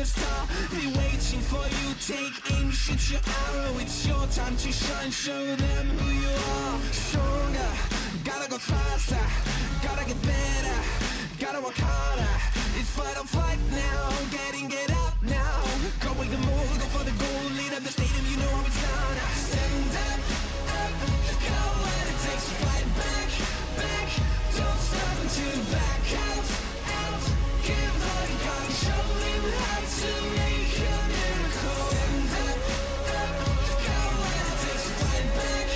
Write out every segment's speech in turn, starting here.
a star. They waiting for you, take aim, shoot your arrow. It's your time to shine, show them who you are. Stronger, gotta go faster, gotta get better, gotta work harder. It's fight or flight now, get out now. Go with the move, go for the goal, lead up the stadium, you know how it's done. Stand up, go when it takes to fight back, don't stop until you back out. Give all you got, show him how to make a miracle. Stand up, go when it takes to fight back,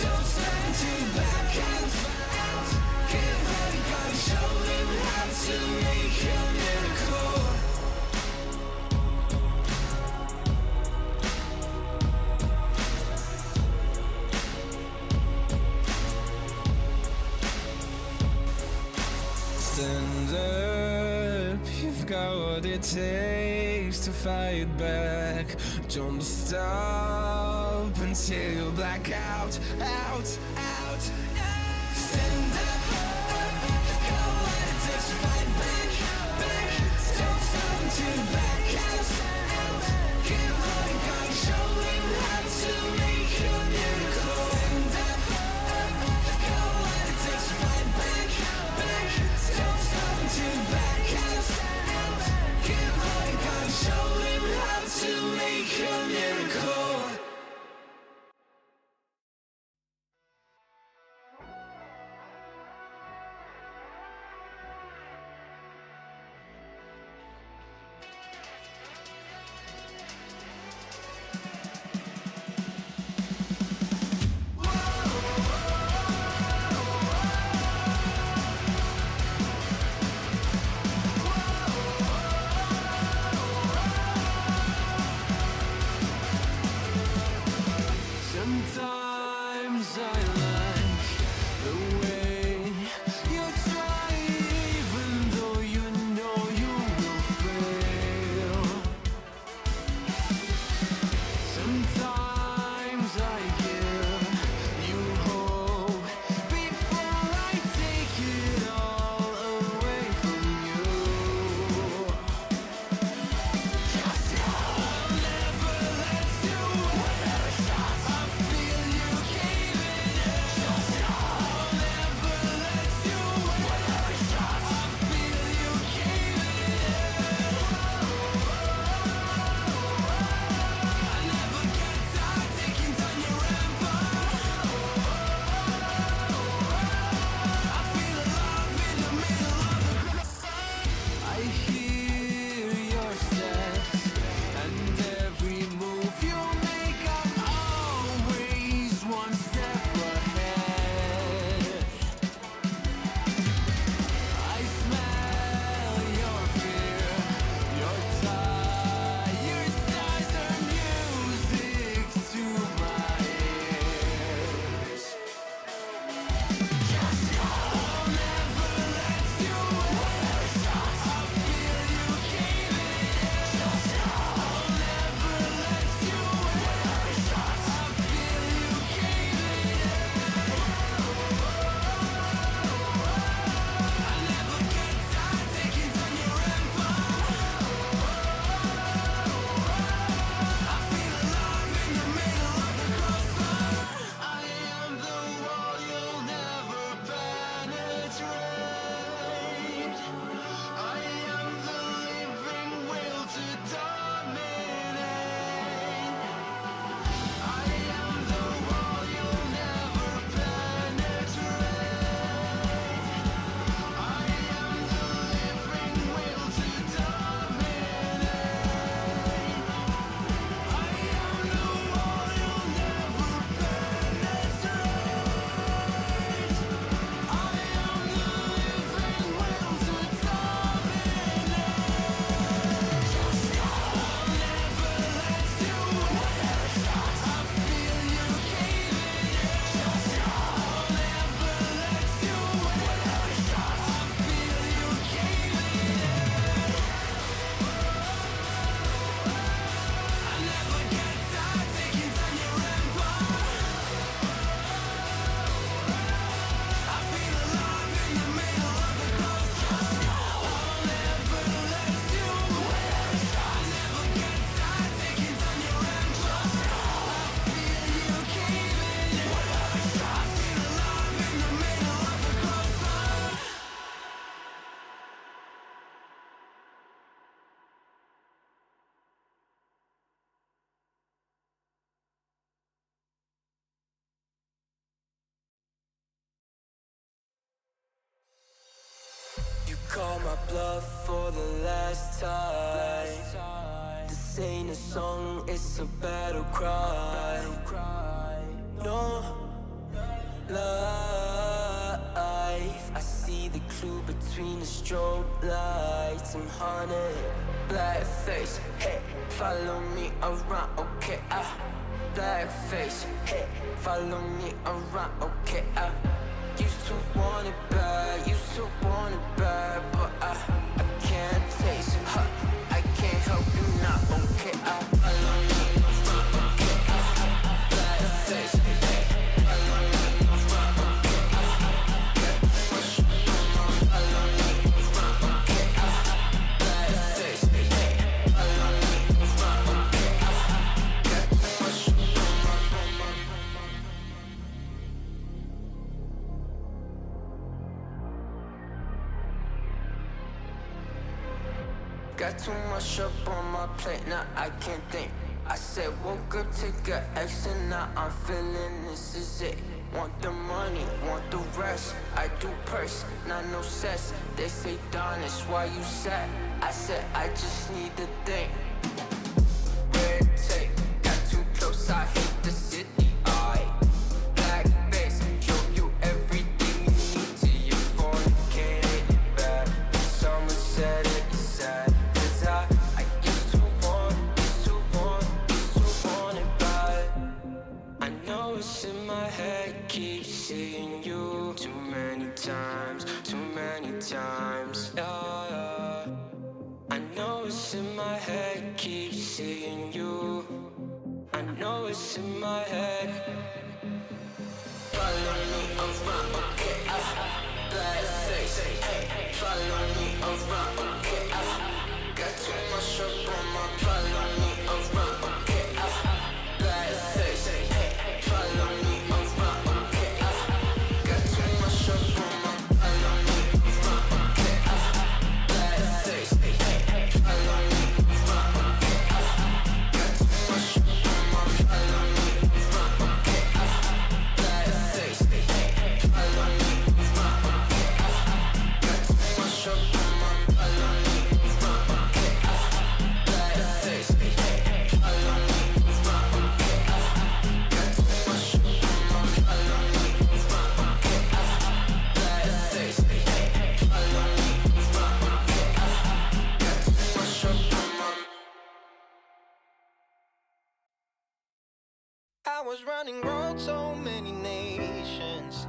don't stop until you back out. Give all you got, show him how to make a miracle. Stand up, you've got what it takes to fight back. Don't stop until you black out. Stand up, go when it takes to fight back, don't stop until you back out. Give all you got, show him how to make a miracle. Stand up, go when it takes to fight back, don't stop until you back out. Give all you got, show him how to make a miracle. Sometimes I like the way you try, even though you know you will fail. Sometimes I give you hope before I take it all away from you. Just know I'll never let you win. I feel you caving blood for the last time. This ain't a song, it's a battle cry. No life. I see the clue between the strobe lights. I'm haunted, black face, hey, follow me around, okay, black face, hey, follow me around, okay, used to want it bad, used to want it bad, but I can't taste it, I can't help you now, okay, follow me around, okay, black face, hey, follow me around, okay, follow me around, okay, black face, hey, follow me around, okay, got too much up on my plate, now I can't think. I said woke up, take a X, and now I'm feeling this is it. Want the money, want the rest. I do purse, not no cess. They say, Don, it's why you sad. I said, I just need to think. Red tape, got too close, I hate the city. Black face, show you everything you need till you fornicate it bad. Someone said it's sad. I used to want it bad. I know it's in my head, keep seeing you too many times, yeah. I know it's in my head, keep seeing you. I know it's in my head. Follow me around, okay, black face, hey, follow me around, okay, got too much up on my, follow me around, okay, black face, hey, follow me around, okay, got too much up on my, follow me around, okay, black face, hey, follow me around, okay, got too much up on my, follow me around, okay, black face, hey, follow me around, okay, got too much up on my, follow me around, okay, black face, hey, follow me around, okay, got too much up on my, follow me around, okay, black face, hey, follow me around, okay, got too much up on my. I was running road so many nations.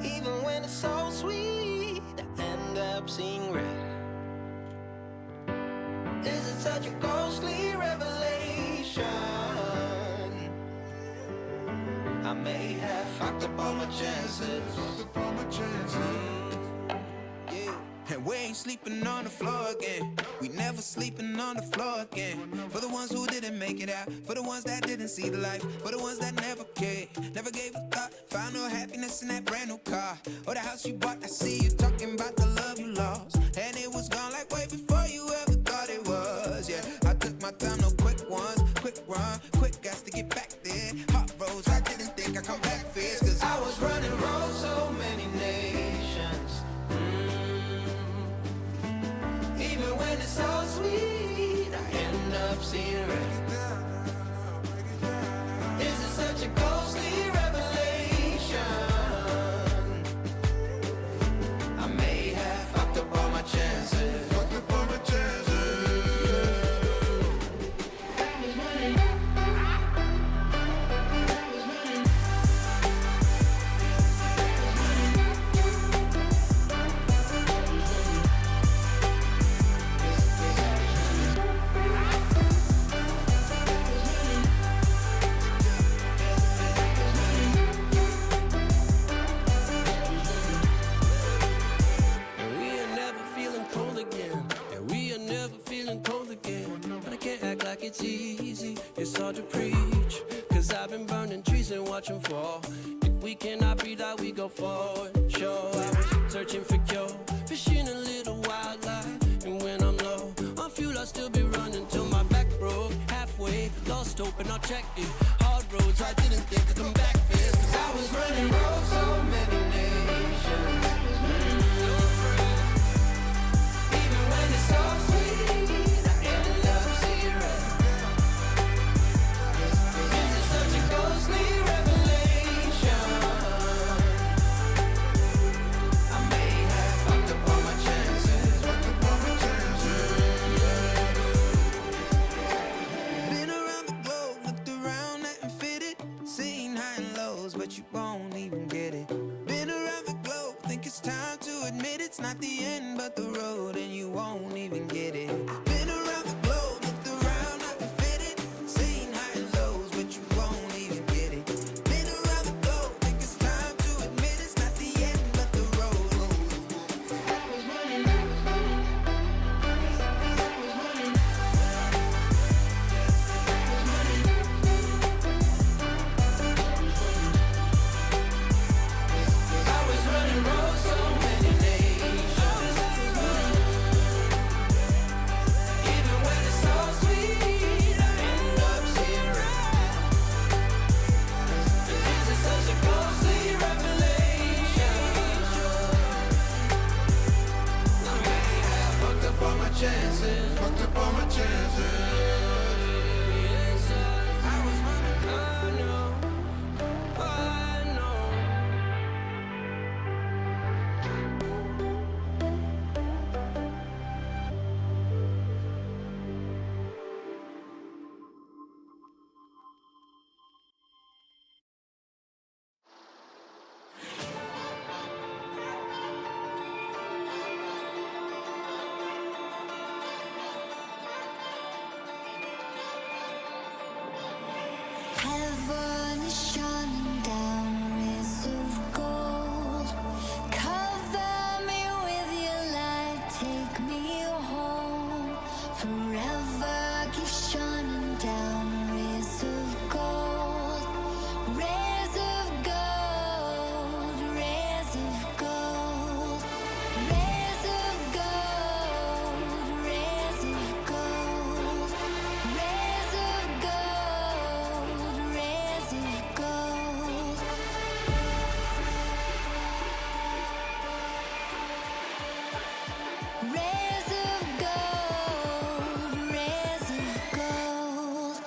Even when it's so sweet, I end up seeing red. Is it such a ghostly revelation? I may have fucked up all my chances. And we ain't sleeping on the floor again. We never sleeping on the floor again. For the ones who didn't make it out, for the ones that didn't see the life, for the ones that never cared, never gave a thought, found no happiness in that brand new car or the house you bought. I see you talking about the love you lost, and it was gone like way before you ever thought it was. Yeah, I took my time, no quick ones, quick run, quick gas to get back there. Hot roads, I didn't think I'd come back fierce, cause I was running road so many nations. Even when it's so sweet, I end up seeing red. Is it such a ghostly revelation? I may have fucked up all my chances. It's easy, it's hard to preach, cause I've been burning trees and watching fall. If we cannot breathe out, we go forward. Sure, I was searching for cure, fishing a little wildlife. And when I'm low on fuel, I'll still be running till my back broke. Halfway, lost hope and I'll check it. Hard roads, I didn't think I'd come back fast, cause I was running roads so many nations. lows, but you won't even get it. Been around the globe, think it's time to admit it's not the end, but the road, and you won't even get it. Been around the globe, looked around, not to fit it. Seen high and lows, but you won't even get it. Been around the globe, think it's time to admit it's not the end, but the road. I was running. Road so many nations. Even when it's so sweet, I end up zero. This is such a ghostly revelation. I may have fucked up all my chances. Fucked up all my chances. Yes, I was running. I know. I know. Heaven is shining down rays of gold. Cover me with your light, take me home. Forever keep shining down rays of gold. Rays of gold, rays of gold. Rays of gold, rays of gold. Rays of gold, rays of gold. Rays of gold, rays of gold.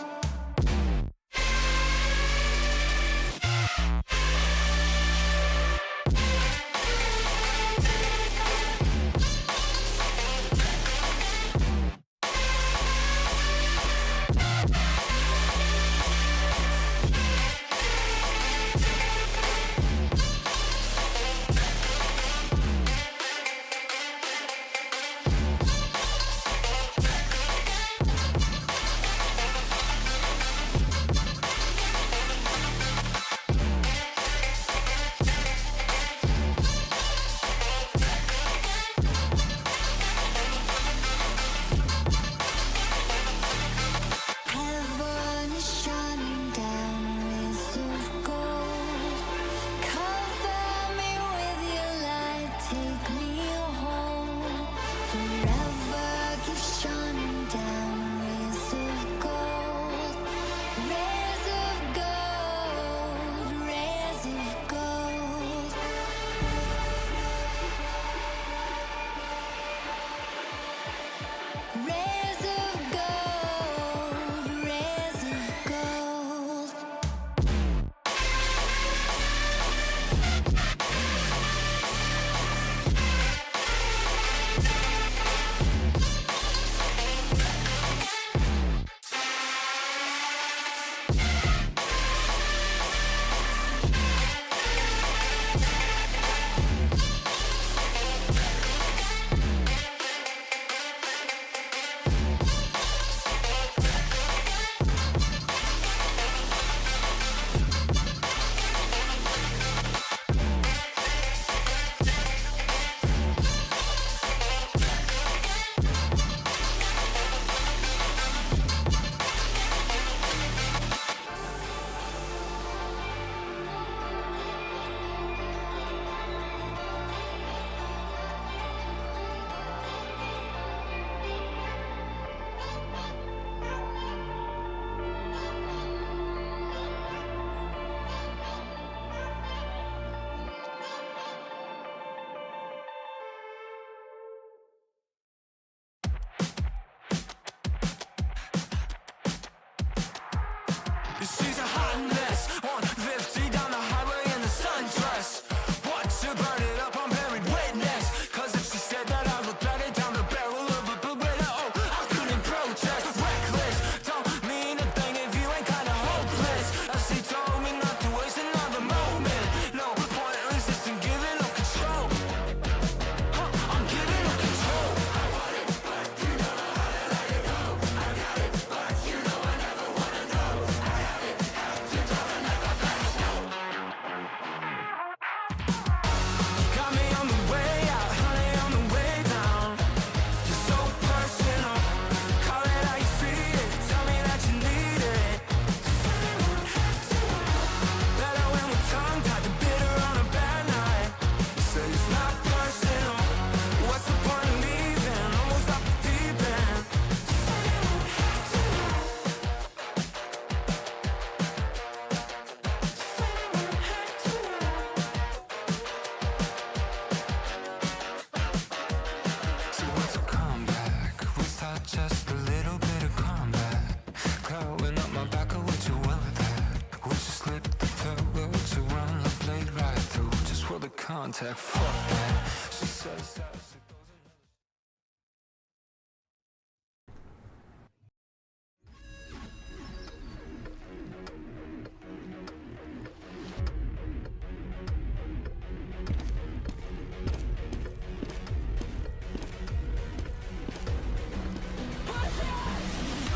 contact. Fuck that. She says that she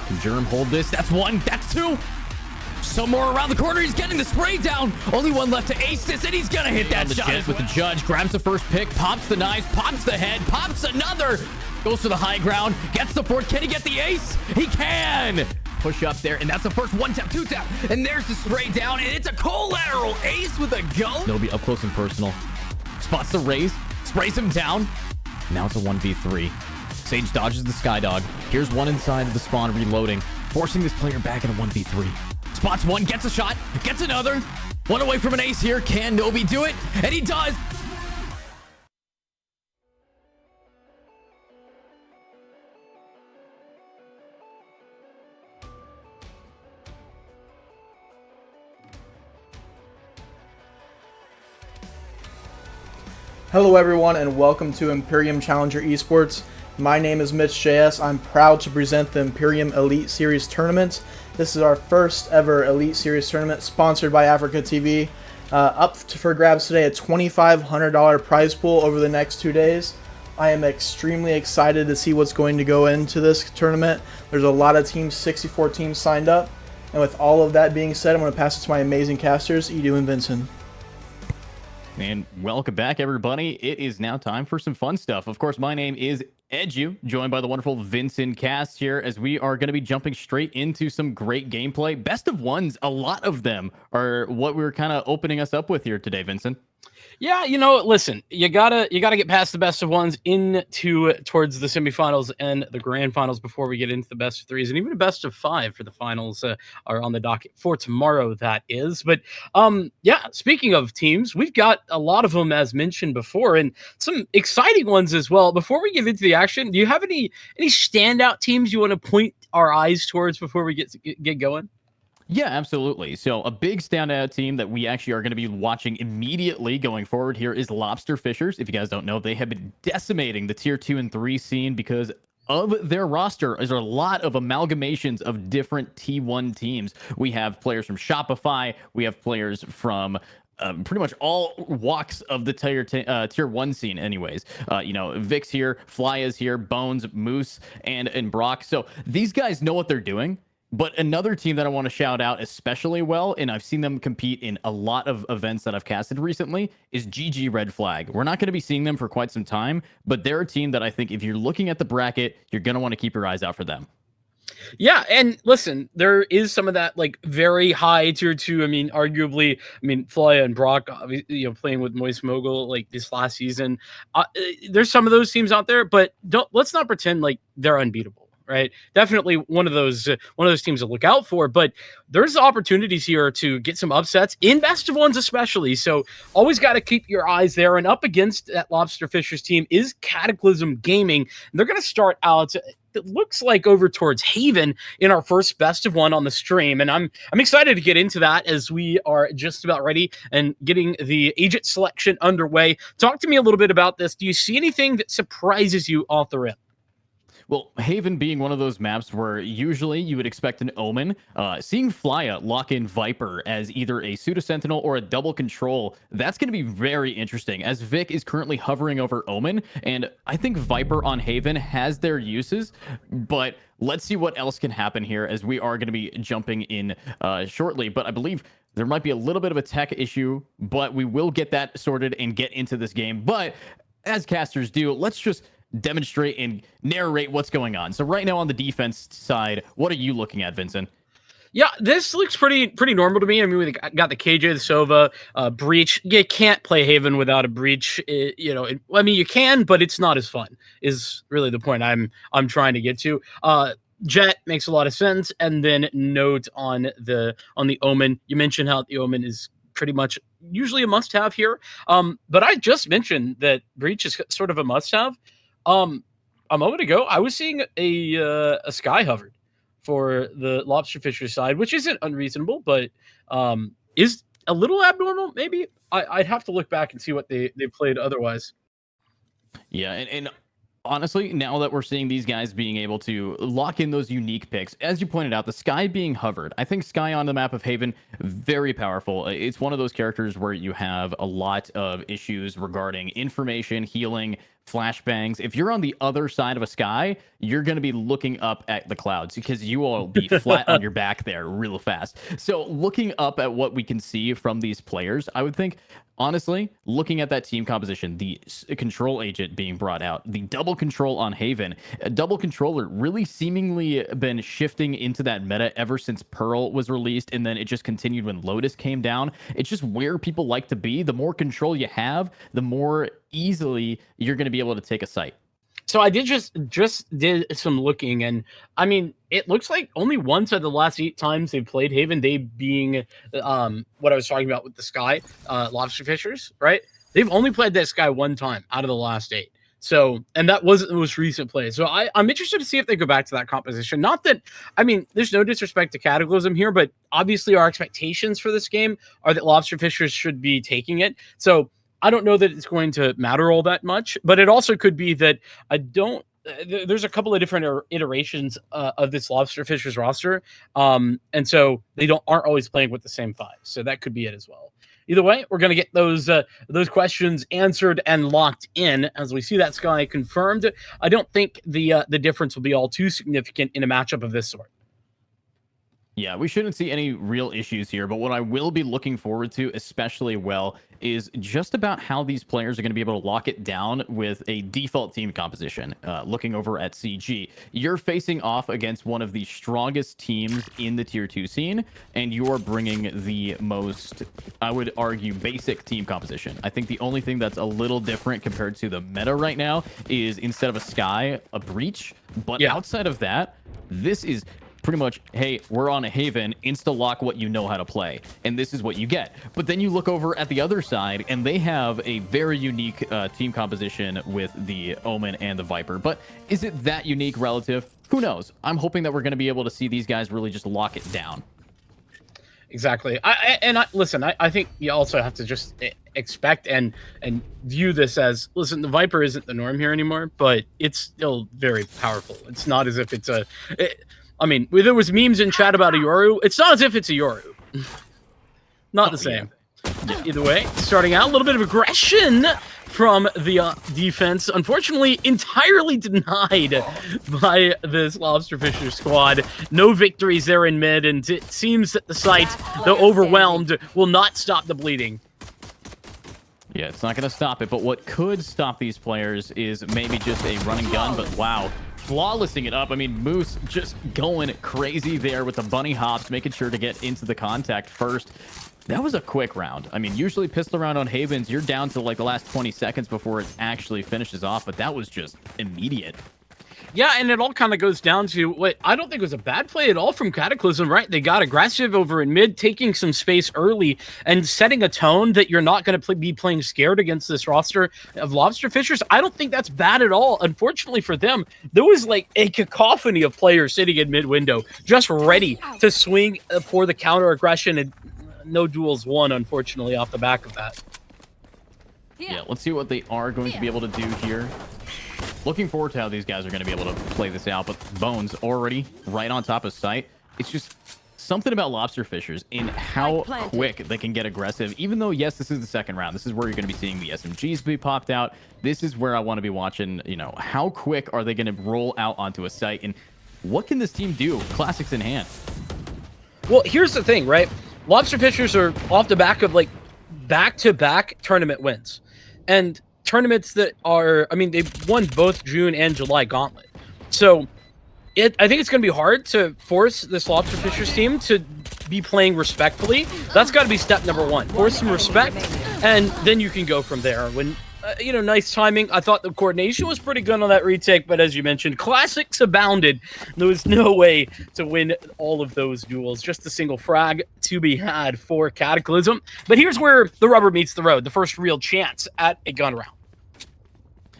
Can Germ hold this? That's one. That's two. Somewhere around the corner. He's getting the spray down. Only one left to ace this, and he's going to hit that shot with the judge. Grabs the first pick, pops the knife, pops the head, pops another. Goes to the high ground, gets the fourth. Can he get the ace? He can. Push up there, and that's the first one tap, two tap. And there's the spray down, and it's a collateral ace with a go. It'll be up close and personal. Spots the raise, sprays him down. Now it's a 1v3. Sage dodges the Skydog. Here's one inside of the spawn reloading, forcing this player back in a 1v3. Spots one, gets a shot, gets another. One away from an ace here. Can Nobi do it? And he does. Hello everyone and welcome to Imperium Challenger Esports. My name is Mitch JS. I'm proud to present the Imperium Elite Series Tournament. This is our first ever Elite Series Tournament sponsored by AfreecaTV. For grabs today, a $2,500 prize pool over the next 2 days. I am extremely excited to see what's going to go into this tournament. There's a lot of teams, 64 teams signed up. And with all of that being said, I'm going to pass it to my amazing casters, Edu and Vincent. And welcome back, everybody. It is now time for some fun stuff. Of course, my name is Edu, joined by the wonderful Vincent Cast here, as we are going to be jumping straight into some great gameplay. Best of ones, a lot of them are what we're kind of opening us up with here today, Vincent. Yeah, listen, you gotta get past the best of ones towards the semifinals and the grand finals before we get into the best of threes and even a best of five for the finals are on the docket for tomorrow. That is, but yeah. Speaking of teams, we've got a lot of them as mentioned before, and some exciting ones as well. Before we get into the action, do you have any standout teams you want to point our eyes towards before we get going? Yeah, absolutely. So a big standout team that we actually are going to be watching immediately going forward here is Lobster Fishers. If you guys don't know, they have been decimating the tier 2 and 3 scene because of their roster. There's a lot of amalgamations of different T1 teams. We have players from Shopify. We have players from pretty much all walks of the tier 1 scene anyways. Vix here, Fly is here, Bones, Moose, and Brock. So these guys know what they're doing. But another team that I want to shout out especially well, and I've seen them compete in a lot of events that I've casted recently, is GG Red Flag. We're not going to be seeing them for quite some time, but they're a team that I think if you're looking at the bracket, you're going to want to keep your eyes out for them. Yeah, and listen, there is some of that like very high tier 2. Arguably, Fly and Brock, playing with Moist Mogul like this last season. There's some of those teams out there, but let's not pretend like they're unbeatable. Right, definitely one of those teams to look out for. But there's opportunities here to get some upsets in best of ones, especially. So always got to keep your eyes there. And up against that Lobster Fishers team is Cataclysm Gaming. And they're going to start out, it looks like, over towards Haven in our first best of one on the stream. And I'm excited to get into that as we are just about ready and getting the agent selection underway. Talk to me a little bit about this. Do you see anything that surprises you off the rip? Well, Haven being one of those maps where usually you would expect an Omen, seeing Flya lock in Viper as either a pseudo-sentinel or a double control, that's going to be very interesting, as Vic is currently hovering over Omen, and I think Viper on Haven has their uses, but let's see what else can happen here as we are going to be jumping in shortly. But I believe there might be a little bit of a tech issue, but we will get that sorted and get into this game. But as casters do, let's just demonstrate and narrate what's going on. So right now on the defense side, what are you looking at, Vincent? Yeah, this looks pretty normal to me. We got the KJ, the Sova, Breach. You can't play Haven without a Breach. You can, but it's not as fun, is really the point I'm trying to get to. Jet makes a lot of sense. And then note on the Omen. You mentioned how the Omen is pretty much usually a must-have here. But I just mentioned that Breach is sort of a must-have. A moment ago, I was seeing a Sky Hovered for the Lobster Fisher side, which isn't unreasonable, but is a little abnormal, maybe. I'd have to look back and see what they played otherwise. Yeah, and honestly, now that we're seeing these guys being able to lock in those unique picks, as you pointed out, the Sky being hovered. I think Sky on the map of Haven, very powerful. It's one of those characters where you have a lot of issues regarding information, healing, flashbangs. If you're on the other side of a Sky, you're going to be looking up at the clouds because you will be flat on your back there real fast. So looking up at what we can see from these players, I would think, honestly, looking at that team composition, the control agent being brought out, the double control on Haven, a double controller really seemingly been shifting into that meta ever since Pearl was released, and then it just continued when Lotus came down. It's just where people like to be. The more control you have, the more easily you're going to be able to take a site. So I did just did some looking, and I mean, it looks like only once out of the last 8 times they've played Haven, they being what I was talking about with the Sky Lobster Fishers, right? They've only played that Sky 1 time out of the last 8. So, and that wasn't the most recent play. So I'm interested to see if they go back to that composition. Not that, I mean, there's no disrespect to Cataclysm here, but obviously our expectations for this game are that Lobster Fishers should be taking it. So I don't know that it's going to matter all that much, but it also could be that I don't. There's a couple of different iterations of this Lobster Fishers roster, and so they aren't always playing with the same 5. So that could be it as well. Either way, we're going to get those questions answered and locked in as we see that Sky confirmed. I don't think the difference will be all too significant in a matchup of this sort. Yeah, we shouldn't see any real issues here, but what I will be looking forward to especially well is just about how these players are going to be able to lock it down with a default team composition. Looking over at CG, you're facing off against one of the strongest teams in the tier 2 scene, and you're bringing the most, I would argue, basic team composition. I think the only thing that's a little different compared to the meta right now is instead of a Sky, a Breach. But outside of that, this is pretty much, hey, we're on a Haven, insta-lock what you know how to play, and this is what you get. But then you look over at the other side, and they have a very unique team composition with the Omen and the Viper. But is it that unique relative? Who knows? I'm hoping that we're going to be able to see these guys really just lock it down. Exactly. Listen, I think you also have to just expect and view this as, listen, the Viper isn't the norm here anymore, but it's still very powerful. It's not as if it's I mean, there was memes in chat about a Yoru. It's not as if it's a Yoru. Not the same. Yeah. Either way, starting out, a little bit of aggression from the defense. Unfortunately, entirely denied by this Lobster Fisher squad. No victories there in mid, and it seems that the site, though overwhelmed, will not stop the bleeding. Yeah, it's not going to stop it, but what could stop these players is maybe just a running gun, but wow. Flawlessing it up. I mean, Moose just going crazy there with the bunny hops, making sure to get into the contact first. That was a quick round. I mean, usually pistol round on Havens, you're down to like the last 20 seconds before it actually finishes off, but that was just immediate. Yeah, and it all kind of goes down to what I don't think was a bad play at all from Cataclysm, right? They got aggressive over in mid, taking some space early and setting a tone that you're not going to be playing scared against this roster of Lobster Fishers. I don't think that's bad at all. Unfortunately for them, there was like a cacophony of players sitting in mid window, just ready to swing for the counter aggression, and no duels won, unfortunately, off the back of that. Yeah, let's see what they are going to be able to do here. Looking forward to how these guys are going to be able to play this out, but Bones already right on top of site. It's just something about Lobster Fishers in how quick they can get aggressive, even though, yes, this is the second round. This is where you're going to be seeing the SMGs be popped out. This is where I want to be watching, you know, how quick are they going to roll out onto a site, and what can this team do, classics in hand? Well, here's the thing, right? Lobster Fishers are off the back of like back-to-back tournament wins. And tournaments that are, I mean, they've won both June and July Gauntlet. So I think it's going to be hard to force this Lobster Fishers team to be playing respectfully. That's got to be step number 1. Force some respect, and then you can go from there. When, you know, nice timing. I thought the coordination was pretty good on that retake, but as you mentioned, classics abounded. There was no way to win all of those duels. Just a single frag to be had for Cataclysm. But here's where the rubber meets the road. The first real chance at a gun round.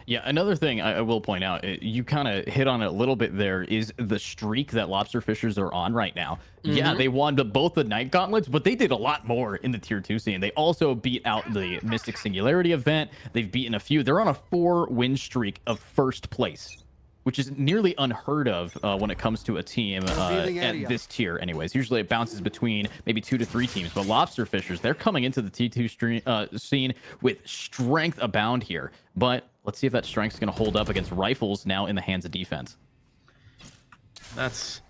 Yeah, another thing I will point out, you kind of hit on it a little bit there, is the streak that Lobster Fishers are on right now. Yeah, they won both the Night Gauntlets, but they did a lot more in the Tier 2 scene. They also beat out the Mystic Singularity event. They've beaten a few. They're on a 4-win streak of first place, which is nearly unheard of when it comes to a team at this tier anyways. Usually it bounces between maybe 2 to 3 teams, but Lobster Fishers, they're coming into the T2 scene with strength abound here. But let's see if that strength's going to hold up against Rifles now in the hands of defense. That's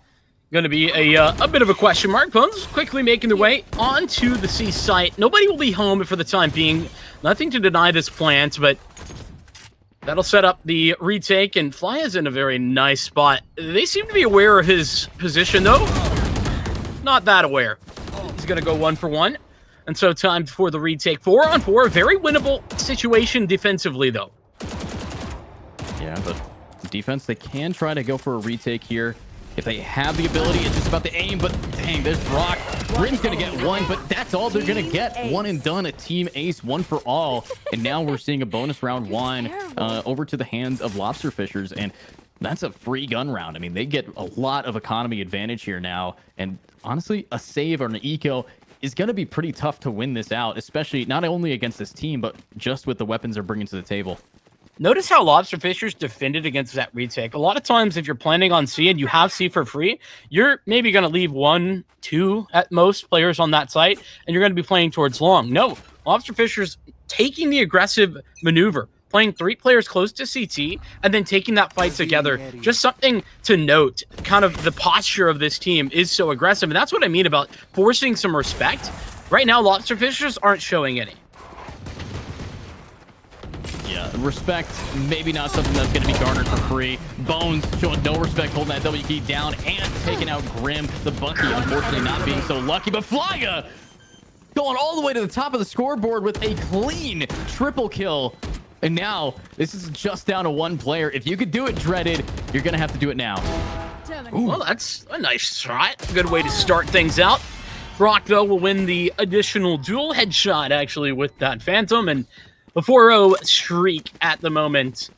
going to be a bit of a question mark. Bones quickly making their way onto the C site. Nobody will be home for the time being. Nothing to deny this plant, but that'll set up the retake, and Fly is in a very nice spot. They seem to be aware of his position, though. Not that aware. He's going to go 1 for 1. And so time for the retake. 4 on 4. Very winnable situation defensively, though. Yeah, but defense, they can try to go for a retake here. If they have the ability, it's just about the aim, but dang, there's Brock. Grim's going to get 1, but that's all they're going to get. 1 and done, a team ace, 1 for all. And now we're seeing a bonus round 1 over to the hands of Lobster Fishers, and that's a free gun round. I mean, they get a lot of economy advantage here now, and honestly, a save or an eco is going to be pretty tough to win this out, especially not only against this team, but just with the weapons they're bringing to the table. Notice how Lobster Fishers defended against that retake. A lot of times, if you're planning on C and you have C for free, you're maybe going to leave 1, 2 at most players on that site, and you're going to be playing towards long. No, Lobster Fishers taking the aggressive maneuver, playing 3 players close to CT, and then taking that fight together. Just something to note, kind of the posture of this team is so aggressive, and that's what I mean about forcing some respect. Right now, Lobster Fishers aren't showing any. Yeah, respect, maybe not something that's going to be garnered for free. Bones showing no respect, holding that W key down and taking out Grim. The Bucky, unfortunately, not being so lucky, but Flya going all the way to the top of the scoreboard with a clean triple kill. And now, this is just down to 1 player. If you could do it, Dreaded, you're going to have to do it now. Ooh. Well, that's a nice shot. Good way to start things out. Brock, though, will win the additional dual headshot, actually, with that Phantom, and a 4-0 streak at the moment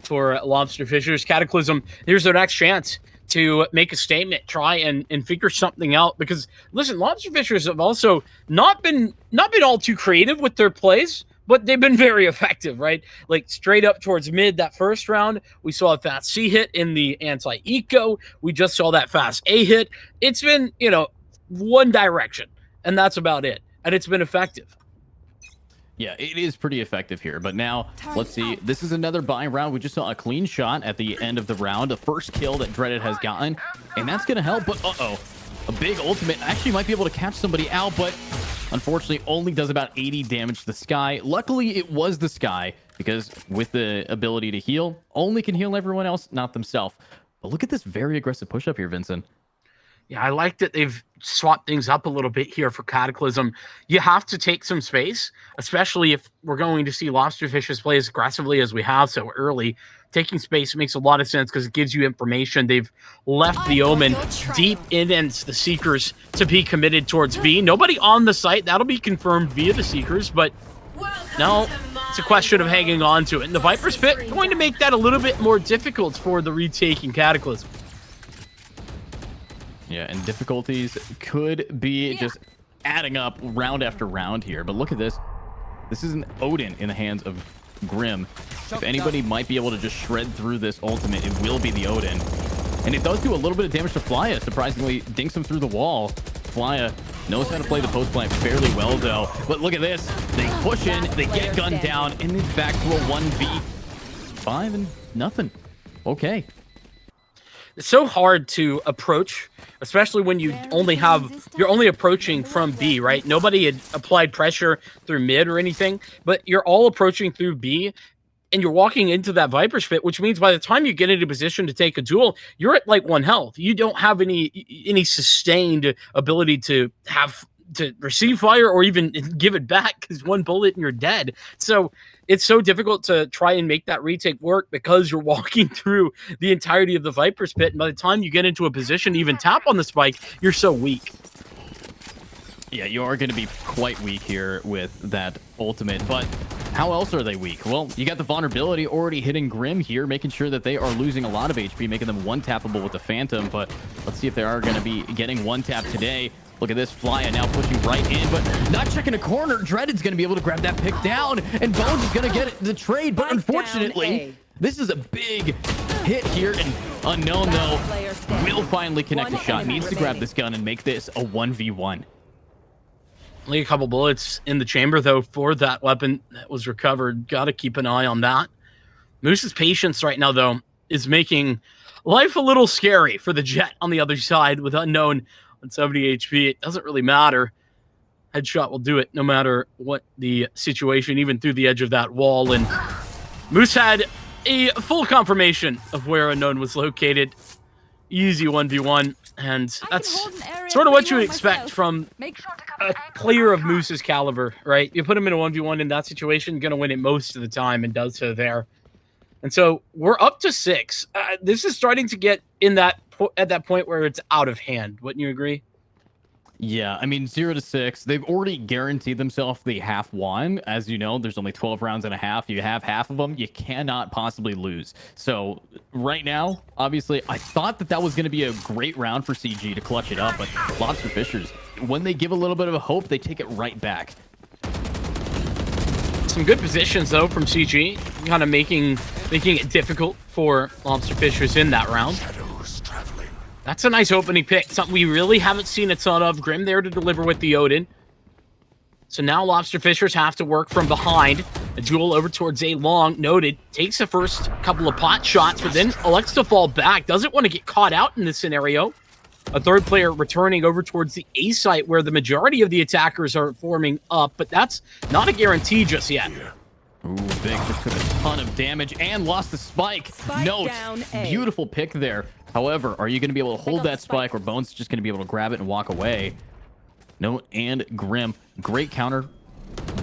for Lobster Fishers. Cataclysm, here's their next chance to make a statement, try and figure something out. Because, listen, Lobster Fishers have also not been all too creative with their plays, but they've been very effective, right? Like, straight up towards mid that first round, we saw a fast C hit in the anti-eco. We just saw that fast A hit. It's been, one direction, and that's about it. And it's been effective. Yeah, it is pretty effective here. But now, let's see. This is another buy round. We just saw a clean shot at the end of the round. The first kill that Dreaded has gotten. And that's going to help. But, a big ultimate. Actually might be able to catch somebody out, but unfortunately only does about 80 damage to the Sky. Luckily, it was the Sky, because with the ability to heal, only can heal everyone else, not themselves. But look at this very aggressive push-up here, Vincent. Yeah, I like that they've swapped things up a little bit here for Cataclysm. You have to take some space, especially if we're going to see Lobster Fishers play as aggressively as we have so early. Taking space makes a lot of sense because it gives you information. They've left the Omen deep against the Seekers to be committed towards B. Nobody on the site. That'll be confirmed via the Seekers, but now it's a question of hanging on to it. And the Viper's Pit going to make that a little bit more difficult for the retaking Cataclysm. Yeah, and difficulties could be just adding up round after round here. But look at this. This is an Odin in the hands of Grim. If anybody might be able to just shred through this ultimate, it will be the Odin. And it does do a little bit of damage to Flya. Surprisingly, dinks him through the wall. Flya knows how to play the post plant fairly well, though. But look at this. They push in, they get gunned down, and it's back to a 1v5 and nothing. Okay. It's so hard to approach, especially when you're only approaching from B, right? Nobody had applied pressure through mid or anything, but you're all approaching through B, and you're walking into that Viper's Pit, which means by the time you get into position to take a duel, you're at like 1 health. You don't have any sustained ability to receive fire or even give it back, because 1 bullet and you're dead. So it's so difficult to try and make that retake work because you're walking through the entirety of the Viper's Pit. And by the time you get into a position to even tap on the spike, you're so weak. Yeah, you are going to be quite weak here with that ultimate, but How else are they weak? Well, you got the vulnerability already hitting Grim here, making sure that they are losing a lot of HP, making them one-tappable with the Phantom. But let's see if they are going to be getting one-tap today. Look at this, Flya now pushing right in, but not checking a corner. Dreaded's going to be able to grab that pick down, and Bones is going to get the trade. But unfortunately, this is a big hit here, and Unknown, though, will finally connect the shot. Needs to grab this gun and make this a 1v1. Only a couple bullets in the chamber, though, for that weapon that was recovered. Got to keep an eye on that. Moose's patience right now, though, is making life a little scary for the Jet on the other side with Unknown on 70 HP. It doesn't really matter. Headshot will do it no matter what the situation, even through the edge of that wall. And Moose had a full confirmation of where Unknown was located. Easy 1v1. And that's sort of what you expect from a player of Moose's caliber, right? You put him in a 1v1 in that situation, going to win it most of the time, and does so there. And so we're up to 6. This is starting to get in that at that point where it's out of hand. Wouldn't you agree? Yeah, I mean, 0 to 6. They've already guaranteed themselves the half won. As you know, there's only 12 rounds and a half. You have half of them, you cannot possibly lose. So right now, obviously, I thought that was going to be a great round for CG to clutch it up. But Lobster Fishers, when they give a little bit of a hope, they take it right back. Some good positions, though, from CG. Kind of making it difficult for Lobster Fishers in that round. That's a nice opening pick. Something we really haven't seen a ton of. Grim there to deliver with the Odin. So now Lobster Fishers have to work from behind. A duel over towards A Long. Noted. Takes the first couple of pot shots, but then elects to fall back. Doesn't want to get caught out in this scenario. A third player returning over towards the A site where the majority of the attackers are forming up, but that's not a guarantee just yet. Ooh, Big just took a ton of damage and lost the spike. Note, beautiful pick there. However, are you going to be able to hold that spike, or Bones just going to be able to grab it and walk away? Note and Grim, great counter,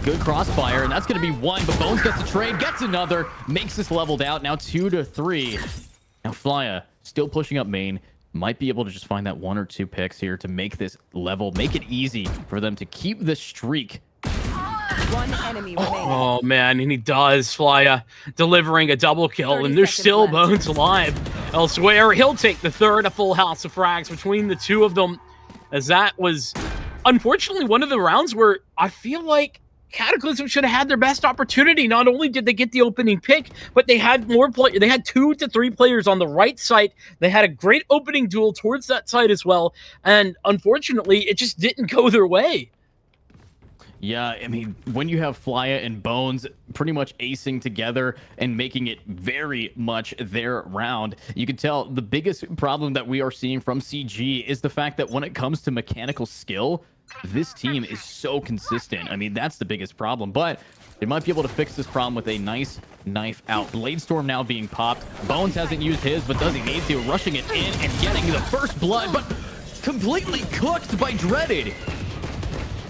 good crossfire, and that's going to be one, but Bones gets the trade, gets another, makes this leveled out, now 2 to 3. Now Flya still pushing up main, might be able to just find that 1 or 2 picks here to make this level, make it easy for them to keep the streak. One enemy remaining. Oh man, and he does. Flya delivering a double kill, and there's still left. Bones alive. Elsewhere, he'll take the third, a full house of frags between the two of them, as that was unfortunately one of the rounds where I feel like Cataclysm should have had their best opportunity. Not only did they get the opening pick, but they had more play. They had 2 to 3 players on the right side. They had a great opening duel towards that side as well, and unfortunately, it just didn't go their way. Yeah, I mean, when you have Flya and Bones pretty much acing together and making it very much their round, you can tell the biggest problem that we are seeing from CG is the fact that when it comes to mechanical skill, this team is so consistent. I mean, that's the biggest problem, but they might be able to fix this problem with a nice knife out. Bladestorm now being popped. Bones hasn't used his, but does he need to? Rushing it in and getting the first blood, but completely cooked by Dreaded.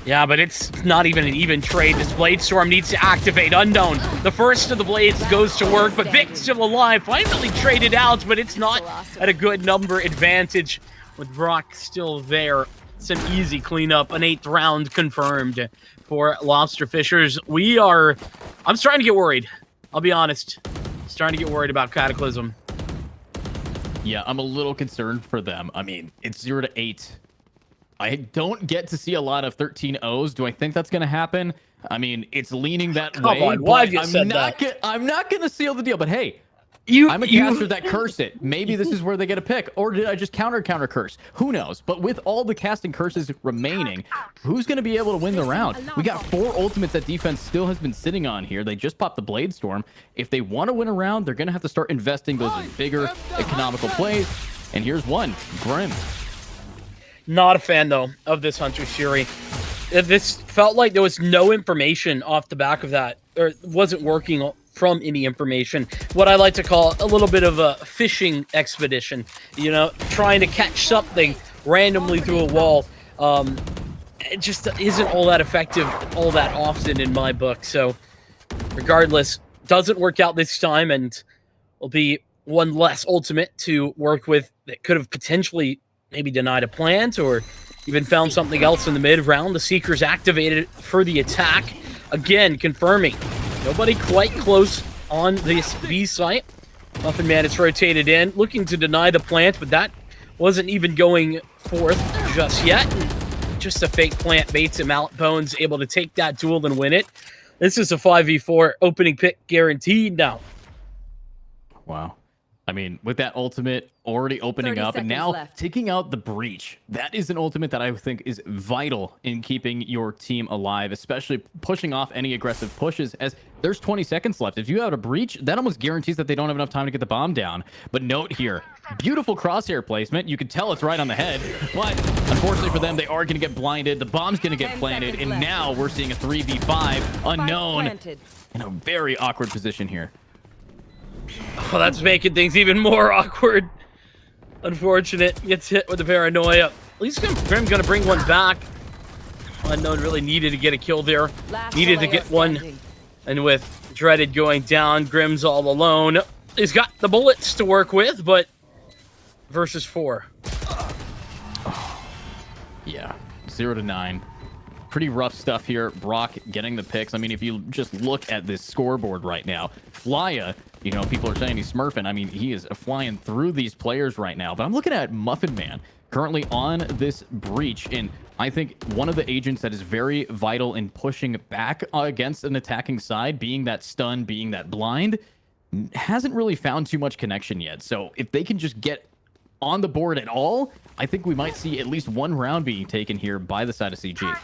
Yeah, but it's not even an even trade. This Bladestorm needs to activate. Unknown. The first of the blades goes to work, but Vic's still alive. Finally traded out, but it's not at a good number advantage. With Brock still there, it's an easy cleanup. An 8th round confirmed for Lobster Fishers. I'm starting to get worried. I'll be honest. Starting to get worried about Cataclysm. Yeah, I'm a little concerned for them. I mean, it's 0 to 8. I don't get to see a lot of 13-0s. Do I think that's going to happen? I mean, it's leaning that way. Come on, why have you said that? I'm not going to seal the deal, but hey, I'm a caster that curse it. Maybe this is where they get a pick, or did I just counter curse? Who knows? But with all the casting curses remaining, who's going to be able to win the round? We got 4 ultimates that defense still has been sitting on here. They just popped the Bladestorm. If they want to win a round, they're going to have to start investing those bigger economical plays. And here's one, Grim. Not a fan, though, of this Hunter's Fury. This felt like there was no information off the back of that, or wasn't working from any information. What I like to call a little bit of a fishing expedition, you know, trying to catch something randomly through a wall. It just isn't all that effective all that often in my book. So regardless, doesn't work out this time, and will be one less ultimate to work with that could have potentially maybe denied a plant or even found something else in the mid round. The Seekers activated for the attack. Again, confirming Nobody quite close on this B site. Muffin Man is rotated in, looking to deny the plant, but that wasn't even going forth just yet. And just a fake plant baits him out. Bones able to take that duel and win it. This is a 5v4 opening pick guaranteed now. Wow. I mean, with that ultimate already opening 30 up and seconds now left. taking out the breach, that is an ultimate that I think is vital in keeping your team alive, especially pushing off any aggressive pushes, as there's 20 seconds left. If you have a breach, that almost guarantees that they don't have enough time to get the bomb down. But note here, beautiful crosshair placement. You can tell it's right on the head, but unfortunately for them, they are going to get blinded. The bomb's going to get 10 planted, seconds and left. now we're seeing a 3v5 unknown planted. in a very awkward position here. Oh, that's making things even more awkward. Unfortunate. Gets hit with the paranoia. At least Grim gonna bring one back. Unknown really needed to get a kill there. Last Needed to player get one. standing. And with Dreaded going down, Grim's all alone. He's got the bullets to work with, but versus 4. Yeah, 0-9. Pretty rough stuff here. Brock getting the picks. I mean, if you just look at this scoreboard right now, Flya, you know, people are saying he's smurfing. I mean, he is flying through these players right now. But I'm looking at Muffin Man currently on this breach. And I think one of the agents that is very vital in pushing back against an attacking side, being that stun, being that blind, hasn't really found too much connection yet. So if they can just get on the board at all, I think we might see at least one round being taken here by the side of CG.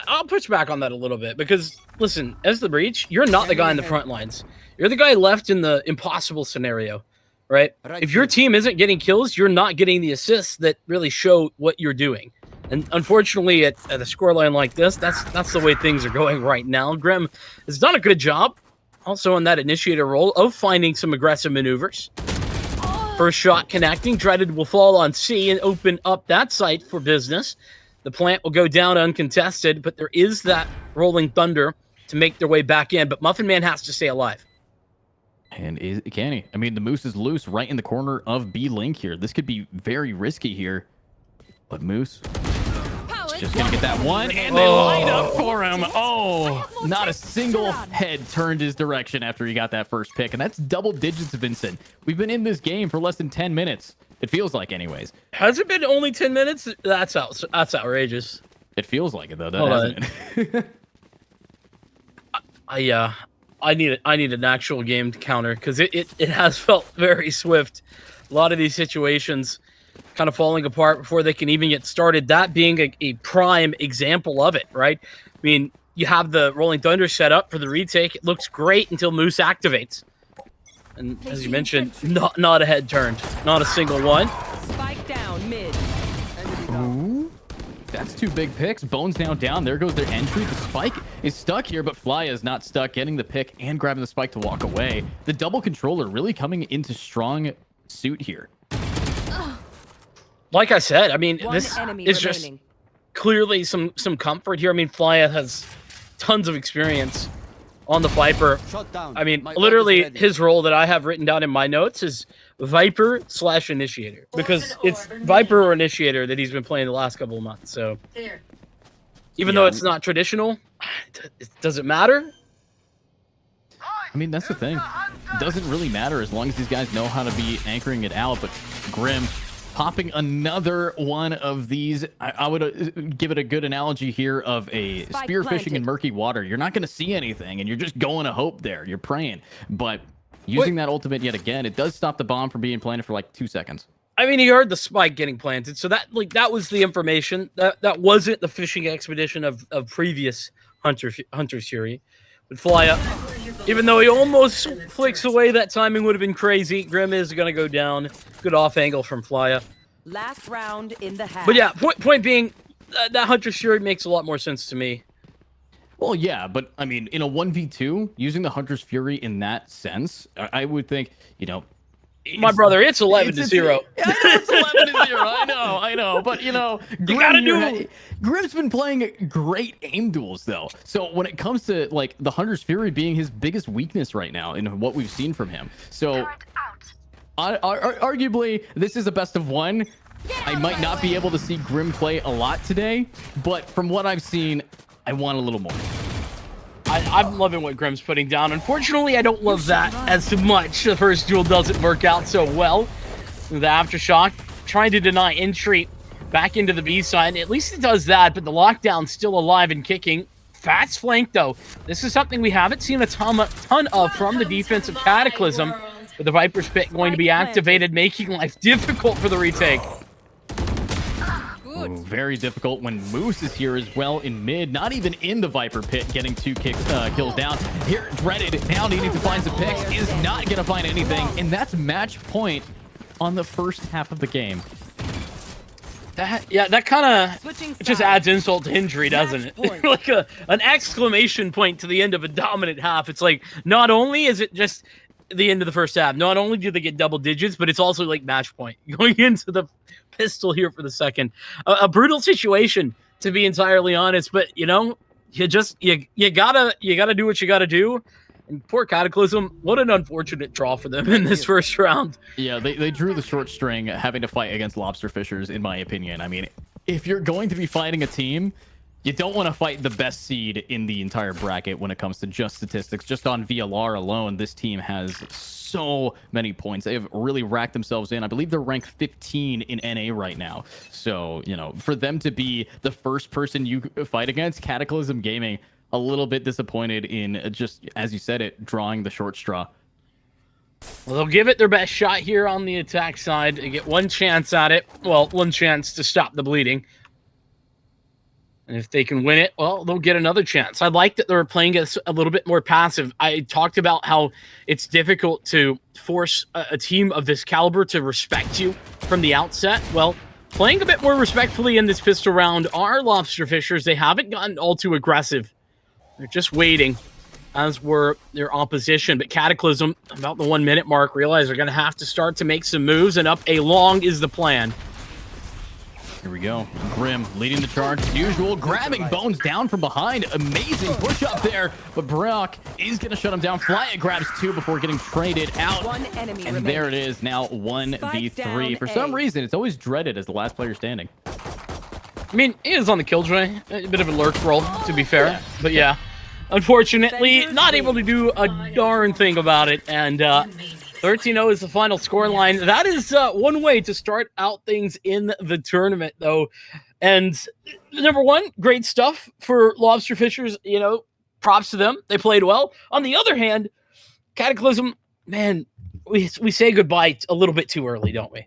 I'll push back on that a little bit because, listen, as the breach, you're not the guy in the front lines. You're the guy left in the impossible scenario, right? If your team isn't getting kills, you're not getting the assists that really show what you're doing. And unfortunately, at a scoreline like this, that's the way things are going right now. Grim has done a good job, also in that initiator role, of finding some aggressive maneuvers. First shot connecting. Dreaded will fall on C and open up that site for business. The plant will go down uncontested, but there is that rolling thunder to make their way back in. But Muffin Man has to stay alive. And can he? I mean, the Moose is loose right in the corner of B Link here. This could be very risky here. But Moose is just going to get that one, and they light up for him. Oh, not a single head turned his direction after he got that first pick. And that's double digits, Vincent. We've been in this game for less than 10 minutes. It feels like, anyways. Has it been only 10 minutes? That's outrageous. It feels like it, though, Hold doesn't it? I need an actual game counter because it has felt very swift. A lot of these situations kind of falling apart before they can even get started. That being a prime example of it, right? I mean, you have the Rolling Thunder set up for the retake. It looks great until Moose activates. And as you mentioned, not a head turned. Not a single one. Spike down mid. Ooh, that's 2 big picks. Bones now down. There goes their entry. The spike is stuck here, but Fly is not stuck. Getting the pick and grabbing the spike to walk away. The double controller really coming into strong suit here. Like I said, I mean, One this enemy is just remaining. clearly some comfort here. I mean, Flya has tons of experience on the Viper. I mean, literally his role that I have written down in my notes is Viper/Initiator, because it's Viper or Initiator that he's been playing the last couple of months. So even though it's not traditional, does it matter? I mean, that's the thing. It doesn't really matter as long as these guys know how to be anchoring it out. But Grim popping another one of these. I would give it a good analogy here of a Spike spear fishing in planted. murky water. You're not going to see anything, and you're just going to hope there. You're praying. But using that ultimate yet again, it does stop the bomb from being planted for like 2 seconds. I mean, he heard the spike getting planted, so that was the information. That wasn't the fishing expedition of previous Hunter's Fury. But Flya, even though he almost flicks away, that timing would have been crazy. Grim is going to go down. Good off angle from Flya. Last round in the half. But yeah, point being, that Hunter's Fury makes a lot more sense to me. Well, yeah, but I mean, in a 1v2, using the Hunter's Fury in that sense, I would think, you know, My brother, it's 11 to 0. I know it's 11 to 0. I know. But, you know, Grim's been playing great aim duels, though. So when it comes to, like, the Hunter's Fury being his biggest weakness right now in what we've seen from him. So, arguably, this is a best of one. I might not be able to see Grim play a lot today, but from what I've seen, I want a little more. I'm loving what Grim's putting down. Unfortunately, I don't love that as much. The first duel doesn't work out so well. The Aftershock trying to deny entry back into the B side. At least it does that, but the lockdown's still alive and kicking. Fast flank, though. This is something we haven't seen a ton of from the defense of Cataclysm. With the Viper's Pit going to be activated, making life difficult for the retake. Ooh, very difficult when Moose is here as well in mid. Not even in the Viper Pit, getting 2 kills down. Here, Dreaded now needing to find some picks, is not going to find anything. And that's match point on the first half of the game. That kind of just adds insult to injury, doesn't it? Like an exclamation point to the end of a dominant half. It's like, not only is it just the end of the first half, not only do they get double digits, but it's also like match point going into the pistol here for the second. A brutal situation, to be entirely honest, but you know, you gotta do what you gotta do. And poor Cataclysm, what an unfortunate draw for them in this first round. Yeah, they drew the short string having to fight against Lobster Fishers, in my opinion. I mean, if you're going to be fighting a team, you don't want to fight the best seed in the entire bracket when it comes to just statistics. Just on VLR alone, this team has so many points. They have really racked themselves in. I believe they're ranked 15 in NA right now. So, you know, for them to be the first person you fight against, Cataclysm Gaming, a little bit disappointed in just, as you said it, drawing the short straw. Well, they'll give it their best shot here on the attack side. They get one chance at it. Well, one chance to stop the bleeding. And if they can win it, well, they'll get another chance. I like that they're playing a little bit more passive. I talked about how it's difficult to force a team of this caliber to respect you from the outset. Well, playing a bit more respectfully in this pistol round are Lobster Fishers. They haven't gotten all too aggressive. They're just waiting, as were their opposition. But Cataclysm, about the 1 minute mark, realize they're going to have to start to make some moves, and up a long is the plan. Here we go. Grim leading the charge as usual, grabbing Bones down from behind. Amazing push up there, but Brock is going to shut him down. Flya grabs 2 before getting traded out. One enemy and there it is, now 1v3. For some reason, it's always Dreaded as the last player standing. I mean, he is on the killjoy. A bit of a lurk roll, to be fair. Yeah. But yeah, unfortunately, not able to do a darn thing about it. And 13-0 is the final scoreline. That is one way to start out things in the tournament, though. And number one, great stuff for Lobster Fishers. You know, props to them. They played well. On the other hand, Cataclysm, man, we say goodbye a little bit too early, don't we?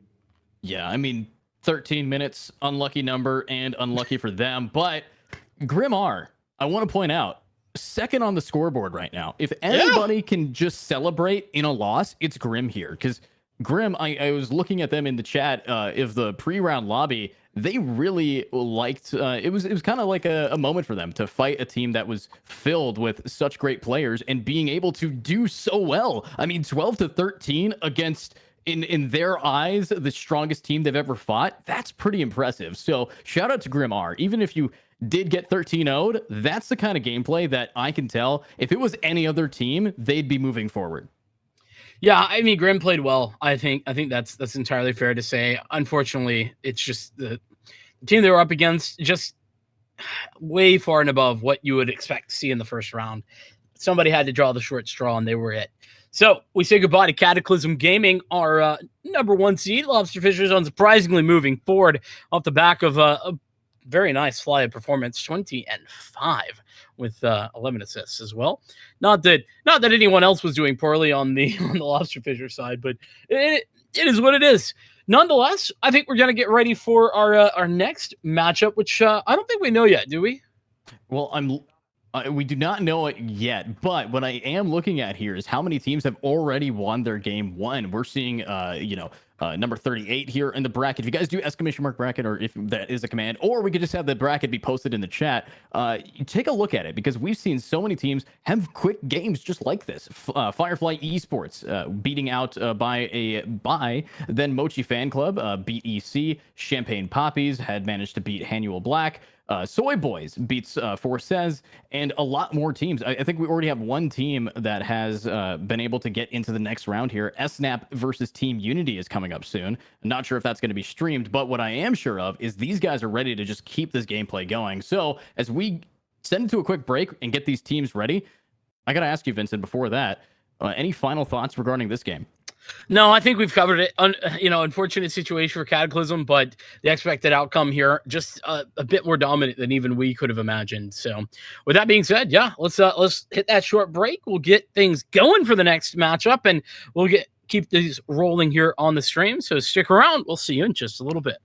Yeah, I mean, 13 minutes, unlucky number, and unlucky for them. But Grim R, I want to point out, second on the scoreboard right now. If anybody can just celebrate in a loss, it's Grim here. Because Grim, I was looking at them in the chat of the pre-round lobby. They really liked, it was kind of like a moment for them to fight a team that was filled with such great players and being able to do so well. I mean, 12-13 against, in their eyes, the strongest team they've ever fought. That's pretty impressive. So shout out to Grim R. Even if you did get 13-0'd, that's the kind of gameplay that I can tell if it was any other team, they'd be moving forward. Yeah, I mean, Grim played well. I think that's entirely fair to say. Unfortunately, it's just the team they were up against just way far and above what you would expect to see in the first round. Somebody had to draw the short straw, and they were it. So we say goodbye to Cataclysm Gaming, our number 1 seed. Lobster Fishers unsurprisingly moving forward off the back of a very nice Flya performance, 20-5 with 11 assists as well. Not that anyone else was doing poorly on the Lobster Fisher side, but it is what it is. Nonetheless, I think we're gonna get ready for our next matchup, which I don't think we know yet, do we? Well, we do not know it yet, but what I am looking at here is how many teams have already won their game 1. We're seeing, number 38 here in the bracket. If you guys do ! bracket, or if that is a command, or we could just have the bracket be posted in the chat, take a look at it, because we've seen so many teams have quick games just like this. Firefly Esports beating out then Mochi Fan Club beat EC. Champagne Poppies had managed to beat Hanuel Black. Soy Boys beats Forces, and a lot more teams. I think we already have one team that has been able to get into the next round here. SNAP versus Team Unity is coming up soon. I'm not sure if that's going to be streamed, but what I am sure of is these guys are ready to just keep this gameplay going. So as we send it to a quick break and get these teams ready. I got to ask you, Vincent, before that, any final thoughts regarding this game? No, I think we've covered it. Unfortunate situation for Cataclysm, but the expected outcome here just a bit more dominant than even we could have imagined. So, with that being said, yeah, let's hit that short break. We'll get things going for the next matchup, and we'll keep these rolling here on the stream. So stick around. We'll see you in just a little bit.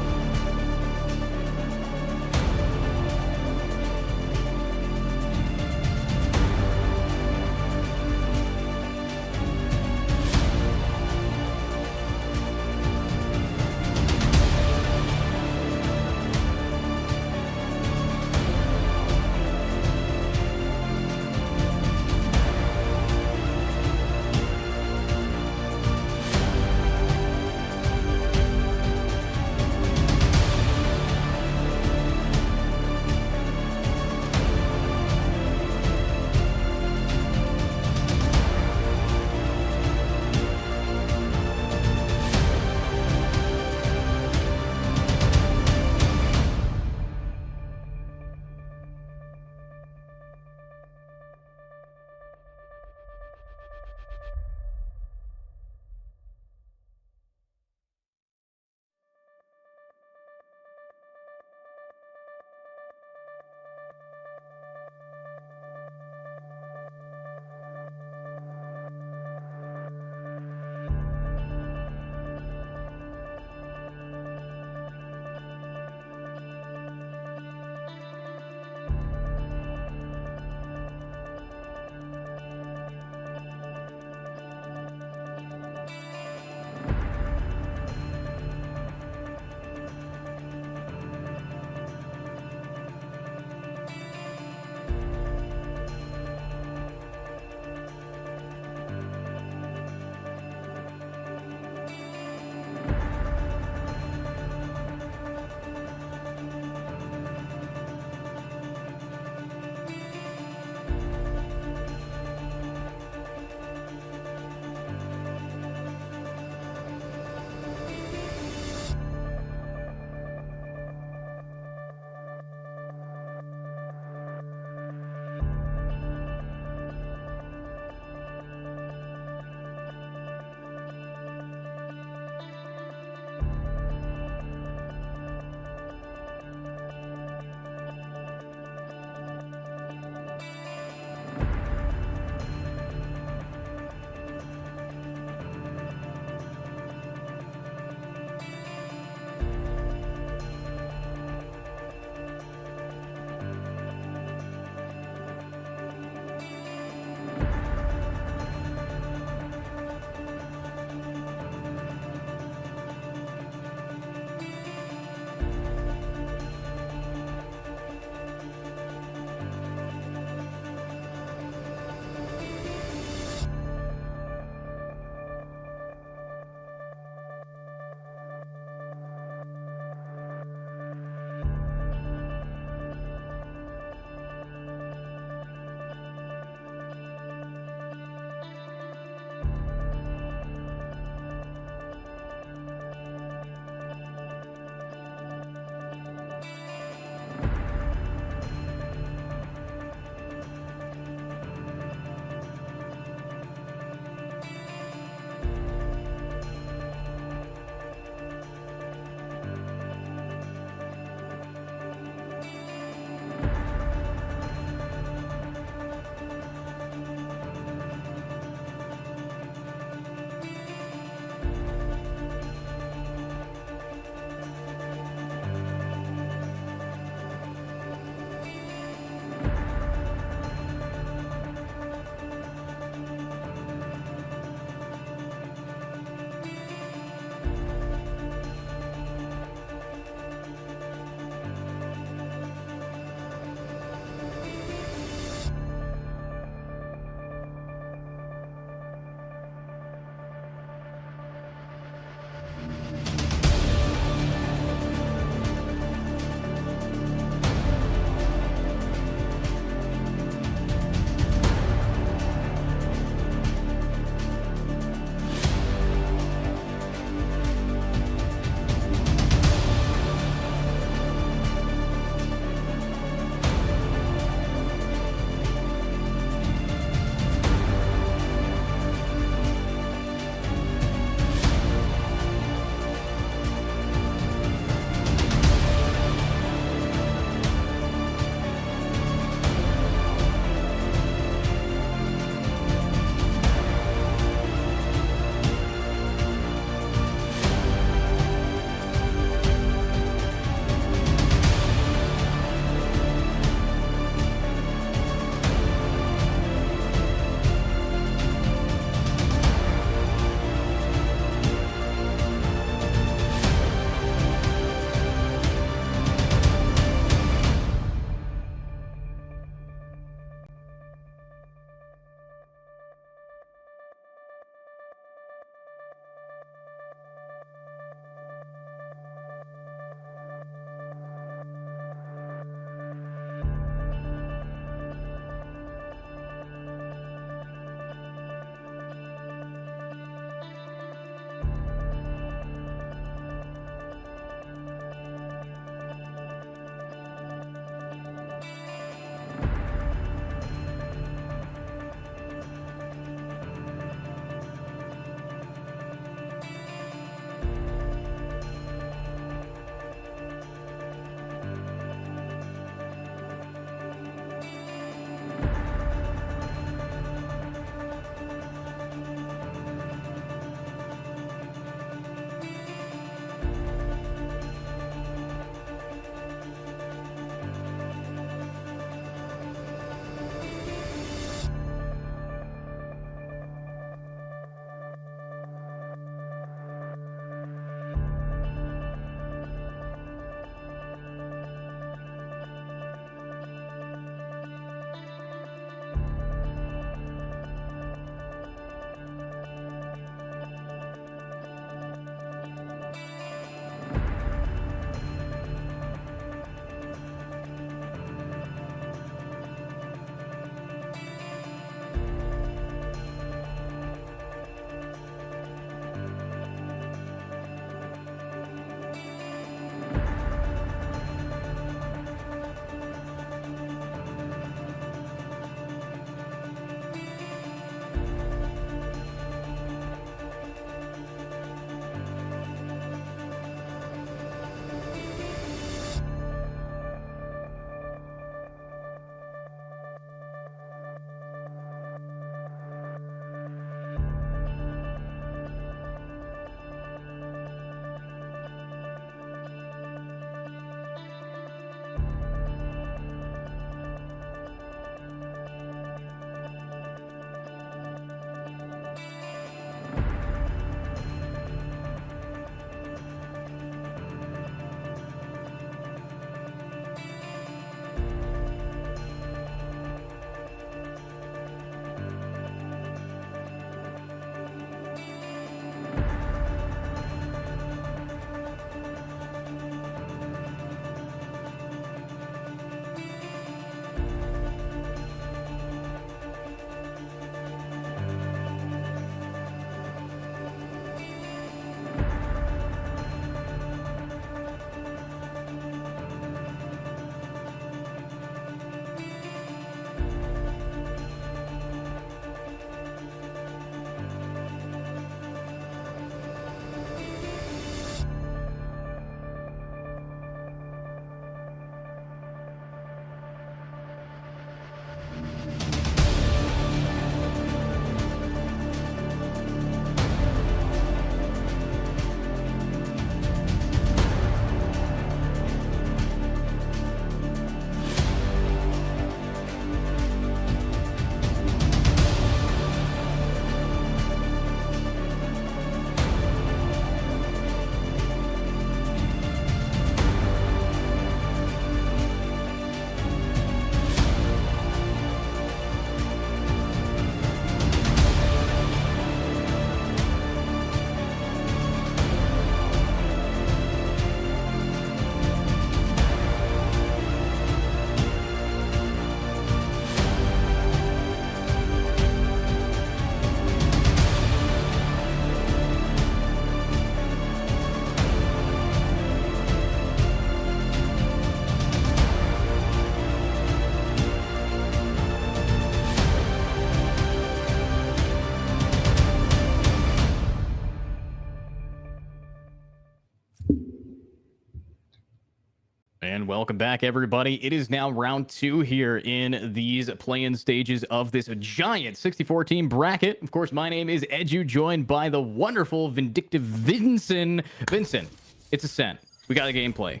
And welcome back, everybody. It is now round 2 here in these play-in stages of this giant 64-team bracket. Of course, my name is Edu, joined by the wonderful, vindictive Vincent. Vincent, it's Ascent. We got a gameplay.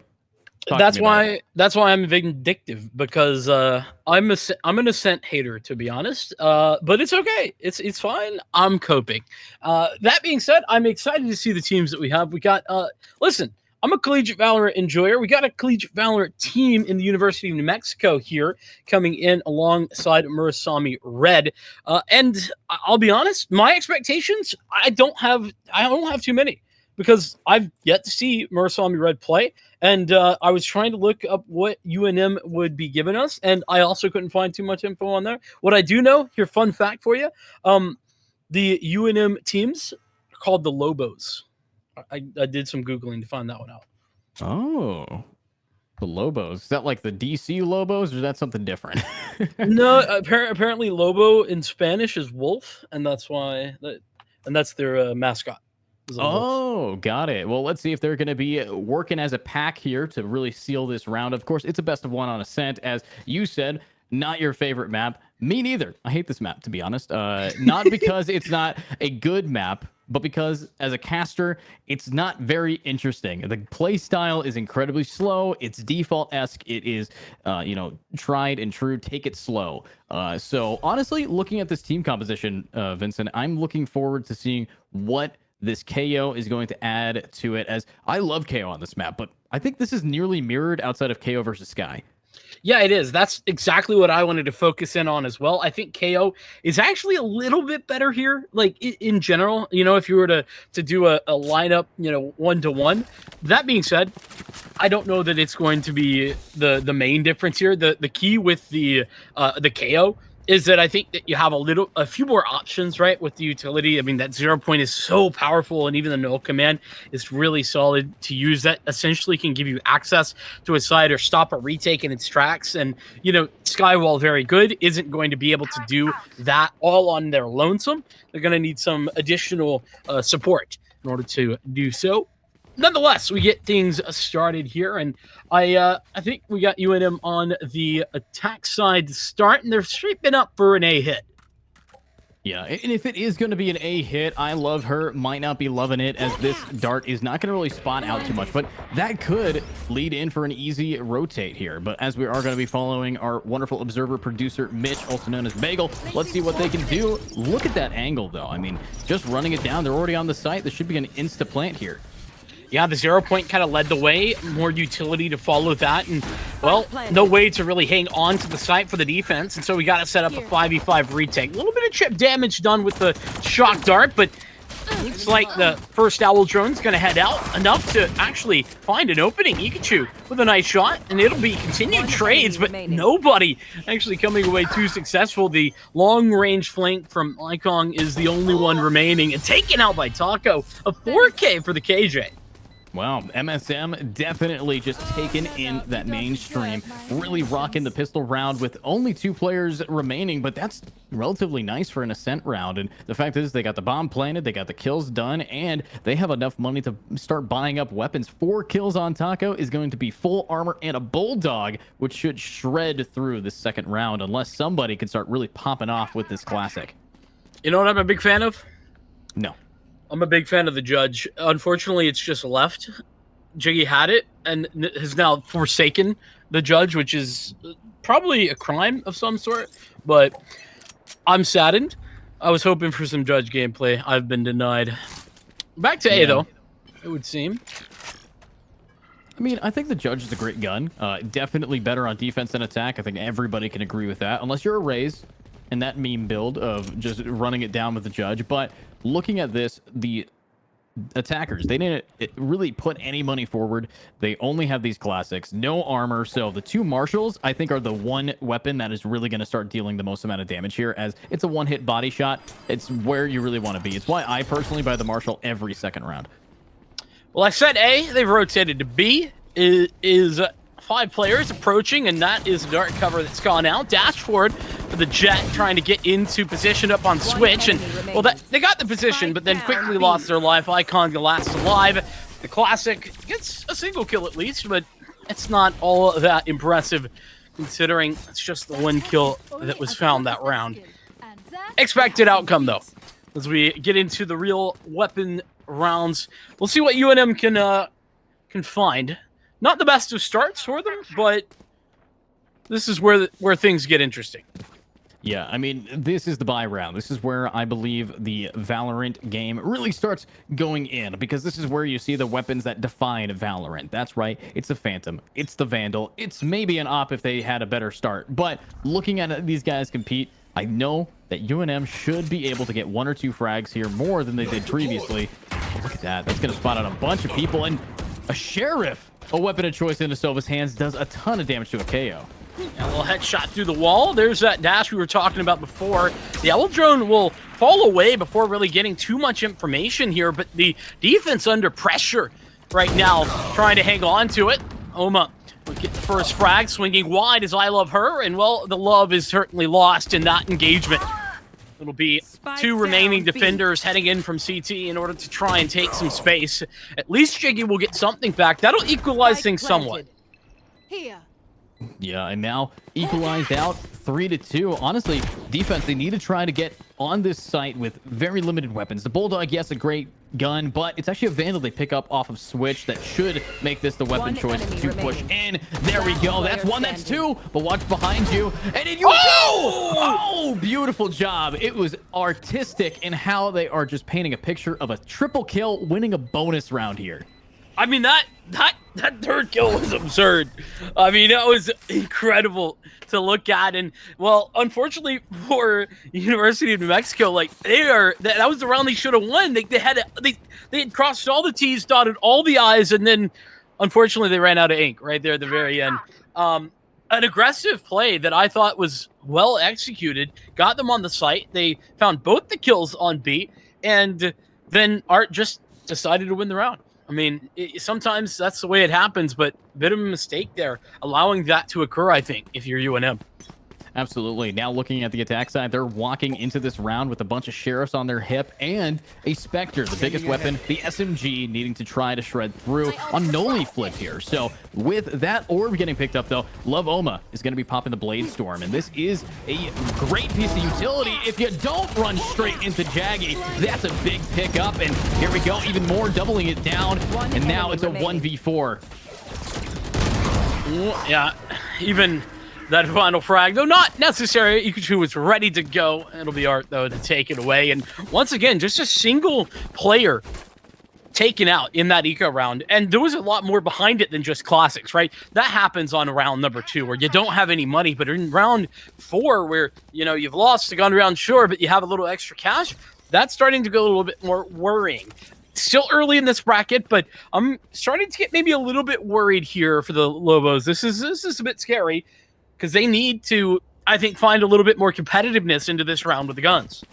That's why I'm vindictive, because I'm an Ascent hater, to be honest. But it's okay. It's fine. I'm coping. That being said, I'm excited to see the teams that we have. We got listen, I'm a collegiate Valorant enjoyer. We got a collegiate Valorant team in the University of New Mexico here coming in alongside Murasami Red. And I'll be honest, my expectations, I don't have too many, because I've yet to see Murasami Red play. And I was trying to look up what UNM would be giving us, and I also couldn't find too much info on there. What I do know, here, fun fact for you, the UNM teams are called the Lobos. I did some Googling to find that one out. Oh, the Lobos. Is that like the DC Lobos, or is that something different? No, apparently Lobo in Spanish is wolf, and that's why and that's their mascot. Oh, got it. Well, let's see if they're going to be working as a pack here to really seal this round. Of course, it's a best of 1 on Ascent, as you said. Not your favorite map. Me neither. I hate this map, to be honest. Not because it's not a good map, but because as a caster, it's not very interesting. The play style is incredibly slow. It's default-esque. It is, tried and true. Take it slow. So honestly, looking at this team composition, Vincent, I'm looking forward to seeing what this KO is going to add to it, as I love KO on this map, but I think this is nearly mirrored outside of KO versus Sky. Yeah, it is. That's exactly what I wanted to focus in on as well. I think KO is actually a little bit better here, like in general, if you were to do a lineup, 1-to-1. That being said, I don't know that it's going to be the main difference here. The key with the KO is that I think that you have a few more options, right, with the utility. I mean, that 0 point is so powerful, and even the null command is really solid to use. That essentially can give you access to a side or stop a retake in its tracks. And, Skywall, very good, isn't going to be able to do that all on their lonesome. They're going to need some additional support in order to do so. Nonetheless, we get things started here, and I think we got UNM on the attack side to start, and they're shaping up for an A hit. Yeah, and if it is going to be an A hit, I love her. Might not be loving it, as this dart is not going to really spot out too much, but that could lead in for an easy rotate here. But as we are going to be following our wonderful observer producer, Mitch, also known as Bagel, let's see what they can do. Look at that angle, though. I mean, just running it down. They're already on the site. This should be an insta-plant here. Yeah, the 0 point kind of led the way. More utility to follow that. And, well, no way to really hang on to the site for the defense. And so we got to set up a 5v5 retake. A little bit of chip damage done with the shock dart, but looks like the first owl drone's going to head out enough to actually find an opening. Pikachu with a nice shot, and it'll be continued trades, but nobody actually coming away too successful. The long-range flank from Lycong is the only one remaining, and taken out by Taco. A 4K for the KJ. Wow, MSM definitely just taken in that mainstream, really rocking the pistol round with only 2 players remaining, but that's relatively nice for an Ascent round. And the fact is, they got the bomb planted, they got the kills done, and they have enough money to start buying up weapons. 4 kills on Taco is going to be full armor and a Bulldog, which should shred through the second round, unless somebody can start really popping off with this classic. You know what I'm a big fan of? No. I'm a big fan of the Judge. Unfortunately, it's just left. Jiggy had it and has now forsaken the Judge, which is probably a crime of some sort, but I'm saddened. I was hoping for some Judge gameplay. I've been denied. Back to A, though, it would seem. I mean, I think the Judge is a great gun. Definitely better on defense than attack. I think everybody can agree with that, unless you're a Raze and that meme build of just running it down with the Judge. But looking at this, the attackers, they didn't really put any money forward. They only have these classics, no armor. So the 2 marshals, I think, are the one weapon that is really going to start dealing the most amount of damage here, as it's a one-hit body shot. It's where you really want to be. It's why I personally buy the marshal every second round. Well, I said A, they've rotated to B. Is 5 players approaching, and that is a dart cover that's gone out. Dash forward for the Jet, trying to get into position up on Switch, and, well, they got the position, but then quickly lost their life. Icon, the last alive. The Classic gets a single kill at least, but it's not all that impressive considering it's just the one kill that was found that round. Expected outcome, though. As we get into the real weapon rounds, we'll see what UNM can find. Not the best of starts for them, but this is where things get interesting. Yeah, I mean, this is the buy round. This is where I believe the Valorant game really starts going in, because this is where you see the weapons that define Valorant. That's right, it's the Phantom, it's the Vandal, it's maybe an Op if they had a better start. But looking at these guys compete, I know that UNM should be able to get 1 or 2 frags here, more than they did previously. Oh, look at that. That's going to spot out a bunch of people, and a Sheriff, a weapon of choice into Sova's hands, does a ton of damage to a KO. A little headshot through the wall. There's that dash we were talking about before. The Owl Drone will fall away before really getting too much information here, but the defense under pressure right now, trying to hang on to it. Oma will get the first frag, swinging wide as I love her, and well, the love is certainly lost in that engagement. It'll be 2 remaining defenders heading in from CT in order to try and take some space. At least Jiggy will get something back. That'll equalize things somewhat. Here. Yeah, and now equalized out 3-2. Honestly, defense, they need to try to get on this site with very limited weapons. The Bulldog, yes, a great gun, but it's actually a Vandal they pick up off of Switch that should make this the weapon choice to push in. There we go. That's 1, that's 2. But watch behind you. And in you go! Oh, beautiful job. It was artistic in how they are just painting a picture of a triple kill, winning a bonus round here. I mean, that third kill was absurd. I mean, that was incredible to look at. And, well, unfortunately for University of New Mexico, like, that was the round they should have won. They had crossed all the T's, dotted all the I's, and then, unfortunately, they ran out of ink right there at the very end. An aggressive play that I thought was well executed, got them on the site. They found both the kills on B, and then Art just decided to win the round. I mean, sometimes that's the way it happens, but a bit of a mistake there, allowing that to occur, I think, if you're UNM. Absolutely. Now looking at the attack side, they're walking into this round with a bunch of Sheriffs on their hip and a Spectre, the biggest weapon, the SMG, needing to try to shred through on Noli flip here. So with that orb getting picked up, though, Love Oma is going to be popping the Blade Storm, and this is a great piece of utility. If you don't run straight into Jaggy, that's a big pickup, and here we go, even more, doubling it down, and now it's a 1v4. Yeah, even that final frag, though not necessary. Ikachu was ready to go. It'll be Art, though, to take it away. And once again, just a single player taken out in that eco round. And there was a lot more behind it than just classics, right? That happens on round number 2, where you don't have any money. But in round 4, where, you know, you've lost a gun round, sure, but you have a little extra cash, that's starting to go a little bit more worrying. Still early in this bracket, but I'm starting to get maybe a little bit worried here for the Lobos. This is a bit scary, because they need to, I think, find a little bit more competitiveness into this round with the guns.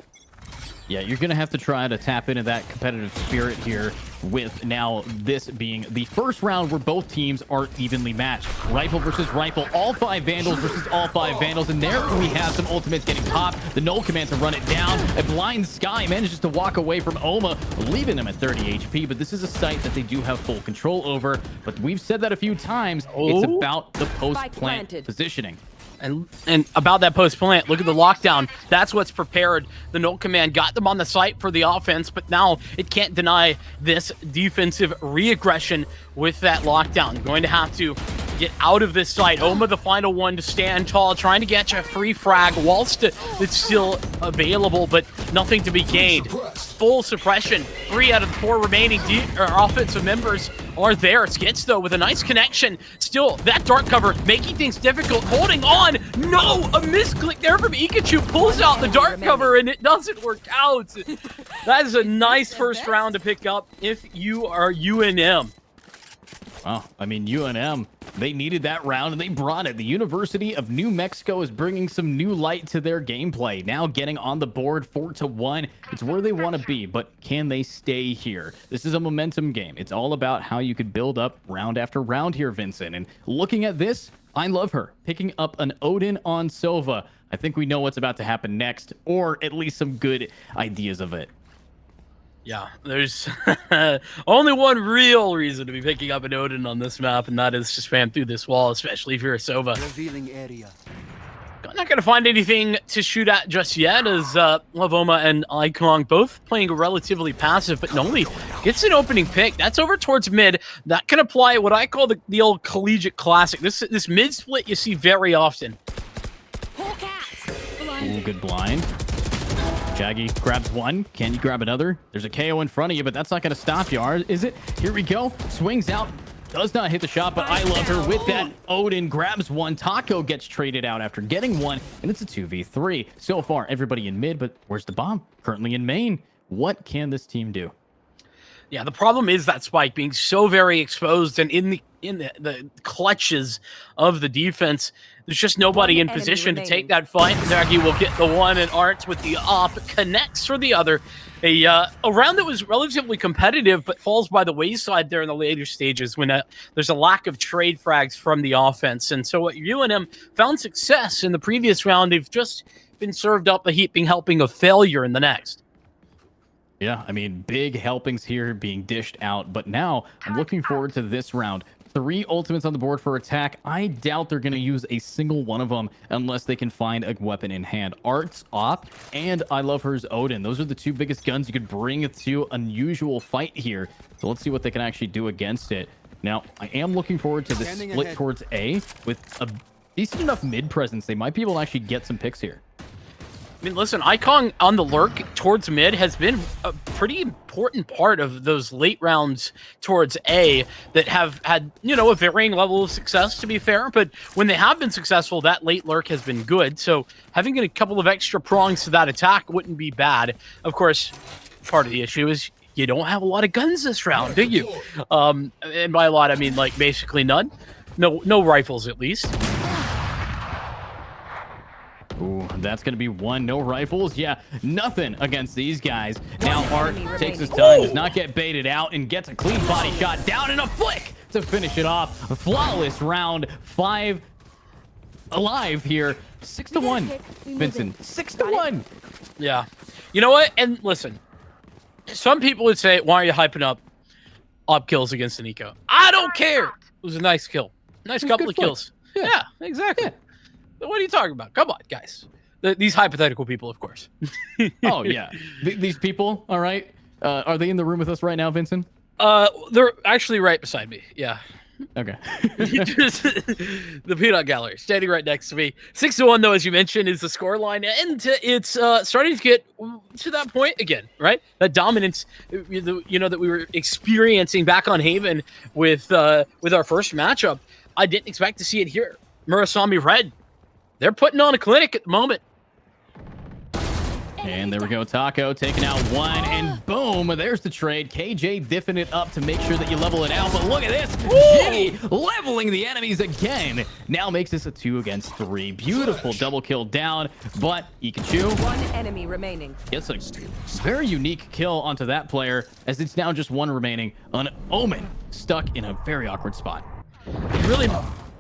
Yeah, you're going to have to try to tap into that competitive spirit here, with now this being the first round where both teams are evenly matched. Rifle versus rifle, all 5 Vandals versus all 5 Vandals, and there we have some ultimates getting popped. The Null command to run it down. A Blind Sky manages to walk away from Oma, leaving them at 30 HP, but this is a site that they do have full control over. But we've said that a few times, it's about the post-plant positioning. And about that post plant, look at the lockdown. That's what's prepared. The Null command got them on the site for the offense, but now it can't deny this defensive re-aggression with that lockdown. Going to have to get out of this site. Oma, the final one to stand tall, trying to get you a free frag whilst it's still available, but nothing to be gained. Full suppression. 3 out of the 4 remaining offensive members are there. Skits, though, with a nice connection. Still, that dark cover making things difficult. Holding on. No! A misclick there from Ikachu. Pulls out the dark cover, and it doesn't work out. That is a nice first round to pick up if you are UNM. Well, I mean, UNM, they needed that round, and they brought it. The University of New Mexico is bringing some new light to their gameplay. Now getting on the board 4-1. It's where they want to be, but can they stay here? This is a momentum game. It's all about how you could build up round after round here, Vincent. And looking at this, I love her. Picking up an Odin on Sova. I think we know what's about to happen next, or at least some good ideas of it. Yeah, there's only one real reason to be picking up an Odin on this map, and that is to spam through this wall, especially if you're a Sova. Revealing area. Not going to find anything to shoot at just yet, as Lavoma and Icon both playing relatively passive, but Noli gets an opening pick. That's over towards mid. That can apply what I call the old collegiate classic. This mid split you see very often. Ooh, good blind. Jaggy grabs one. Can you grab another? There's a KO in front of you, but that's not going to stop you, is it? Here we go. Swings out. Does not hit the shot, but I love her with that. Odin grabs one. Taco gets traded out after getting one, and it's a 2v3. So far, everybody in mid, but where's the bomb? Currently in main. What can this team do? Yeah, the problem is that Spike being so very exposed and in the clutches of the defense. There's just nobody in position to take that fight. Zaggy will get the one, and Arts with the op connects for the other. A round that was relatively competitive, but falls by the wayside there in the later stages when there's a lack of trade frags from the offense. And so what UNM found success in the previous round, they've just been served up a heaping helping of failure in the next. Yeah, I mean, big helpings here being dished out, but now I'm looking forward to this round. 3 ultimates on the board for attack. I doubt they're going to use a single one of them unless they can find a weapon in hand. Art's op and I love her's Odin. Those are the 2 biggest guns you could bring to unusual fight here. So let's see what they can actually do against it. Now, I am looking forward to the split towards A with a decent enough mid presence. They might be able to actually get some picks here. I mean, listen, Icon on the lurk towards mid has been a pretty important part of those late rounds towards A that have had, a varying level of success, to be fair. But when they have been successful, that late lurk has been good. So having a couple of extra prongs to that attack wouldn't be bad. Of course, part of the issue is you don't have a lot of guns this round, do you? And by a lot, I mean, like, basically none. No rifles, at least. Ooh, that's going to be one. No rifles. Yeah, nothing against these guys. Now Art takes his time, does not get baited out, and gets a clean body shot down and a flick to finish it off. A flawless round. 5 alive here. 6-1. Vincent, 6-1. Yeah. You know what? And listen, some people would say, why are you hyping up kills against an eco? I don't care. It was a nice kill. Nice couple of kills. Yeah, exactly. Yeah. What are you talking about? Come on, guys. These hypothetical people, of course. Oh, yeah. These people, all right? Are they in the room with us right now, Vincent? They're actually right beside me. Yeah. Okay. The peanut gallery, standing right next to me. 6-1, though, as you mentioned, is the scoreline. And it's starting to get to that point again, right? That dominance, that we were experiencing back on Haven with our first matchup. I didn't expect to see it here. Murasami Red. They're putting on a clinic at the moment. And there we go. Taco taking out one, and boom, there's the trade. KJ diffing it up to make sure that you level it out. But look at this. Jimmy leveling the enemies again. Now makes this a 2 against 3. Beautiful double kill down, but Ikachu. 1 enemy remaining. Gets a very unique kill onto that player, as it's now just 1 remaining. An Omen stuck in a very awkward spot. Really...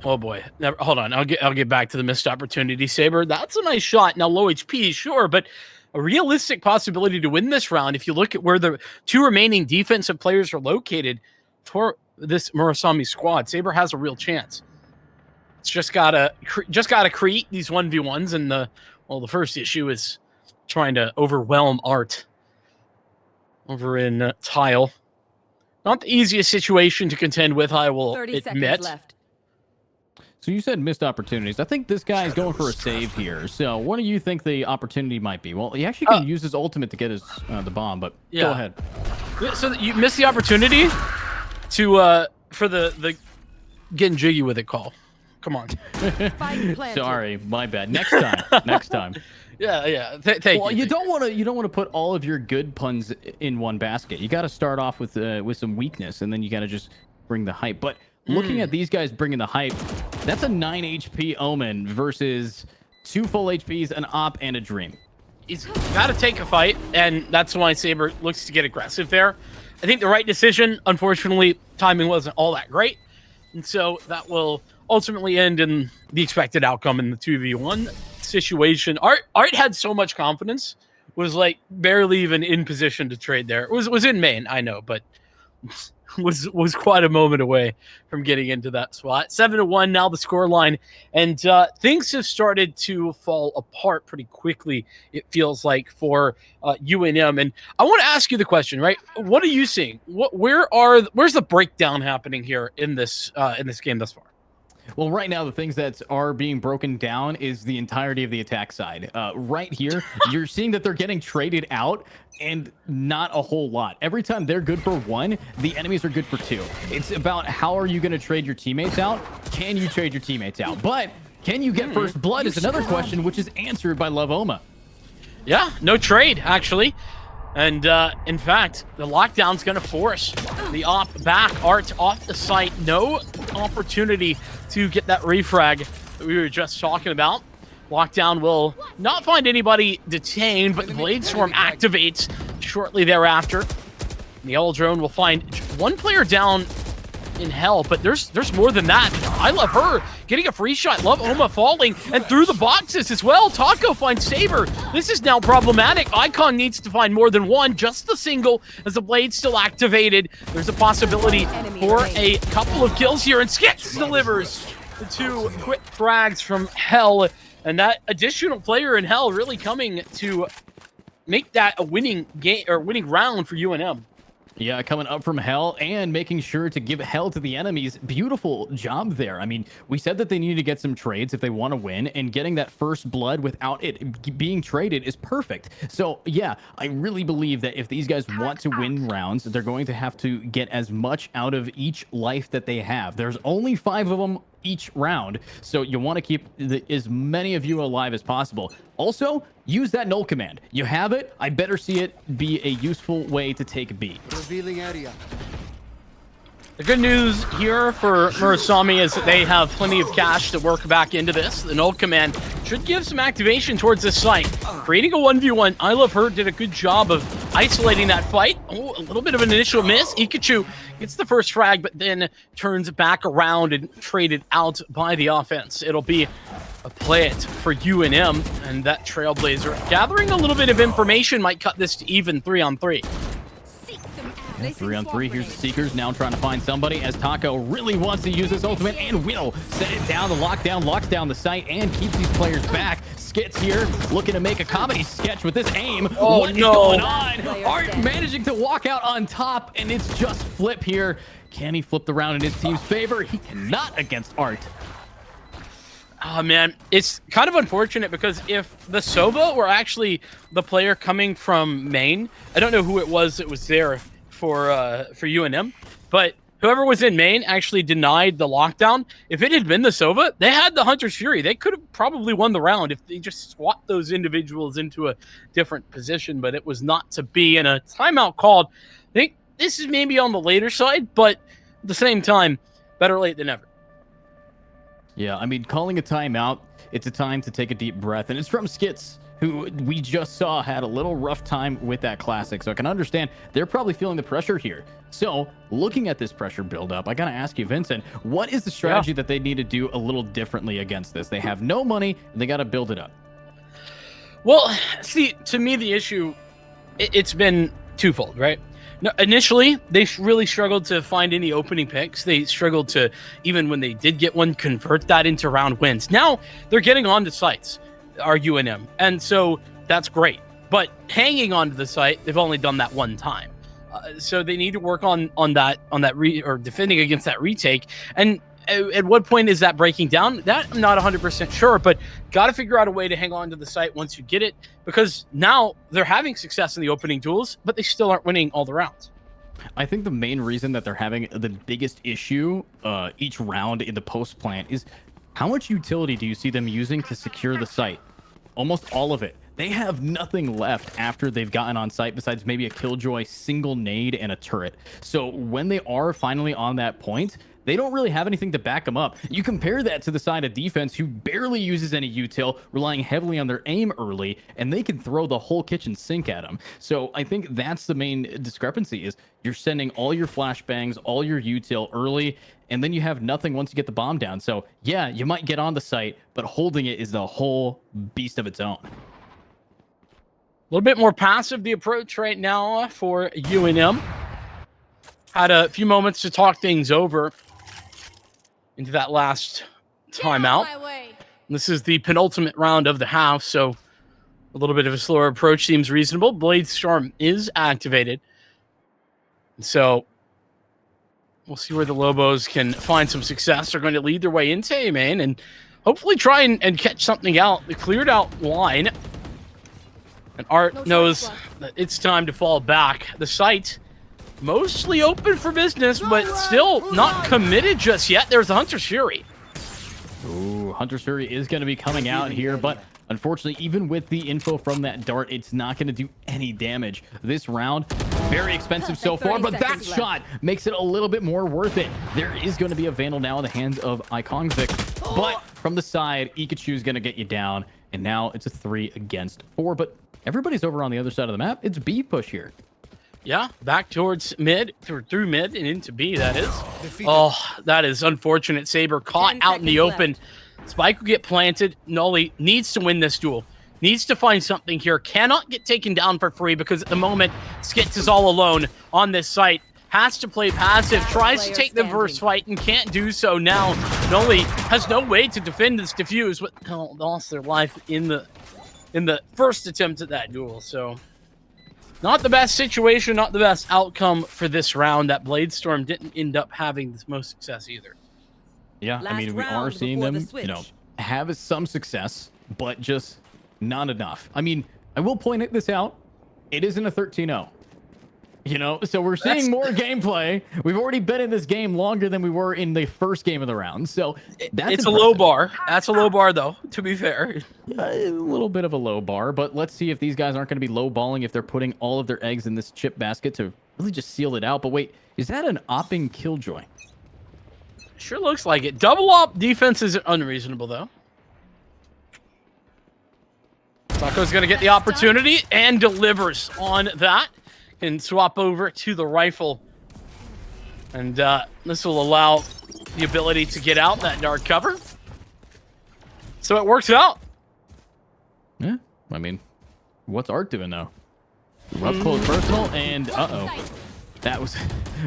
Oh boy! Hold on. I'll get back to the missed opportunity. Saber, that's a nice shot. Now low HP, sure, but a realistic possibility to win this round. If you look at where the 2 remaining defensive players are located for this Murasami squad, Saber has a real chance. It's just gotta create these 1v1s, and the first issue is trying to overwhelm Art over in Tile. Not the easiest situation to contend with, I will 30 admit. seconds left. So you said missed opportunities. I think this guy is going for a save here. So what do you think the opportunity might be? Well, he actually can use his ultimate to get his the bomb, but go ahead. So you missed the opportunity to for the getting jiggy with it call. Come on. Sorry, my bad. Next time. Next time. Yeah. Thank you. Well, you don't want to put all of your good puns in one basket. You got to start off with some weakness, and then you got to just bring the hype. But looking at these guys bringing the hype, that's a 9 HP Omen versus 2 full HPs, an op, and a Dream. He's got to take a fight, and that's why Saber looks to get aggressive there. I think the right decision. Unfortunately, timing wasn't all that great, and so that will ultimately end in the expected outcome in the 2v1 situation. Art had so much confidence was like barely even in position to trade there. It was in main, I know, but was quite a moment away from getting into that spot. 7-1 now the score line, and things have started to fall apart pretty quickly, it feels like, for UNM. And I want to ask you the question, right? What are you seeing? Where's the breakdown happening here in this game thus far? Well, right now, the things that are being broken down is the entirety of the attack side. Right here, you're seeing that they're getting traded out and not a whole lot. Every time they're good for one, the enemies are good for two. It's about how are you going to trade your teammates out? Can you trade your teammates out? But can you get first blood is another question, which is answered by Love Oma. Yeah, no trade, actually. And in fact, the lockdown's going to force the op back. Art off the site. No opportunity to get that refrag that we were just talking about. Lockdown will not find anybody detained, but the Blade Storm activates shortly thereafter. The Yellow Drone will find one player down in hell, but there's more than that. I love her getting a free shot. Love Oma falling and through the boxes as well. Taco finds Saber. This is now problematic. Icon needs to find more than one, just the single, as the blade's still activated. There's a possibility for a couple of kills here, and Skits delivers the 2 quick frags from Hell, and that additional player in Hell really coming to make that a winning game or winning round for UNM. Yeah, coming up from Hell and making sure to give Hell to the enemies. Beautiful job there. I mean, we said that they needed to get some trades if they want to win, and getting that first blood without it being traded is perfect. So, yeah, I really believe that if these guys want to win rounds, they're going to have to get as much out of each life that they have. There's only 5 of them each round, so you want to keep as many of you alive as possible. Also, use that null command. You have it. I better see it be a useful way to take B. Revealing area. The good news here for Murasami is that they have plenty of cash to work back into this. The null command should give some activation towards this site. Creating a 1v1, I Love Her did a good job of isolating that fight. Oh, a little bit of an initial miss. Ikachu gets the first frag, but then turns back around and traded out by the offense. It'll be a play it for UNM, and that Trailblazer gathering a little bit of information might cut this to even 3-on-3. 3-on-3. Here's the Seekers now trying to find somebody as Taco really wants to use his ultimate and will set it down. The lockdown locks down the site and keeps these players back. Skits here looking to make a comedy sketch with this aim. Oh, what is going on? Art managing to walk out on top, and it's just Flip here. Can he flip the round in his team's favor? He cannot against Art. Oh, man, it's kind of unfortunate because if the Sova were actually the player coming from main, I don't know who it was that was there for UNM, but whoever was in main actually denied the lockdown. If it had been the Sova, they had the Hunter's Fury. They could have probably won the round if they just swapped those individuals into a different position, but it was not to be, and a timeout called. I think this is maybe on the later side, but at the same time, better late than never. Yeah, I mean, calling a timeout, it's a time to take a deep breath, and it's from Skits, who we just saw had a little rough time with that classic. So I can understand they're probably feeling the pressure here. So looking at this pressure buildup, I got to ask you, Vincent, what is the strategy that they need to do a little differently against this? They have no money, and they got to build it up. Well, see, to me, the issue, it's been twofold, right? No, initially, they really struggled to find any opening picks. They struggled to, even when they did get one, convert that into round wins. Now they're getting onto sites, our UNM, and so that's great. But hanging onto the site, they've only done that one time. So they need to work on that or defending against that retake. And at what point is that breaking down? That I'm not 100% sure, but got to figure out a way to hang on to the site once you get it, because now they're having success in the opening duels, but they still aren't winning all the rounds. I think the main reason that they're having the biggest issue each round in the post plant is how much utility do you see them using to secure the site? Almost all of it. They have nothing left after they've gotten on site besides maybe a Killjoy single nade and a turret. So when they are finally on that point, they don't really have anything to back them up. You compare that to the side of defense who barely uses any util, relying heavily on their aim early, and they can throw the whole kitchen sink at them. So I think that's the main discrepancy is you're sending all your flashbangs, all your util early, and then you have nothing once you get the bomb down. So yeah, you might get on the site, but holding it is the whole beast of its own. little bit more passive the approach right now for UNM. Had a few moments to talk things over into that last timeout. This is the penultimate round of the half, so a little bit of a slower approach seems reasonable. Blade Storm is activated. So we'll see where the Lobos can find some success. They're going to lead their way into A main and hopefully try and catch something out. The cleared out line. And Art knows that it's time to fall back. The site mostly open for business, but still not committed just yet. There's the Hunter's Fury. Ooh, Hunter's Fury is going to be coming out here, but unfortunately, even with the info from that dart, it's not going to do any damage this round. Very expensive so far, but that shot makes it a little bit more worth it. There is going to be a Vandal now in the hands of Iconvic, but from the side, Ikachu is going to get you down, and now it's a 3 against 4, but everybody's over on the other side of the map. It's B push here. Yeah, back towards mid, through mid and into B, that is. Oh, that is unfortunate. Saber caught out in the open. Spike will get planted. Nolly needs to win this duel. Needs to find something here. Cannot get taken down for free because at the moment, Skits is all alone on this site. Has to play passive. Tries to take the first fight and can't do so now. Nolly has no way to defend this defuse, but lost their life in the first attempt at that duel, so... Not the best situation, not the best outcome for this round. That Blade Storm didn't end up having the most success either. Yeah, I mean, we are seeing them, have some success, but just not enough. I mean, I will point this out. It isn't a 13-0. So we're seeing more gameplay. We've already been in this game longer than we were in the first game of the round. So that's it's a low bar. That's a low bar, though, to be fair. Yeah, a little bit of a low bar, but let's see if these guys aren't going to be low balling if they're putting all of their eggs in this chip basket to really just seal it out. But wait, is that an opping Killjoy? Sure looks like it. Double op defense is unreasonable, though. Taco's going to get the opportunity and delivers on that. Can swap over to the rifle. And this will allow the ability to get out that dark cover. So it works out. Yeah, I mean, what's Art doing though? Up close personal and that was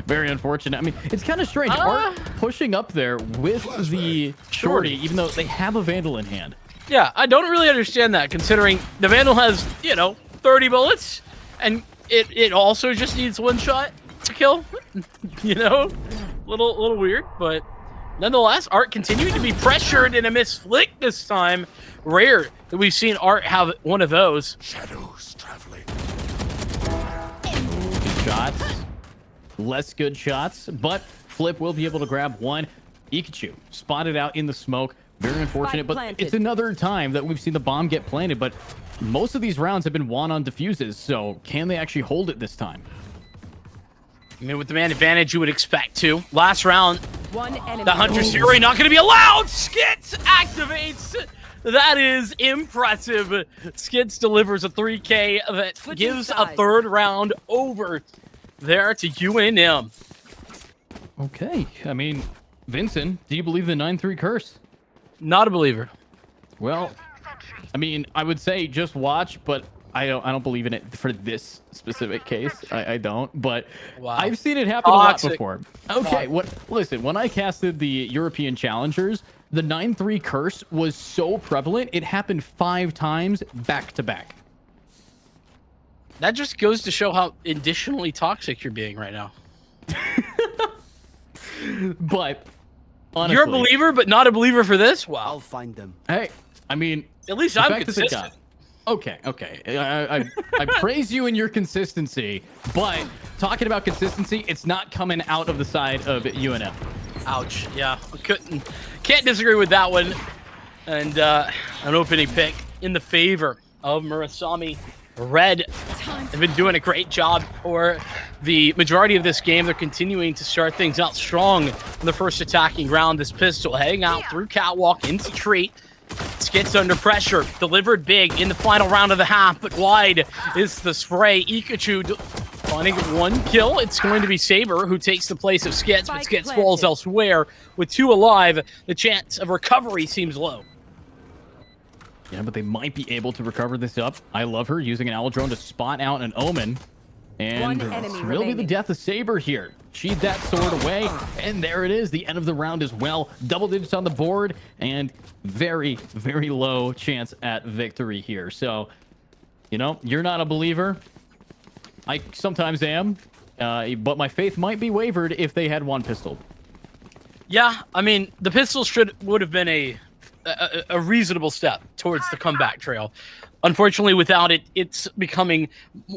very unfortunate. I mean, it's kind of strange. Art pushing up there with the shorty, even though they have a Vandal in hand. Yeah, I don't really understand that, considering the Vandal has, 30 bullets, and it also just needs one shot to kill. Little weird, but nonetheless, Art continuing to be pressured in a missed flick this time. Rare that we've seen Art have one of those. Shadows traveling. Good shots. Less good shots, but Flip will be able to grab one. Ikachu spotted out in the smoke. Very unfortunate, but it's another time that we've seen the bomb get planted, but most of these rounds have been won on defuses, so can they actually hold it this time? I mean, with the man advantage, you would expect to. Last round, the Hunter's Oh. Fury not going to be allowed. Skits activates. That is impressive. Skits delivers a 3K that gives a third round over there to UNM. Okay, I mean, Vincent, do you believe the 9-3 curse? Not a believer. Well, I mean, I would say just watch, but I don't believe in it for this specific case. I don't, but Wow. I've seen it happen Toxic. a lot before. Okay, listen, when I casted the European Challengers, the 9-3 curse was so prevalent, it happened 5 times back to back. That just goes to show how additionally toxic you're being right now. But honestly, You're a believer, but not a believer for this? Wow. I'll find them. hey, I mean, At least the I'm fact that they consistent. Okay. I praise you in your consistency, but talking about consistency, it's not coming out of the side of UNM. Ouch. Yeah. Can't disagree with that one. And an opening pick in the favor of Murasami. Red have been doing a great job for the majority of this game. They're continuing to start things out strong in the first attacking round. This pistol heading out through catwalk into tree. Skits under pressure, delivered big in the final round of the half, but wide is the spray. Ikachu finding 1 kill. It's going to be Saber who takes the place of Skits, but Skits falls elsewhere. With 2 alive, the chance of recovery seems low. Yeah, but they might be able to recover this up. I love her using an owl drone to spot out an Omen. And One enemy will be the remaining. death of Saber here. Sheed that sword away, and there it is, the end of the round as well. Double digits on the board, and very, very low chance at victory here. So, you know, you're not a believer. I sometimes am, but my faith might be wavered if they had one pistol. Yeah, I mean, the pistol would have been a reasonable step towards the comeback trail. Unfortunately, without it, it's becoming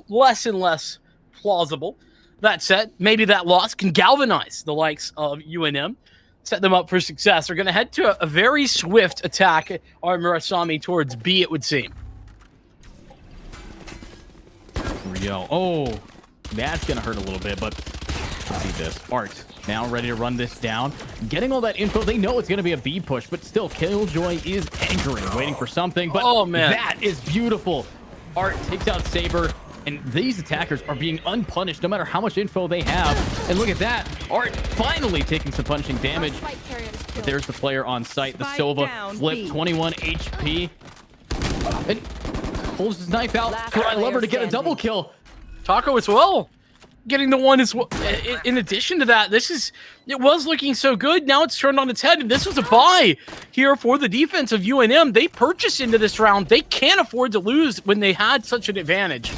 less and less plausible. That said, maybe that loss can galvanize the likes of UNM, set them up for success. They're going to head to a very swift attack on Murasami towards B, it would seem. Here we go. Oh, that's going to hurt a little bit, but let's see this. Art now ready to run this down. Getting all that info. They know it's going to be a B push, but still, Killjoy is anchoring, waiting for something. But oh, man, that is beautiful. Art takes out Saber, and these attackers are being unpunished no matter how much info they have. And look at that. Art finally taking some punishing damage. But there's the player on site. The Silva flip, 21 HP. And pulls his knife out for I love her to get a double kill. Taco as well. Getting the one as well. In addition to that, it was looking so good. Now it's turned on its head, and this was a buy here for the defense of UNM. They purchased into this round. They can't afford to lose when they had such an advantage,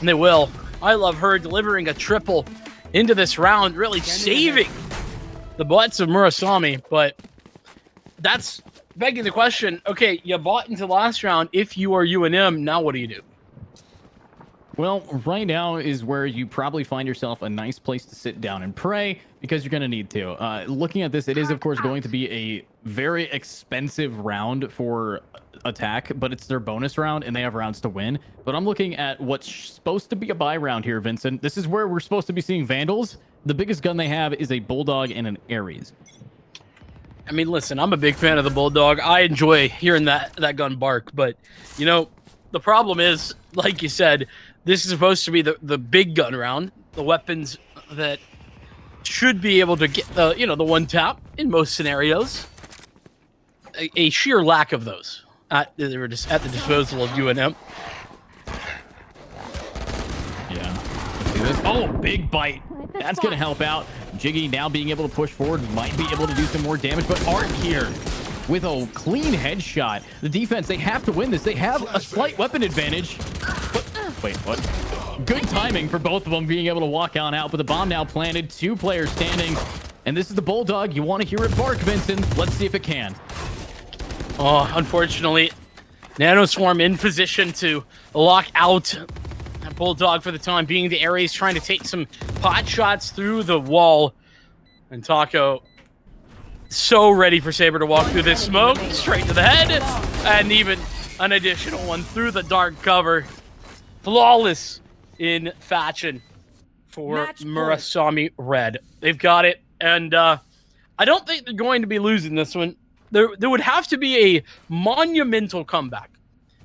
and they will. I love her delivering a triple into this round, really saving the butts of Murasami. But that's begging the question. Okay, you bought into last round. If you are UNM, now what do you do? Well, right now is where you probably find yourself a nice place to sit down and pray, because you're going to need to. Looking at this, it is, of course, going to be a very expensive round for attack, but it's their bonus round, and they have rounds to win. But I'm looking at what's supposed to be a buy round here, Vincent. This is where we're supposed to be seeing Vandals. The biggest gun they have is a Bulldog and an Ares. I mean, listen, I'm a big fan of the Bulldog. I enjoy hearing that gun bark, but, you know, the problem is, like you said, this is supposed to be the big gun round, the weapons that should be able to get the, you know, the one tap in most scenarios. A sheer lack of those they were just at the disposal of UNM. Yeah. Let's do this. Oh, big bite. That's going to help out. Jiggy now being able to push forward, might be able to do some more damage, but Art here with a clean headshot. The defense, they have to win this. They have a slight weapon advantage. But, wait, what? Good timing for both of them being able to walk on out, but the bomb now planted. 2 players standing, and this is the Bulldog. You want to hear it bark, Vincent. Let's see if it can. Oh, unfortunately, Nanoswarm in position to lock out that Bulldog for the time being. The Ares trying to take some pot shots through the wall, and Taco so ready for Saber to walk through this smoke, straight to the head, and even an additional one through the dark cover. Flawless in fashion for Murasami Red. They've got it, and I don't think they're going to be losing this one. There would have to be a monumental comeback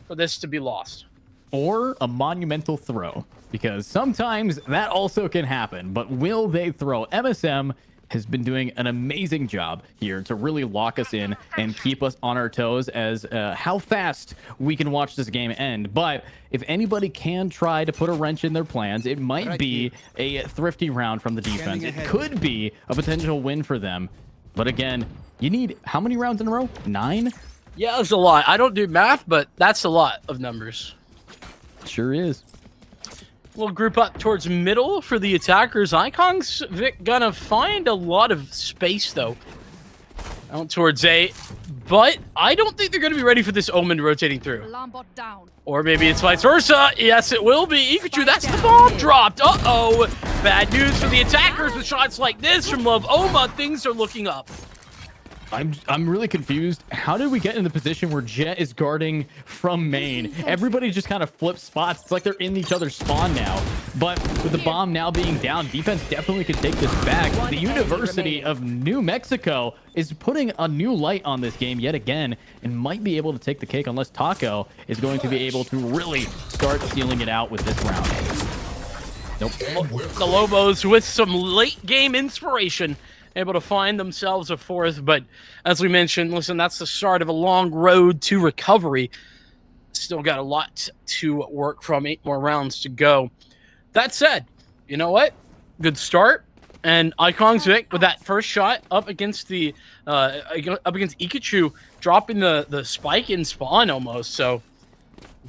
for this to be lost. Or a monumental throw, because sometimes that also can happen. But will they throw? MSM has been doing an amazing job here to really lock us in and keep us on our toes as how fast we can watch this game end. But if anybody can try to put a wrench in their plans, it might be a thrifty round from the defense. It could be a potential win for them. But again, you need how many rounds in a row? 9? Yeah, that's a lot. I don't do math, but that's a lot of numbers. Sure is. We'll group up towards middle for the attackers. Icons Vic gonna find a lot of space though. Out towards A, but I don't think they're gonna be ready for this Omen rotating through. Alarm bot down. Or maybe it's vice versa. Yes, it will be. Ikachu, that's the bomb dropped. Uh-oh. Bad news for the attackers with shots like this from Love Oma. Things are looking up. I'm really confused. How did we get in the position where Jet is guarding from main? Everybody just kind of flips spots. It's like they're in each other's spawn now. But with the bomb now being down, defense definitely could take this back. The University of New Mexico is putting a new light on this game yet again and might be able to take the cake unless Taco is going to be able to really start sealing it out with this round. Nope. The Lobos with some late game inspiration able to find themselves a fourth. But as we mentioned, listen, that's the start of a long road to recovery. Still got a lot to work from, 8 more rounds to go. That said, you know what? Good start. And Icon's Vic with that first shot up against the up against Ikachu, dropping the spike in spawn almost. So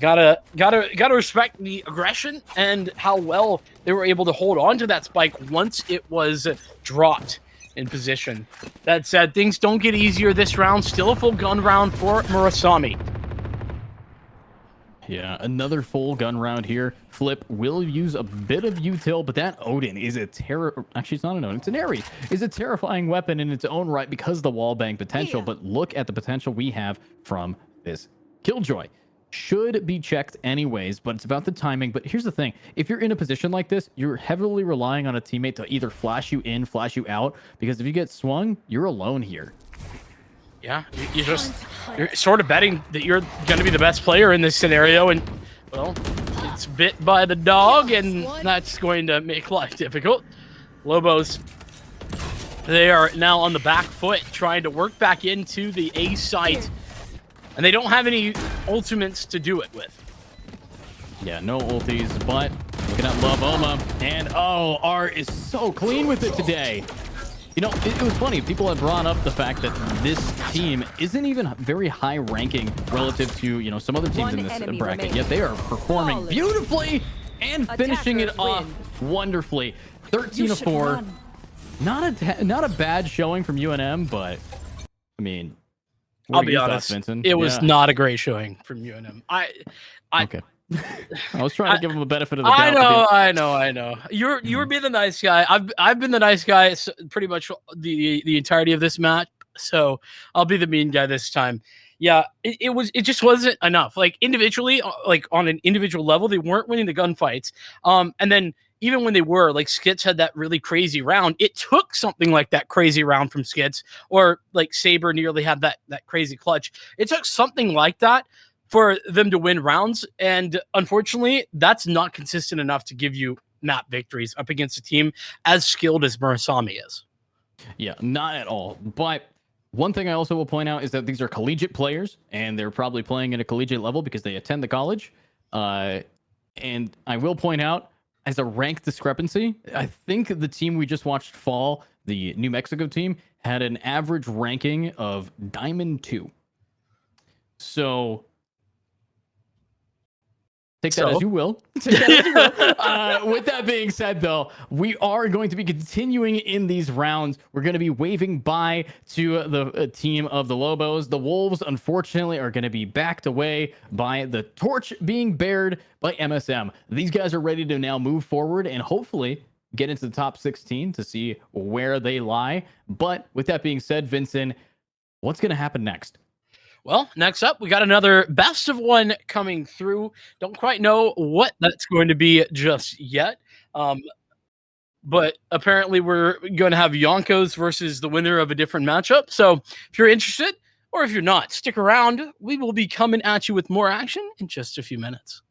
gotta respect the aggression and how well they were able to hold on to that spike once it was dropped in position. That said, things don't get easier this round. Still a full gun round for Murasami. Yeah, another full gun round here. Flip will use a bit of util, but that Odin is a actually, it's not an Odin, it's an Ares. Is a terrifying weapon in its own right because of the wallbang potential. But look at the potential we have from this Killjoy. Should be checked anyways, but it's about the timing. But here's the thing. If you're in a position like this, you're heavily relying on a teammate to either flash you in, flash you out, because if you get swung, you're alone here. Yeah, you're sort of betting that you're going to be the best player in this scenario, and, well, it's bit by the dog, and that's going to make life difficult. Lobos, they are now on the back foot, trying to work back into the A site, and they don't have any ultimates to do it with. Yeah, no ultis, but looking at Love Oma, and oh, Art is so clean with it today. You know, it was funny. People had brought up the fact that this team isn't even very high ranking relative to, you know, some other teams in this bracket. Yet they are performing beautifully and finishing it off wonderfully. 13-4. Not a bad showing from UNM, but I mean, I'll be honest, Vincent? It was not a great showing from UNM. Okay. I was trying to give him the benefit of the doubt. I know. You were being the nice guy. I've been the nice guy pretty much the entirety of this match. So I'll be the mean guy this time. Yeah, it just wasn't enough. Like individually, like on an individual level, they weren't winning the gunfights. And then even when they were, like Skits had that really crazy round. It took something like that crazy round from Skits, or like Saber nearly had that crazy clutch. It took something like that for them to win rounds, and unfortunately, that's not consistent enough to give you map victories up against a team as skilled as Murasami is. Yeah, not at all. But one thing I also will point out is that these are collegiate players, and they're probably playing at a collegiate level because they attend the college. And I will point out, as a rank discrepancy, I think the team we just watched fall, the New Mexico team, had an average ranking of Diamond 2. So take that as you will. With that being said, though, we are going to be continuing in these rounds. We're going to be waving bye to the team of the Lobos. The Wolves, unfortunately, are going to be backed away by the torch being bared by MSM. These guys are ready to now move forward and hopefully get into the top 16 to see where they lie. But with that being said, Vincent, what's going to happen next? Well, next up, we got another best of one coming through. Don't quite know what that's going to be just yet. But apparently we're going to have Yonkos versus the winner of a different matchup. So if you're interested, or if you're not, stick around. We will be coming at you with more action in just a few minutes.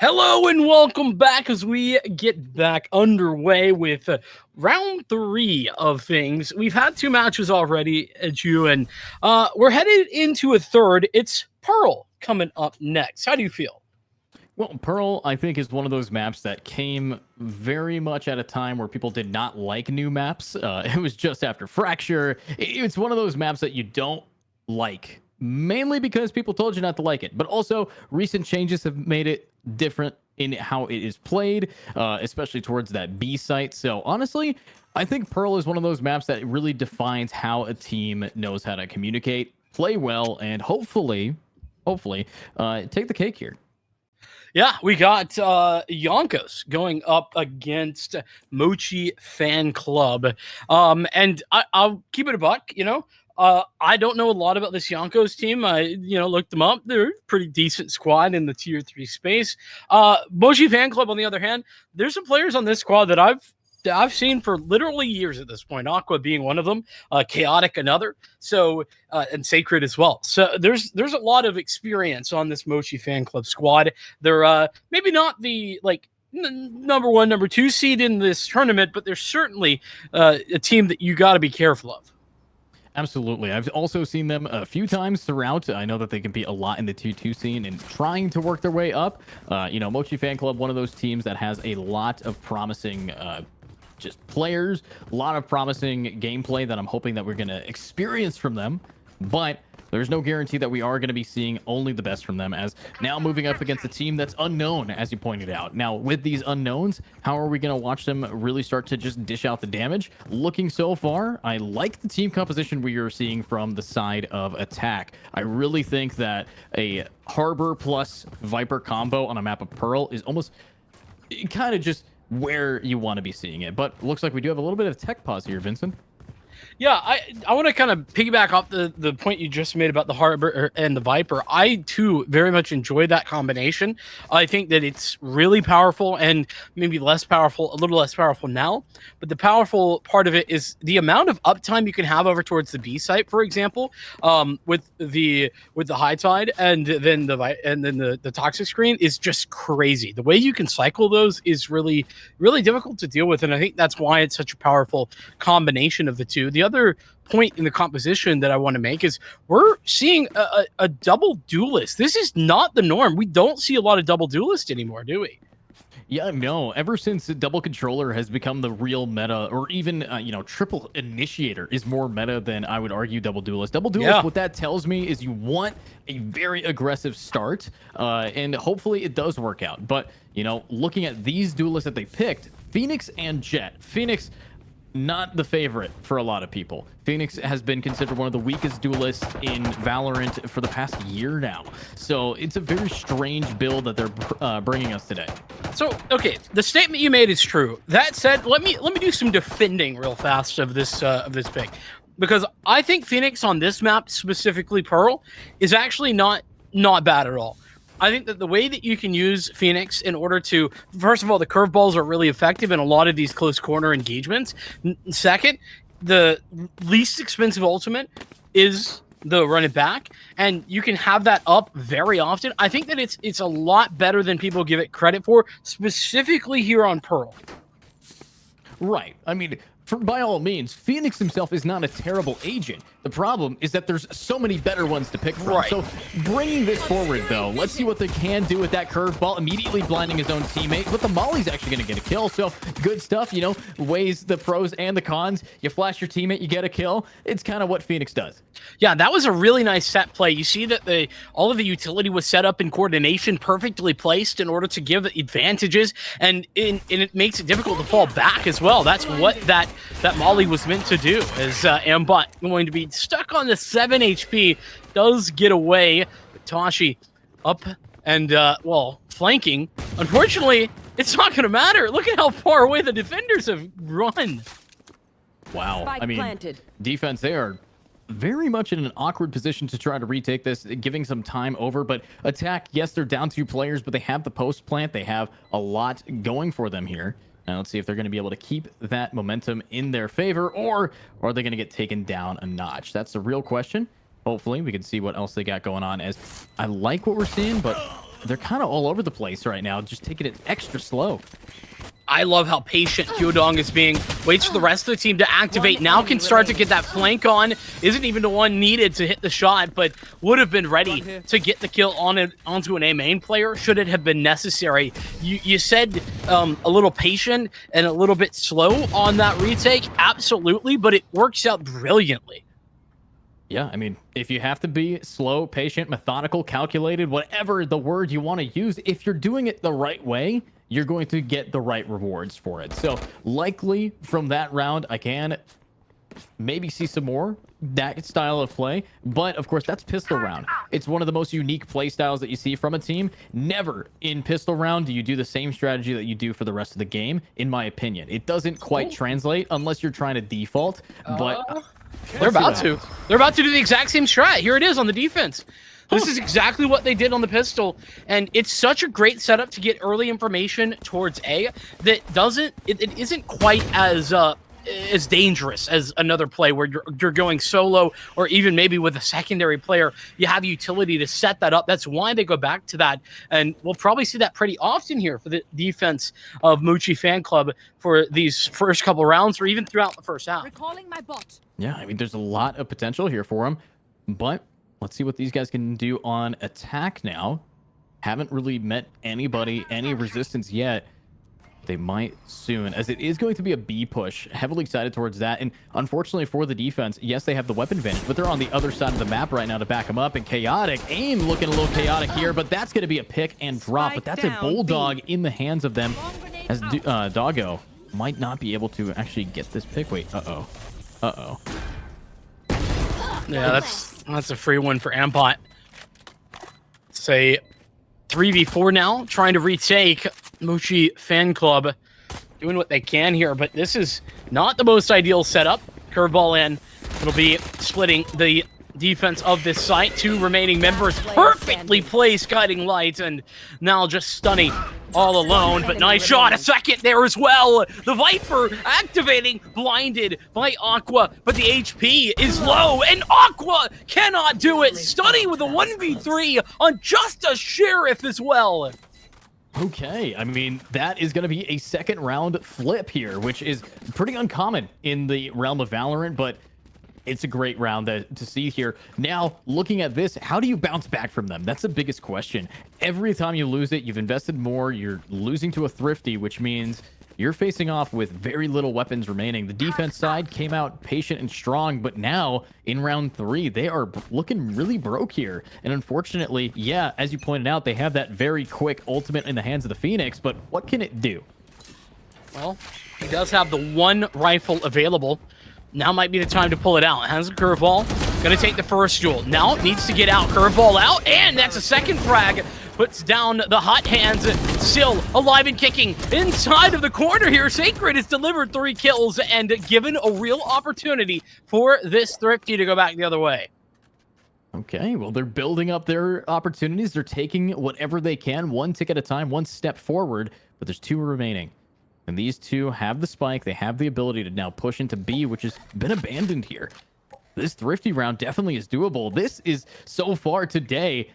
Hello and welcome back as we get back underway with round 3 of things. We've had 2 matches already at you, and we're headed into a third. It's Pearl coming up next. How do you feel? Well, Pearl, I think, is one of those maps that came very much at a time where people did not like new maps. It was just after Fracture. It's one of those maps that you don't like, mainly because people told you not to like it. But also, recent changes have made it different in how it is played, especially towards that B site. So honestly, I think Pearl is one of those maps that really defines how a team knows how to communicate, play well, and hopefully, take the cake here. Yeah, we got Yonkos going up against Mochi Fan Club. And I'll keep it a buck, I don't know a lot about this Yonkos team. I, looked them up. They're a pretty decent squad in the tier 3 space. Mochi Fan Club, on the other hand, there's some players on this squad that I've seen for literally years at this point. Aqua being one of them, Chaotic another, so and Sacred as well. So there's a lot of experience on this Mochi Fan Club squad. They're maybe not the number 1, number 2 seed in this tournament, but they're certainly a team that you got to be careful of. Absolutely. I've also seen them a few times throughout. I know that they compete a lot in the tier 2 scene and trying to work their way up. Mochi Fan Club, one of those teams that has a lot of promising just players, a lot of promising gameplay that I'm hoping that we're going to experience from them. But there's no guarantee that we are going to be seeing only the best from them, as now moving up against a team that's unknown, as you pointed out. Now, with these unknowns, how are we going to watch them really start to just dish out the damage? Looking so far, I like the team composition we are seeing from the side of attack. I really think that a Harbor plus Viper combo on a map of Pearl is almost kind of just where you want to be seeing it. But looks like we do have a little bit of tech pause here, Vincent. Yeah, I want to kind of piggyback off the point you just made about the Harbor and the Viper. I, too, very much enjoy that combination. I think that it's really powerful and maybe less powerful, a little less powerful now. But the powerful part of it is the amount of uptime you can have over towards the B site, for example, with the high tide and then the toxic screen is just crazy. The way you can cycle those is really, really difficult to deal with. And I think that's why it's such a powerful combination of the two. The other point in the composition that I want to make is we're seeing a double duelist. This is not the norm. We don't see a lot of double duelist anymore, do we? Yeah, no. Ever since double controller has become the real meta, or even triple initiator is more meta than I would argue double duelist. Double duelist, what that tells me is you want a very aggressive start, and hopefully it does work out. But looking at these duelists that they picked, Phoenix and Jet. Phoenix, not the favorite for a lot of people. Phoenix has been considered one of the weakest duelists in Valorant for the past year now. So it's a very strange build that they're bringing us today. So, okay, the statement you made is true. That said, let me do some defending real fast of this pick, because I think Phoenix on this map, specifically Pearl, is actually not bad at all. I think that the way that you can use Phoenix in order to, first of all, the curveballs are really effective in a lot of these close corner engagements. Second, the least expensive ultimate is the run it back, and you can have that up very often. I think that it's a lot better than people give it credit for, specifically here on Pearl. Right. I mean, by all means, Phoenix himself is not a terrible agent. The problem is that there's so many better ones to pick from. Right. So bringing this forward, though, let's see what they can do with that curveball, immediately blinding his own teammate. But the Molly's actually going to get a kill. So good stuff, weighs the pros and the cons. You flash your teammate, you get a kill. It's kind of what Phoenix does. Yeah, that was a really nice set play. You see that all of the utility was set up in coordination, perfectly placed in order to give advantages, and it makes it difficult to fall back as well. That's what that Molly was meant to do, as Ambot going to be stuck on the 7 HP, does get away. But Tashi up and, flanking. Unfortunately, it's not going to matter. Look at how far away the defenders have run. Wow. Spike I mean, planted. Defense, they are very much in an awkward position to try to retake this, giving some time over. But attack, yes, they're down 2 players, but they have the post plant. They have a lot going for them here. Now let's see if they're going to be able to keep that momentum in their favor, or are they going to get taken down a notch? That's the real question. Hopefully we can see what else they got going on, as I like what we're seeing, but they're kind of all over the place right now, just taking it extra slow. I love how patient Hyodong is being. Waits for the rest of the team to activate. Now can start to get that flank on. Isn't even the one needed to hit the shot, but would have been ready to get the kill onto an A main player should it have been necessary. You said a little patient and a little bit slow on that retake. Absolutely, but it works out brilliantly. Yeah, I mean, if you have to be slow, patient, methodical, calculated, whatever the word you want to use, if you're doing it the right way, you're going to get the right rewards for it. So likely from that round, I can maybe see some more that style of play. But of course, that's pistol round. It's one of the most unique play styles that you see from a team. Never in pistol round do you do the same strategy that you do for the rest of the game, in my opinion. It doesn't quite translate unless you're trying to default. But they're about to. They're about to do the exact same strat. Here it is on the defense. This is exactly what they did on the pistol, and it's such a great setup to get early information towards A that it isn't quite as dangerous as another play where you're going solo, or even maybe with a secondary player. You have utility to set that up. That's why they go back to that, and we'll probably see that pretty often here for the defense of Mochi Fan Club for these first couple rounds, or even throughout the first half. Recalling my bot. yeah, I mean, there's a lot of potential here for them, but let's see what these guys can do on attack now. Haven't really met anybody, any resistance yet. They might soon, as it is going to be a B push. Heavily excited towards that. And unfortunately for the defense, yes, they have the weapon advantage, but they're on the other side of the map right now to back them up. And Chaotic, aim looking a little chaotic here, but that's going to be a pick and drop. But that's a bulldog in the hands of them, as Doggo might not be able to actually get this pick. Wait, uh-oh. Uh-oh. Yeah, that's a free one for Ampot. Say 3v4 now, trying to retake Mochi Fan Club, doing what they can here, but this is not the most ideal setup. Curveball in. It'll be splitting the defense of this site. Two remaining members perfectly placed, guiding light, and now just stunning all alone, but nice shot. A second there as well. The Viper activating, blinded by Aqua, but the HP is low, and Aqua cannot do it. Stunning with a 1v3 on just a Sheriff as well. Okay, I mean, that is going to be a second round flip here, which is pretty uncommon in the realm of Valorant, but it's a great round to see here. Now, looking at this, how do you bounce back from them? That's the biggest question. Every time you lose it, you've invested more, you're losing to a Thrifty, which means you're facing off with very little weapons remaining. The defense side came out patient and strong, but now in round 3, they are looking really broke here. And unfortunately, yeah, as you pointed out, they have that very quick ultimate in the hands of the Phoenix, but what can it do? Well, he does have the one rifle available. Now might be the time to pull it out. Has a curveball. Gonna take the first duel. Now needs to get out. Curveball out, and that's a second frag. Puts down the hot hands. Still alive and kicking inside of the corner here. Sacred has delivered 3 kills and given a real opportunity for this Thrifty to go back the other way. Okay, well, they're building up their opportunities. They're taking whatever they can, one tick at a time, one step forward, but there's 2 remaining. And these 2 have the spike. They have the ability to now push into B, which has been abandoned here. This Thrifty round definitely is doable. This is, so far today,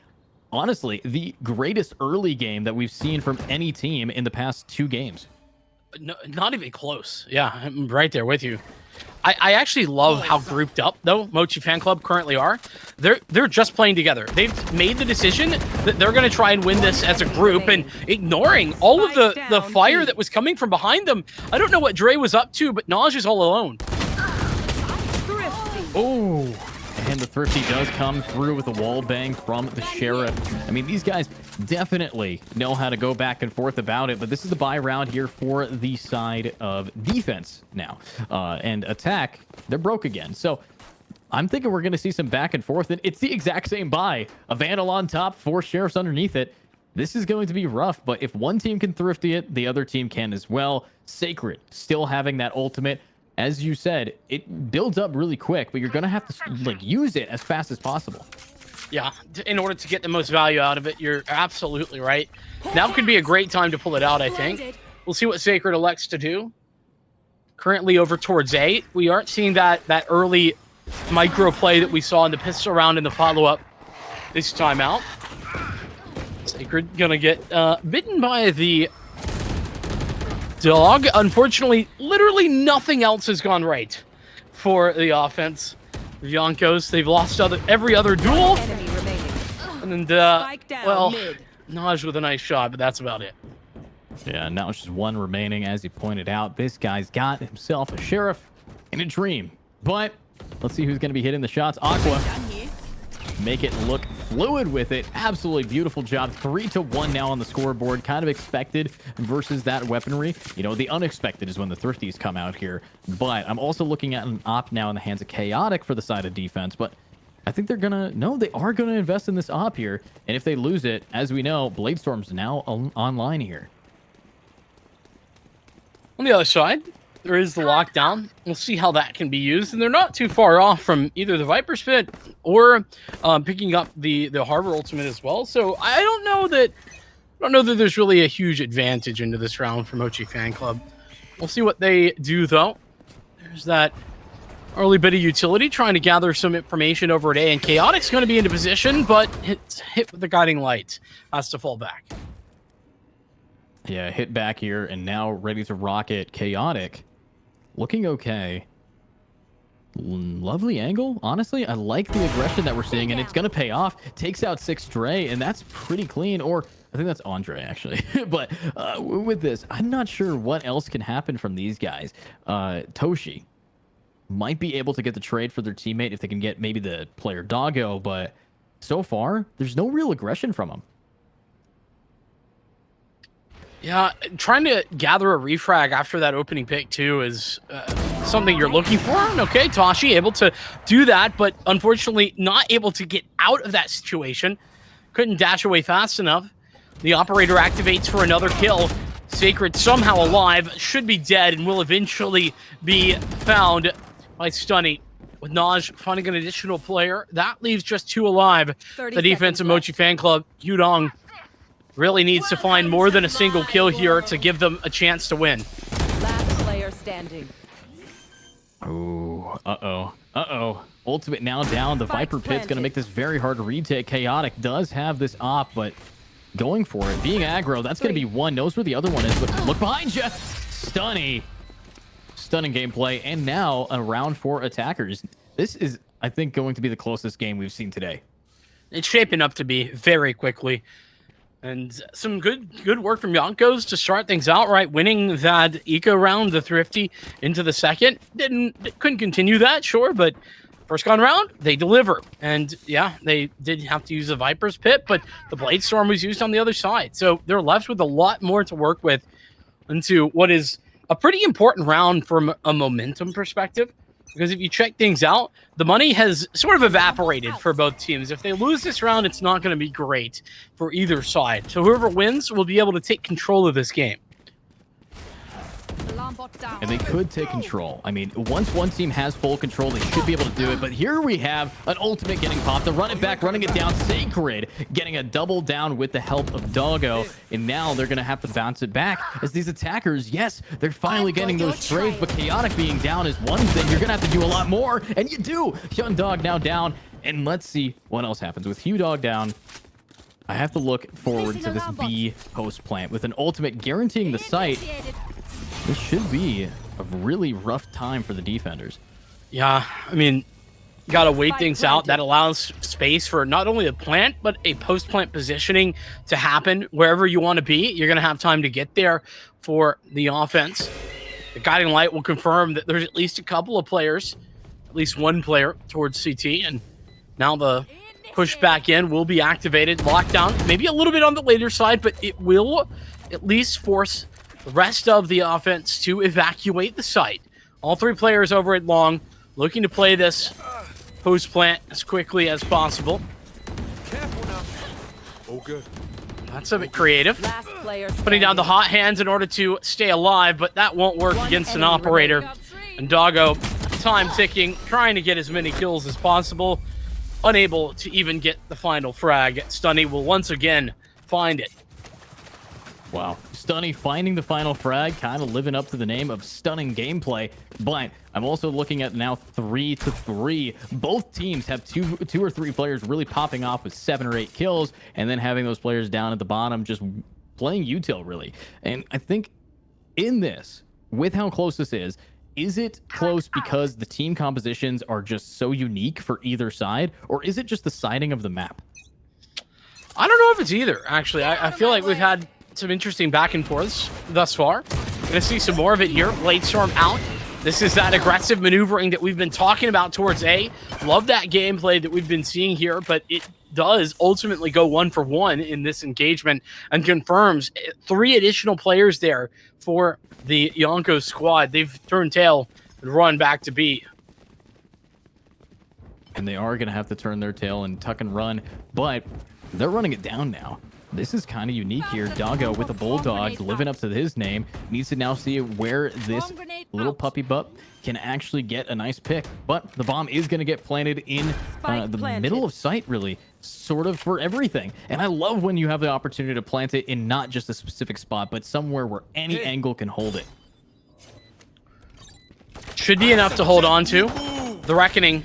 honestly, the greatest early game that we've seen from any team in the past 2 games. No, not even close. Yeah, I'm right there with you. I actually love how grouped up, though, Mochi Fan Club currently are. They're just playing together. They've made the decision that they're going to try and win this as a group, and ignoring all of the fire that was coming from behind them. I don't know what Dre was up to, but Naj is all alone. Oh, and the Thrifty does come through with a wall bang from the Sheriff. I mean, these guys definitely know how to go back and forth about it, but this is the buy round here for the side of defense now. And attack, they're broke again. So I'm thinking we're going to see some back and forth, and it's the exact same buy. A Vandal on top, 4 Sheriffs underneath it. This is going to be rough, but if one team can Thrifty it, the other team can as well. Sacred still having that ultimate. As you said, it builds up really quick, but you're going to have to use it as fast as possible. Yeah, in order to get the most value out of it, you're absolutely right. Now could be a great time to pull it out, I think. We'll see what Sacred elects to do. Currently over towards A. We aren't seeing that early micro play that we saw in the pistol round in the follow-up this time out. Sacred gonna get bitten by the dog. Unfortunately, literally nothing else has gone right for the offense. Yonkos, they've lost every other duel. Enemy remaining. And Spike down well, mid. Naj with a nice shot, but that's about it. Yeah, now it's just one remaining. As he pointed out, this guy's got himself a sheriff in a dream. But let's see who's going to be hitting the shots. Aqua, make it look fluid with it. Absolutely beautiful job. 3-1 now on the scoreboard. Kind of expected versus that weaponry. You know, the unexpected is when the thrifties come out here. But I'm also looking at an op now in the hands of Chaotic for the side of defense. But I think they're gonna they are gonna invest in this op here. And if they lose it, as we know, Bladestorm's now online here. On the other side, there is the lockdown. We'll see how that can be used, and they're not too far off from either the Viper Spit or picking up the Harbor Ultimate as well. So I don't know that there's really a huge advantage into this round for Mochi Fan Club. We'll see what they do though. There's that early bit of utility, trying to gather some information over at A, and Chaotic's going to be into position, but it's hit with the guiding light. Has to fall back. Yeah, hit back here, and now ready to rocket. Chaotic looking okay. Lovely angle. Honestly, I like the aggression that we're seeing, and it's going to pay off. Takes out 6 Dre, and that's pretty clean. Or I think that's Andre, actually. But with this, I'm not sure what else can happen from these guys. Toshi might be able to get the trade for their teammate if they can get maybe the player Doggo, but so far, there's no real aggression from them. Yeah, trying to gather a refrag after that opening pick, too, is something you're looking for. And okay, Toshi able to do that, but unfortunately not able to get out of that situation. Couldn't dash away fast enough. The operator activates for another kill. Sacred somehow alive, should be dead, and will eventually be found by Stunny. With Naj finding an additional player, that leaves just 2 alive. The defense of Mochi Fan Club, Yudong, really needs to find more than a single kill here to give them a chance to win. Last player standing. Oh, uh-oh. Ultimate now down. The Viper Pit's going to make this very hard to retake. Chaotic does have this op, but going for it. Being aggro, that's going to be one. Knows where the other one is, but look behind you. Stunning gameplay, and now a round for attackers. This is, I think, going to be the closest game we've seen today. It's shaping up to be very quickly. And some good work from Yonkos to start things out, right? Winning that eco round, the thrifty, into the second. Couldn't continue that, sure, but first gone round, they deliver. And yeah, they did have to use the Viper's Pit, but the Bladestorm was used on the other side. So they're left with a lot more to work with into what is a pretty important round from a momentum perspective. Because if you check things out, the money has sort of evaporated for both teams. If they lose this round, it's not going to be great for either side. So whoever wins will be able to take control of this game. And they could take control. I mean, once one team has full control, they should be able to do it. But here we have an ultimate getting popped. The run it back, running it down. Sacred getting a double down with the help of Doggo. And now they're going to have to bounce it back as these attackers, yes, they're finally getting those trades. But Chaotic being down is one thing. You're going to have to do a lot more. And you do. Hyun Dog now down. And let's see what else happens. With Hugh Dog down, I have to look forward to this B post plant with an ultimate guaranteeing the site. This should be a really rough time for the defenders. Yeah, I mean, got to wait things out. That allows space for not only a plant, but a post-plant positioning to happen wherever you want to be. You're going to have time to get there for the offense. The guiding light will confirm that there's at least a couple of players, at least one player towards CT, and now the push back in will be activated. Lockdown, maybe a little bit on the later side, but it will at least force the rest of the offense to evacuate the site. All 3 players over at Long looking to play this post plant as quickly as possible. Careful now. All good. That's a bit creative. Last player Putting down the hot hands in order to stay alive, but that won't work against an operator. And Doggo, time ticking, trying to get as many kills as possible. Unable to even get the final frag. Stunny will once again find it. Wow. Stunny finding the final frag, kind of living up to the name of stunning gameplay. But I'm also looking at now 3-3. Both teams have two or three players really popping off with 7 or 8 kills, and then having those players down at the bottom just playing util, really. And I think in this, with how close this is it close because the team compositions are just so unique for either side, or is it just the siding of the map? I don't know if it's either, actually. I feel like we've had some interesting back and forths thus far. Gonna see some more of it here. Bladestorm out. This is that aggressive maneuvering that we've been talking about towards A. Love that gameplay that we've been seeing here, but it does ultimately go 1-for-1 in this engagement and confirms 3 additional players there for the Yonko squad. They've turned tail and run back to B. And they are going to have to turn their tail and tuck and run, but they're running it down now. This is kind of unique here. Doggo with a bulldog living up to his name needs to now see where this little puppy butt can actually get a nice pick, but the bomb is going to get planted in the middle of sight, really, sort of for everything. And I love when you have the opportunity to plant it in not just a specific spot, but somewhere where any angle can hold it. Should be enough to hold on to. The Reckoning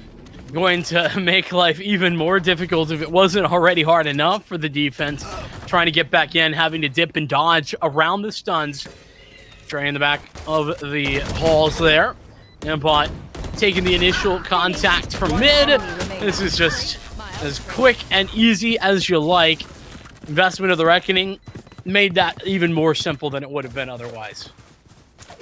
going to make life even more difficult if it wasn't already hard enough for the defense. Trying to get back in, having to dip and dodge around the stuns. Trying in the back of the halls there. And Bot taking the initial contact from mid. This is just as quick and easy as you like. Investment of the Reckoning made that even more simple than it would have been otherwise.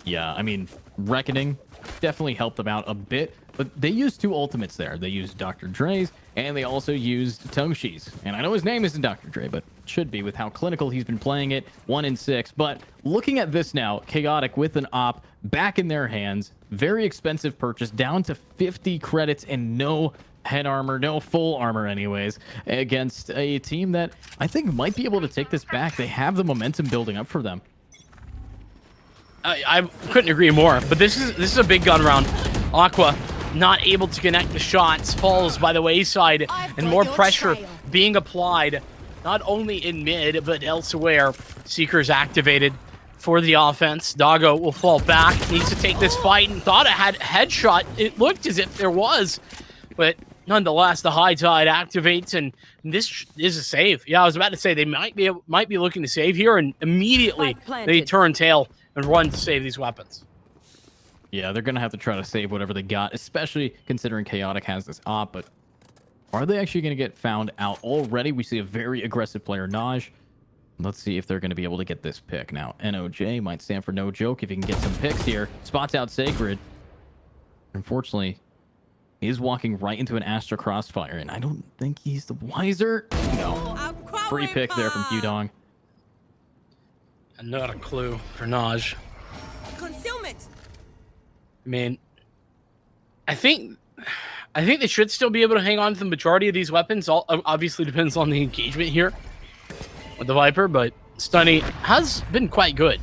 Yeah, I mean, Reckoning definitely helped them out a bit, but they used 2 ultimates there. They used Dr. Dre's, and they also used Tongshi's. And I know his name isn't Dr. Dre, but it should be with how clinical he's been playing it, 1 in 6. But looking at this now, Chaotic with an op back in their hands, very expensive purchase, down to 50 credits and no head armor, no full armor anyways, against a team that I think might be able to take this back. They have the momentum building up for them. I couldn't agree more, but this is a big gun round. Aqua not able to connect the shots, falls by the wayside, and more pressure being applied, not only in mid, but elsewhere. Seeker's activated for the offense. Doggo will fall back, needs to take this fight, and thought it had a headshot. It looked as if there was, but nonetheless, the high tide activates, and this is a save. Yeah, I was about to say they might be looking to save here, and immediately they turn tail and run to save these weapons. Yeah, they're going to have to try to save whatever they got, especially considering Chaotic has this op, but are they actually going to get found out already? We see a very aggressive player, Naj. Let's see if they're going to be able to get this pick. Now, NOJ might stand for no joke if he can get some picks here. Spots out Sacred. Unfortunately, he is walking right into an Astra Crossfire, and I don't think he's the wiser. No. Free pick there from Qdong. And not a clue for Naj. Concealment. I mean, I think they should still be able to hang on to the majority of these weapons. All obviously depends on the engagement here with the Viper, but Stunny has been quite good.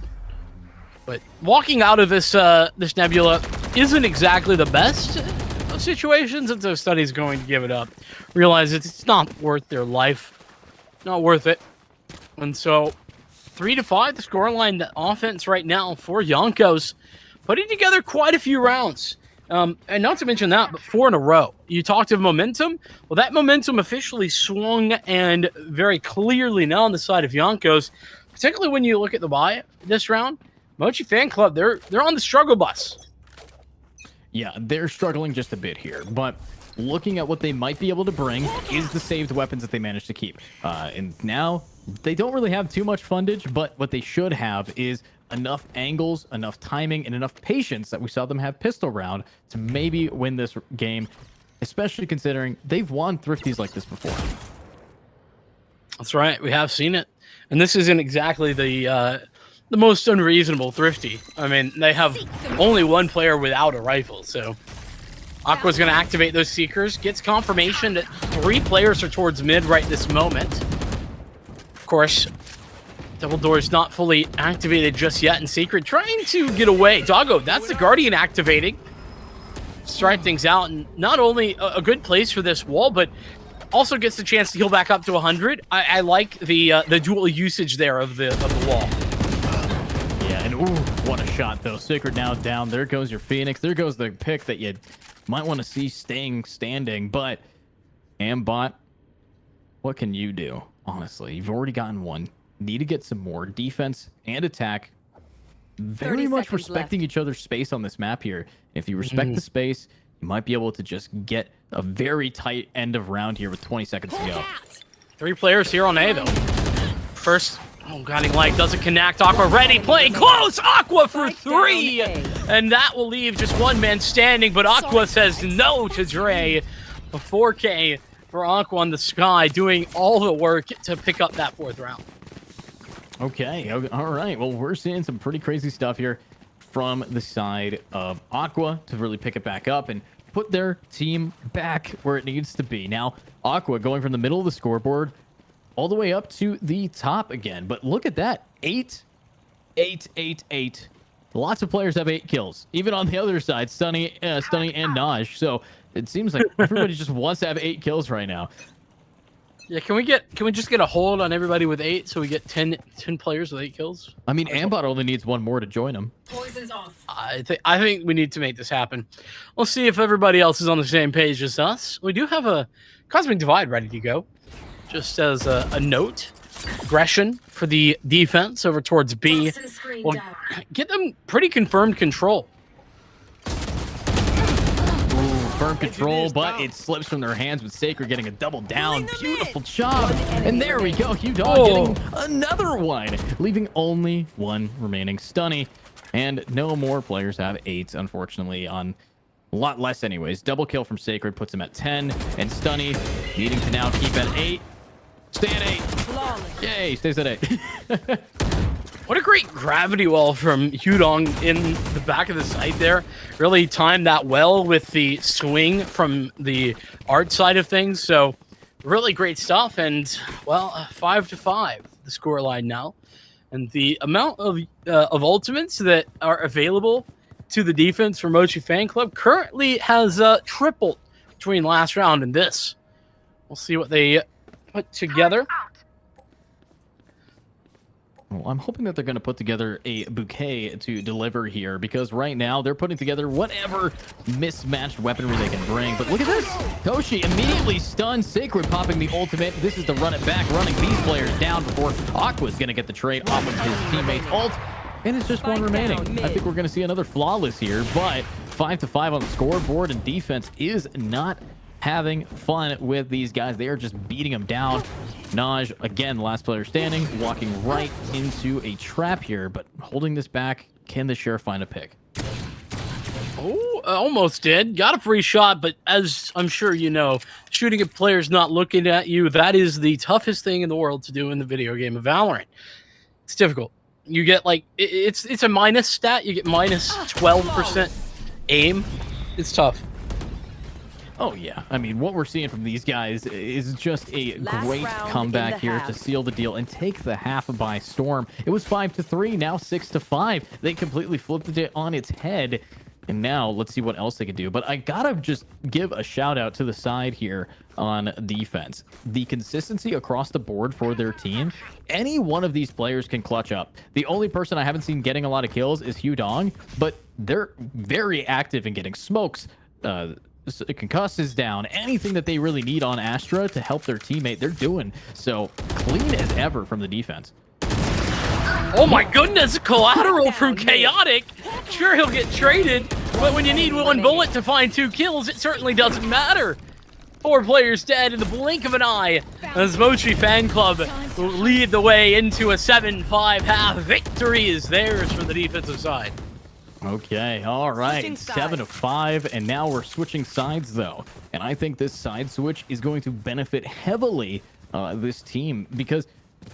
But walking out of this this Nebula isn't exactly the best of situations, and so Stunny's going to give it up. Realize it's not worth their life, not worth it, and so 3-5 the scoreline. The offense right now for Yonkos, putting together quite a few rounds. And not to mention that, but 4 in a row. You talked of momentum. Well, that momentum officially swung and very clearly now on the side of Yonkos, particularly when you look at the buy this round. Mochi Fan Club, they're on the struggle bus. Yeah, they're struggling just a bit here, but looking at what they might be able to bring is the saved weapons that they managed to keep. And now they don't really have too much fundage, but what they should have is enough angles, enough timing, and enough patience that we saw them have pistol round to maybe win this game, especially considering they've won Thrifties like this before. That's right, we have seen it. And this isn't exactly the most unreasonable Thrifty. I mean, they have only 1 player without a rifle, so Aqua's going to activate those Seekers, gets confirmation that 3 players are towards mid right this moment. Of course, Double Door's not fully activated just yet, and Sacred trying to get away. Doggo, that's the Guardian activating. Start things out, and not only a good place for this wall, but also gets the chance to heal back up to 100. I like the dual usage there of the wall. Yeah, and ooh, what a shot though. Sacred now down. There goes your Phoenix. There goes the pick that you might want to see staying standing. But Ambot, what can you do? Honestly, you've already gotten one. Need to get some more defense and attack. Very 30 much seconds respecting each other's space on this map here. If you respect the space, you might be able to just get a very tight end of round here with 20 seconds to go. 3 players here on A, though. First, guiding light doesn't connect. Aqua ready, playing close. Aqua for 3. And that will leave just one man standing, but Aqua says no to Dre. A 4K for Aqua on the sky, doing all the work to pick up that 4th round. Okay, all right. Well, we're seeing some pretty crazy stuff here from the side of Aqua to really pick it back up and put their team back where it needs to be. Now, Aqua going from the middle of the scoreboard all the way up to the top again. But look at that. 8, 8, 8, 8. Lots of players have 8 kills. Even on the other side, Stunny and Naj. So it seems like everybody just wants to have 8 kills right now. Yeah, can we just get a hold on everybody with 8 so we get 10 players with 8 kills? I mean, Ambot only needs one more to join him. Poison's off. I think we need to make this happen. We'll see if everybody else is on the same page as us. We do have a Cosmic Divide ready to go. Just as a note, aggression for the defense over towards B will get them pretty confirmed control. Firm control, but it slips from their hands with Sacred getting a double down. Beautiful job. And there we go. Hugh Dog getting another one, leaving only one remaining. Stunny. And no more players have 8, unfortunately, on a lot less anyways. Double kill from Sacred puts him at 10. And Stunny needing to now keep at 8. Stay at 8. Yay, stays at 8. What a great gravity well from Hudong in the back of the site there. Really timed that well with the swing from the art side of things. So really great stuff. And, well, 5-5, the scoreline now. And the amount of ultimates that are available to the defense for Mochi Fan Club currently has tripled between last round and this. We'll see what they put together. Well, I'm hoping that they're going to put together a bouquet to deliver here, because right now they're putting together whatever mismatched weaponry they can bring. But look at this. Toshi immediately stunned. Sacred popping the ultimate. This is the run it back, running these players down before Aqua's going to get the trade off of his teammate's ult. And it's just one remaining. I think we're going to see another flawless here, but 5-5 on the scoreboard, and defense is not having fun with these guys. They are just beating them down. Naj, again, last player standing, walking right into a trap here, but holding this back. Can the Sheriff find a pick? Oh, almost did. Got a free shot, but as I'm sure you know, shooting at players not looking at you, that is the toughest thing in the world to do in the video game of Valorant. It's difficult. You get like, it's a minus stat. You get minus 12% aim. It's tough. Oh, yeah. I mean, what we're seeing from these guys is just a great comeback here to seal the deal and take the half by storm. It was 5-3, now 6-5. They completely flipped it on its head. And now let's see what else they can do. But I gotta just give a shout out to the side here on defense. The consistency across the board for their team. Any one of these players can clutch up. The only person I haven't seen getting a lot of kills is Hugh Dong, but they're very active in getting smokes, concusses down, anything that they really need on Astra to help their teammate, they're doing. So clean as ever from the defense. Oh my goodness, collateral from Chaotic. Sure, he'll get traded, but when you need one bullet to find 2 kills, it certainly doesn't matter. 4 players dead in the blink of an eye as Mochi Fan Club will lead the way into a 7-5 half. Victory is theirs for the defensive side. Okay, all right, 7-5, and now we're switching sides though, and I think this side switch is going to benefit heavily this team, because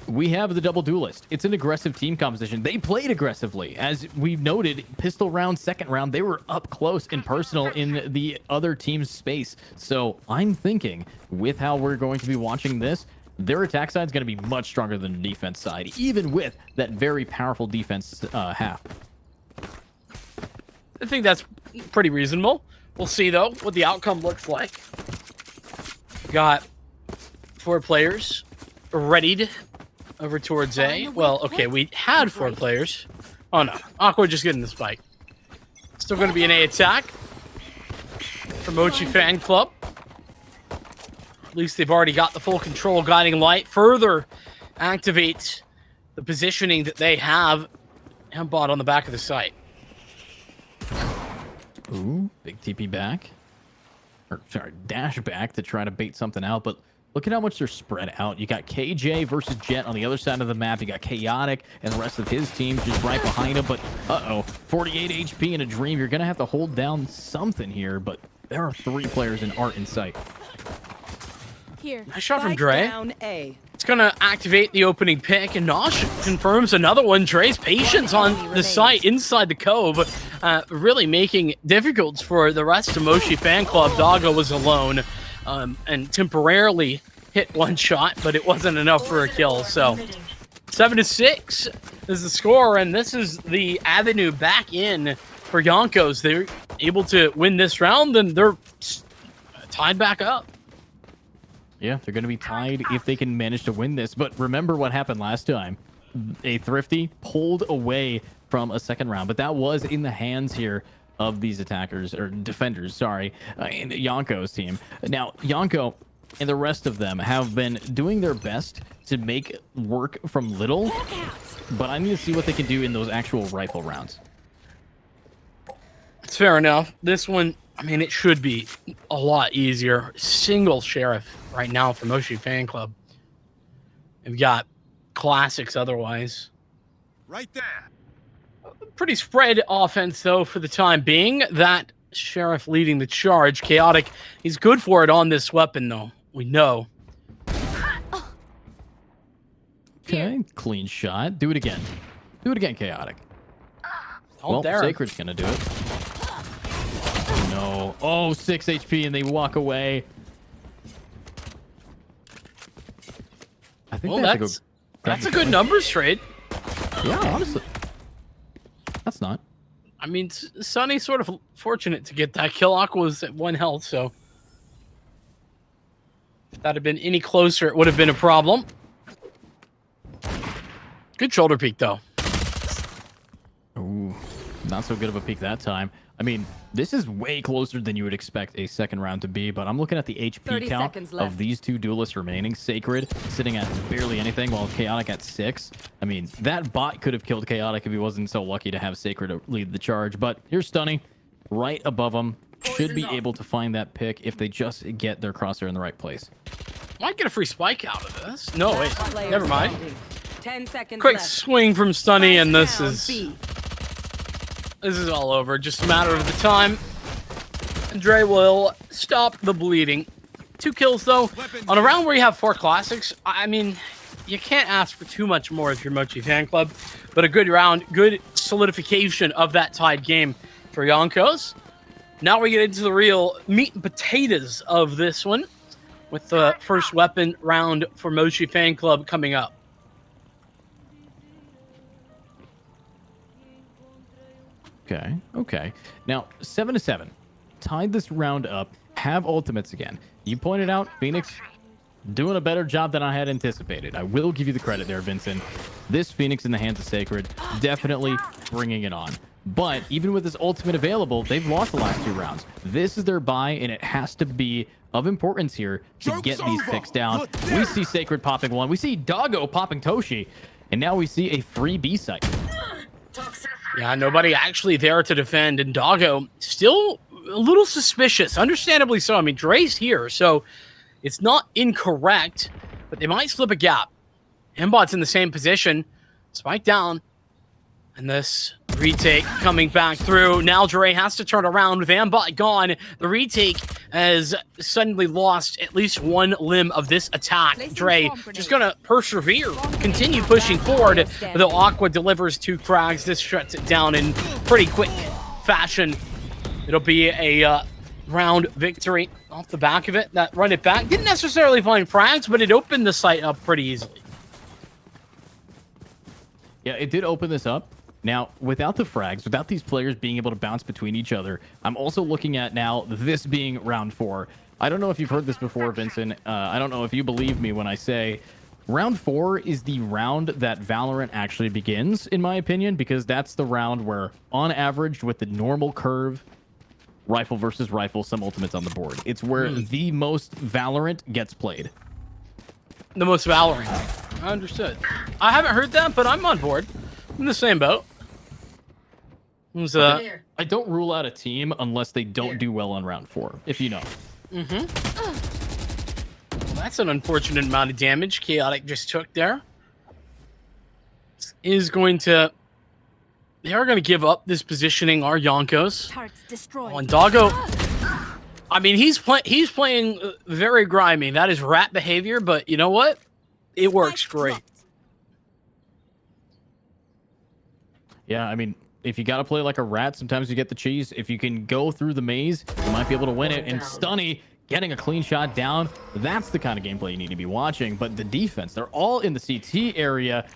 we have the double duelist. It's an aggressive team composition. They played aggressively, as we noted. Pistol round, second round, they were up close and personal in the other team's space. So I'm thinking, with how we're going to be watching this, their attack side is going to be much stronger than the defense side, even with that very powerful defense half. I think that's pretty reasonable. We'll see, though, what the outcome looks like. Got 4 players readied over towards A. Well, okay, we had 4 players Oh no, Aqua just getting the spike. Still going to be an A attack for Mochi Fan Club. At least they've already got the full control guiding light. Further activates the positioning that they have. Ambot on the back of the site. Ooh, big TP back. Or, sorry, dash back to try to bait something out. But look at how much they're spread out. You got KJ versus Jet on the other side of the map. You got Chaotic and the rest of his team just right behind him. But, uh-oh, 48 HP in a dream. You're going to have to hold down something here. But there are 3 players in Art in sight. Here. Nice shot from Spike Dre. down A. It's going to activate the opening pick, and Nosh confirms another one. Dre's patience on the site inside the cove, really making it difficult for the rest of Mochi Fan Club. Doggo was alone and temporarily hit one shot, but it wasn't enough for a kill. So 7-6 is the score, and this is the avenue back in for Yonkos. They're able to win this round, and they're tied back up. Yeah, they're going to be tied if they can manage to win this. But remember what happened last time. A Thrifty pulled away from a second round, but that was in the hands here of these attackers, or defenders, sorry, in Yonko's team. Now, Yonko and the rest of them have been doing their best to make work from little, but I need to see what they can do in those actual rifle rounds. It's fair enough. This one, I mean, it should be a lot easier. Single sheriff right now for Mochi Fan Club. We've got classics otherwise. Right there. Pretty spread offense, though, for the time being. That sheriff leading the charge. Chaotic, he's good for it on this weapon, though. We know. Okay, clean shot. Do it again. Do it again, Chaotic. Well, Sacred's going to do it. No. Oh, 6 HP, and they walk away. I think well, that's a good numbers trade. Yeah, honestly. That's not. I mean, Sunny's sort of fortunate to get that kill. Aqua was at 1 health, so if that had been any closer, it would have been a problem. Good shoulder peek, though. Ooh, not so good of a peek that time. I mean, this is way closer than you would expect a second round to be, but I'm looking at the HP count of these 2 duelists remaining. Sacred sitting at barely anything, while Chaotic at 6. I mean, that bot could have killed Chaotic if he wasn't so lucky to have Sacred lead the charge, but here's Stunny right above him. Should be able to find that pick if they just get their crosshair in the right place. Might get a free spike out of this. No, wait, never mind. 10 seconds Quick left. swing from Stunny, and this Down is... B. This is all over. Just a matter of the time. Dre will stop the bleeding. 2 kills, though. On a round where you have 4 classics, I mean, you can't ask for too much more if you're Mochi Fan Club. But a good round, good solidification of that tied game for Yonkos. Now we get into the real meat and potatoes of this one, with the first weapon round for Mochi Fan Club coming up. Okay. Now, 7-7. Tied this round up. Have ultimates again. You pointed out, Phoenix doing a better job than I had anticipated. I will give you the credit there, Vincent. This Phoenix in the hands of Sacred, definitely bringing it on. But even with this ultimate available, they've lost the last 2 rounds. This is their buy, and it has to be of importance here to get these picks down. We see Sacred popping 1. We see Doggo popping Toshi. And now we see a free B site. Yeah, nobody actually there to defend, and Doggo still a little suspicious, understandably so. I mean, Dre's here, so it's not incorrect, but they might slip a gap. Mbot's in the same position, spike down, and this retake coming back through. Now Dre has to turn around with Mbot gone. The retake has suddenly lost at least 1 limb of this attack. Dre just gonna persevere, continue pushing forward, though Aqua delivers 2 frags. This shuts it down in pretty quick fashion. It'll be a round victory off the back of it. That run it back didn't necessarily find frags, but it opened the site up pretty easily. Yeah, it did open this up. Now, without the frags, without these players being able to bounce between each other, I'm also looking at now this being round 4. I don't know if you've heard this before, Vincent. I don't know if you believe me when I say Round 4 is the round that Valorant actually begins, in my opinion, because that's the round where, on average, with the normal curve, rifle versus rifle, some ultimates on the board. It's where the most Valorant gets played. The most Valorant. I understood. I haven't heard that, but I'm on board. I'm in the same boat. I don't rule out a team unless they don't do well on round 4, if you know. Well, that's an unfortunate amount of damage Chaotic just took there. Is going to... They are going to give up this positioning, our Yonkos. Turrets destroyed. Oh, and Doggo... I mean, he's playing very grimy. That is rat behavior, but you know what? It works great. Yeah, I mean, if you got to play like a rat, sometimes you get the cheese. If you can go through the maze, you might be able to win it. And Stunny getting a clean shot down, that's the kind of gameplay you need to be watching. But the defense, they're all in the CT area.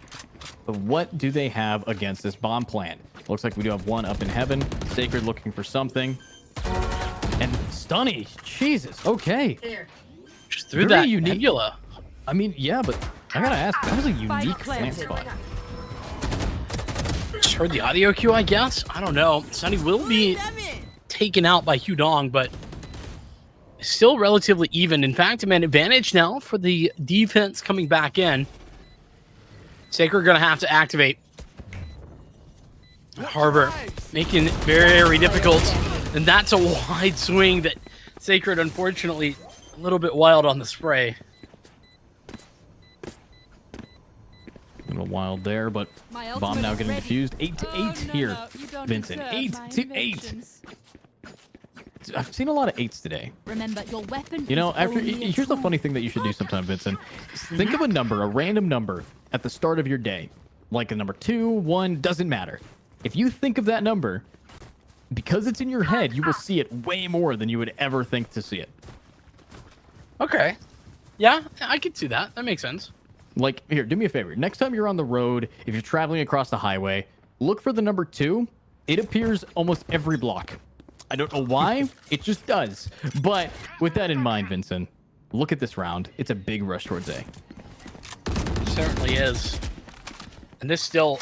But what do they have against this bomb plant? Looks like we do have one up in heaven. Sacred looking for something. And Stunny, Jesus, okay. Just threw Very that unique. nebula. I mean, yeah, but I gotta ask, that was a unique plant spot. Just heard the audio cue, I guess. I don't know. Stunny will be taken out by Hudong, but still relatively even. In fact, an advantage now for the defense coming back in. Sacred gonna have to activate. Harbor making it very difficult. And that's a wide swing that Sacred, unfortunately, a little bit wild on the spray. A little wild there, but bomb now getting defused. 8-8 here, Vincent. 8-8. I've seen a lot of 8s today. Remember, your weapon. You know, here's the funny thing that you should do sometime, Vincent. Think of a number, a random number, at the start of your day. Like a number 2, 1, doesn't matter. If you think of that number, because it's in your head, you will see it way more than you would ever think to see it. Okay. Yeah, I could see that. That makes sense. Like, here, do me a favor. Next time you're on the road, if you're traveling across the highway, look for the number 2. It appears almost every block. I don't know why. It just does. But with that in mind, Vincent, look at this round. It's a big rush towards A. It certainly is. And this still...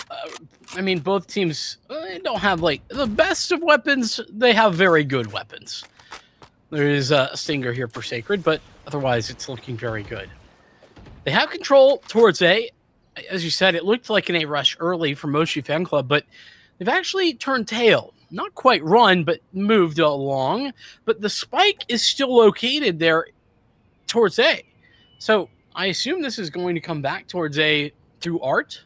I mean, both teams don't have, like, the best of weapons. They have very good weapons. There is a Stinger here for Sacred, but otherwise it's looking very good. They have control towards A. As you said, it looked like an A rush early for Moshi Fan Club, but they've actually turned tail. Not quite run, but moved along. But the spike is still located there towards A. So I assume this is going to come back towards A through Art.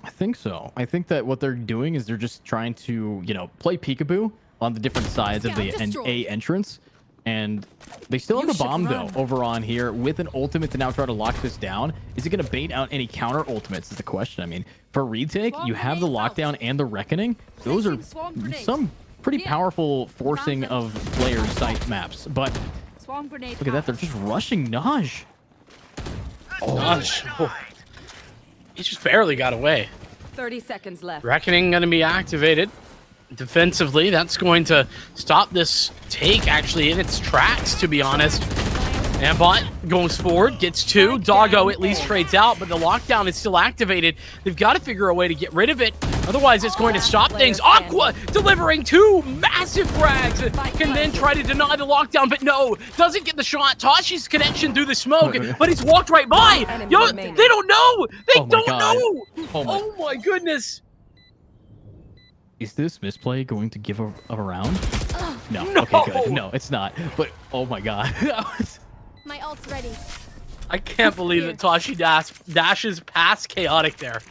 I think so. I think that what they're doing is they're just trying to, you know, play peekaboo on the different sides of the A entrance. And they still have the bomb, though, over on here with an ultimate to now try to lock this down. Is it going to bait out any counter ultimates is the question. I mean, for retake, you have the lockdown and the reckoning. Those are some pretty powerful forcing of players' site maps. But look at that. They're just rushing Naj. Oh, Naj. Oh. He just barely got away. 30 seconds left. Reckoning going to be activated. Defensively, that's going to stop this take, actually, in its tracks, to be honest. Ambot goes forward, gets 2. Doggo at least trades out, but the lockdown is still activated. They've got to figure a way to get rid of it. Otherwise, it's going to stop things. Aqua delivering 2 massive frags. Can then try to deny the lockdown, but no. Doesn't get the shot. Tashi's connection through the smoke, but he's walked right by. Yo, they don't know. They don't know. Oh my goodness. Is this misplay going to give a round? No. Okay, good. No, it's not. But, oh my god. My ult's ready. I can't believe that Tashi dashes past Chaotic there.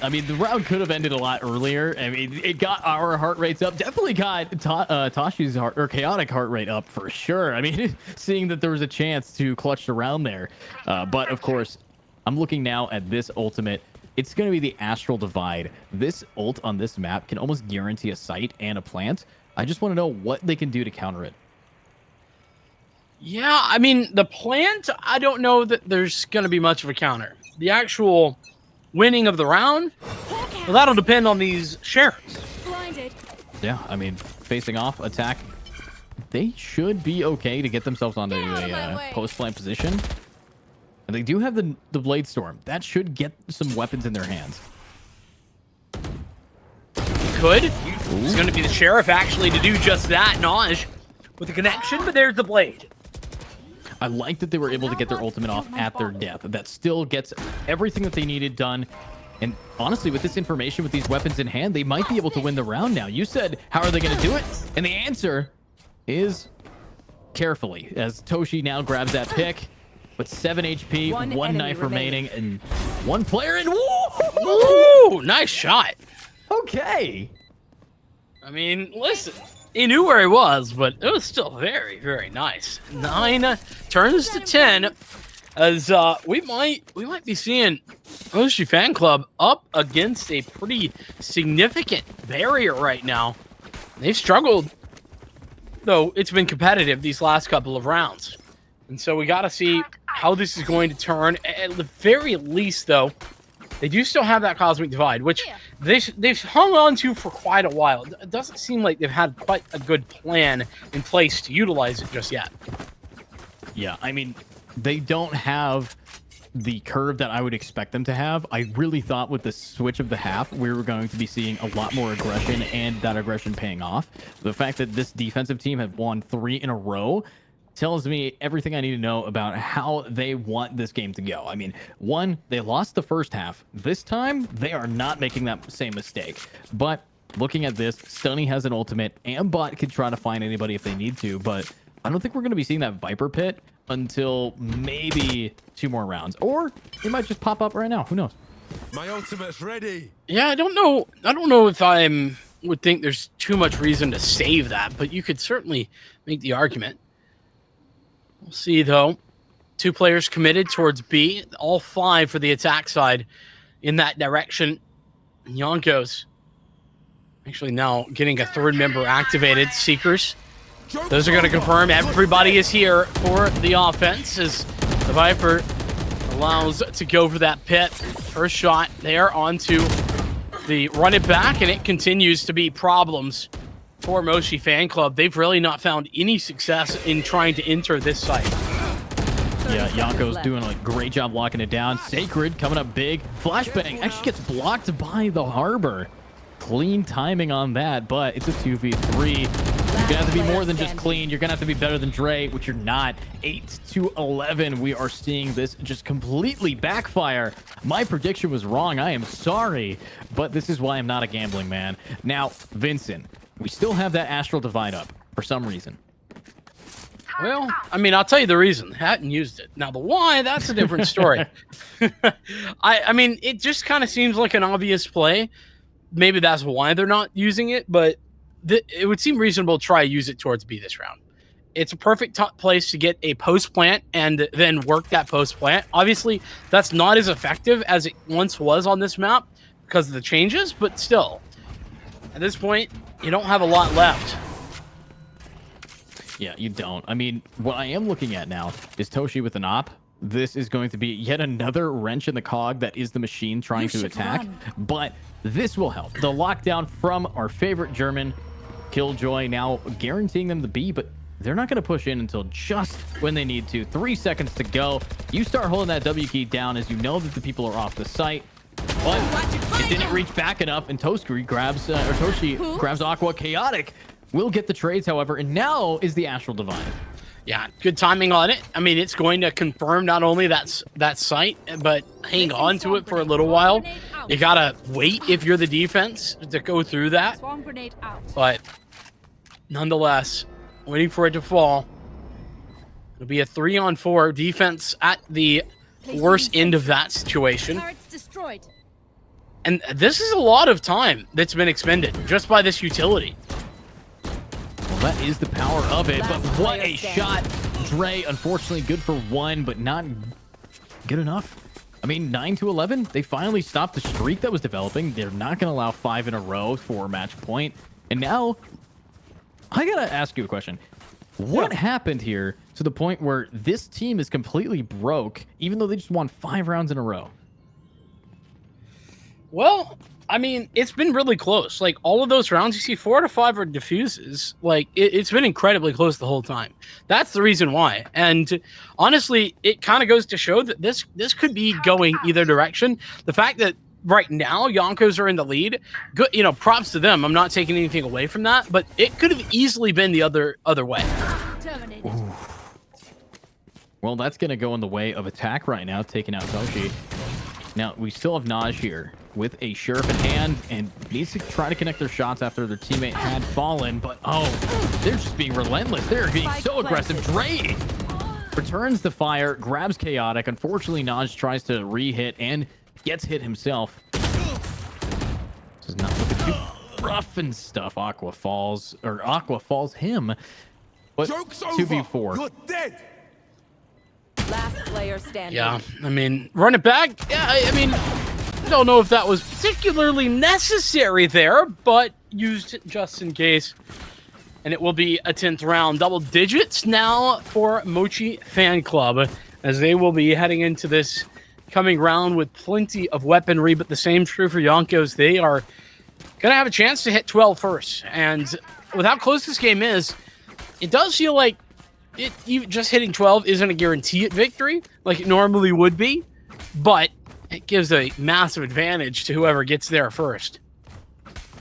I mean, the round could have ended a lot earlier. I mean, it got our heart rates up. Definitely got Tashi's Chaotic heart rate up for sure. I mean, seeing that there was a chance to clutch the round there. But, of course, I'm looking now at this ultimate. It's going to be the Astral Divide. This ult on this map can almost guarantee a site and a plant. I just want to know what they can do to counter it. Yeah, I mean, the plant, I don't know that there's going to be much of a counter. The actual winning of the round, well, that'll depend on these shares. Blinded. Yeah, I mean, facing off, attack, they should be okay to get themselves onto a post-plant position. And they do have the Blade Storm. That should get some weapons in their hands. Could. It's going to be the Sheriff, actually, to do just that. Naj with the connection, but there's the Blade. I like that they were able to get their ultimate off at their death. That still gets everything that they needed done. And honestly, with this information, with these weapons in hand, they might be able to win the round now. You said, how are they going to do it? And the answer is carefully, as Toshi now grabs that pick. With 7 HP, one knife remaining, and one player in. Ooh, nice shot. Okay. I mean, listen, he knew where he was, but it was still very, very nice. 9 turns to 10, as we might be seeing Oshi Fan Club up against a pretty significant barrier right now. They've struggled, though it's been competitive these last couple of rounds. And so we got to see how this is going to turn. At the very least, though, they do still have that Cosmic Divide, which they've hung on to for quite a while. It doesn't seem like they've had quite a good plan in place to utilize it just yet. Yeah, I mean, they don't have the curve that I would expect them to have. I really thought with the switch of the half, we were going to be seeing a lot more aggression and that aggression paying off. The fact that this defensive team have won 3 in a row tells me everything I need to know about how they want this game to go. I mean, one, they lost the first half. This time, they are not making that same mistake. But looking at this, Stunny has an ultimate. Ambot could try to find anybody if they need to, but I don't think we're going to be seeing that Viper Pit until maybe 2 more rounds. Or it might just pop up right now. Who knows? My ultimate's ready. Yeah, I don't know if I would think there's too much reason to save that, but you could certainly make the argument. We'll see, though. 2 players committed towards B. All 5 for the attack side in that direction. Yonkos actually now getting a 3rd member activated. Seekers. Those are going to confirm everybody is here for the offense as the Viper allows to go for that pit. First shot there onto the run it back, and it continues to be problems for Moshi Fan Club. They've really not found any success in trying to enter this site. Yeah, Yanko's doing a great job locking it down. Sacred coming up big. Flashbang actually gets blocked by the Harbor. Clean timing on that, but it's a 2v3. You're gonna have to be more than just clean. You're gonna have to be better than Dre, which you're not. 8-11. We are seeing this just completely backfire. My prediction was wrong. I am sorry, but this is why I'm not a gambling man. Now, Vincent, we still have that Astral Divide up for some reason. Well, I mean, I'll tell you the reason. Hadn't used it. Now, the why, that's a different story. I mean, it just kind of seems like an obvious play. Maybe that's why they're not using it, but it would seem reasonable to try to use it towards B this round. It's a perfect place to get a post plant and then work that post plant. Obviously, that's not as effective as it once was on this map because of the changes, but still, at this point, you don't have a lot left. Yeah, you don't. I mean, what I am looking at now is Toshi with an op. This is going to be yet another wrench in the cog that is the machine trying to attack. But this will help. The lockdown from our favorite German, Killjoy, now guaranteeing them the B, but they're not going to push in until just when they need to. 3 seconds to go. You start holding that W key down as you know that the people are off the site. But it didn't reach back enough, and Toshi grabs Aqua. Chaotic will get the trades, however, and now is the Astral Divide. Yeah, good timing on it. I mean, it's going to confirm not only that site, but hang on to it for a little while. You gotta wait if you're the defense to go through that. But nonetheless, waiting for it to fall. It'll be a 3-on-4 defense at the worst end of that situation. And this is a lot of time that's been expended just by this utility. Well, that is the power of it, but what a shot. Dre, unfortunately, good for 1, but not good enough. I mean, 9-11, they finally stopped the streak that was developing. They're not going to allow 5 in a row for a match point. And now, I got to ask you a question. What happened here to the point where this team is completely broke, even though they just won 5 rounds in a row? Well, I mean, it's been really close. Like, all of those rounds, you see 4 out of 5 are diffuses. Like, it's been incredibly close the whole time. That's the reason why. And honestly, it kind of goes to show that this could be going either direction. The fact that right now Yonkos are in the lead, good, props to them. I'm not taking anything away from that, but it could have easily been the other way. Terminated. Well, that's going to go in the way of attack right now, taking out Toshi. Now, we still have Naj here with a sheriff in hand and needs to try to connect their shots after their teammate had fallen. But, oh, they're just being relentless. They're being so aggressive. Dre returns the fire, grabs Chaotic. Unfortunately, Naj tries to re-hit and gets hit himself. This is not looking too rough and stuff. Aqua falls him. But 2v4. You're dead. Last player standing. Yeah, I mean, run it back. Yeah, I mean, I don't know if that was particularly necessary there, but used it just in case. And it will be a 10th round. Double digits now for Mochi Fan Club, as they will be heading into this coming round with plenty of weaponry, but the same true for Yonkos. They are going to have a chance to hit 12 first. And with how close this game is, it does feel like just hitting 12 isn't a guarantee at victory like it normally would be, but it gives a massive advantage to whoever gets there first.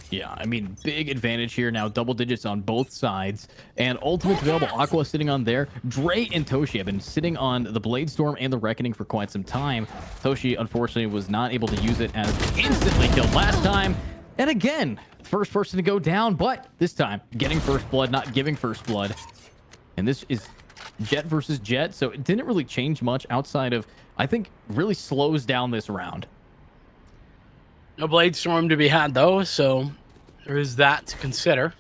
Yeah, I mean, big advantage here now. Double digits on both sides. And ultimates available. Aqua sitting on there. Dre and Toshi have been sitting on the Blade Storm and the Reckoning for quite some time. Toshi, unfortunately, was not able to use it as instantly killed last time. And again, first person to go down, but this time getting first blood, not giving first blood. And this is Jet versus Jet, so it didn't really change much outside of, I think, really slows down this round. No Blade Storm to be had, though, so there is that to consider.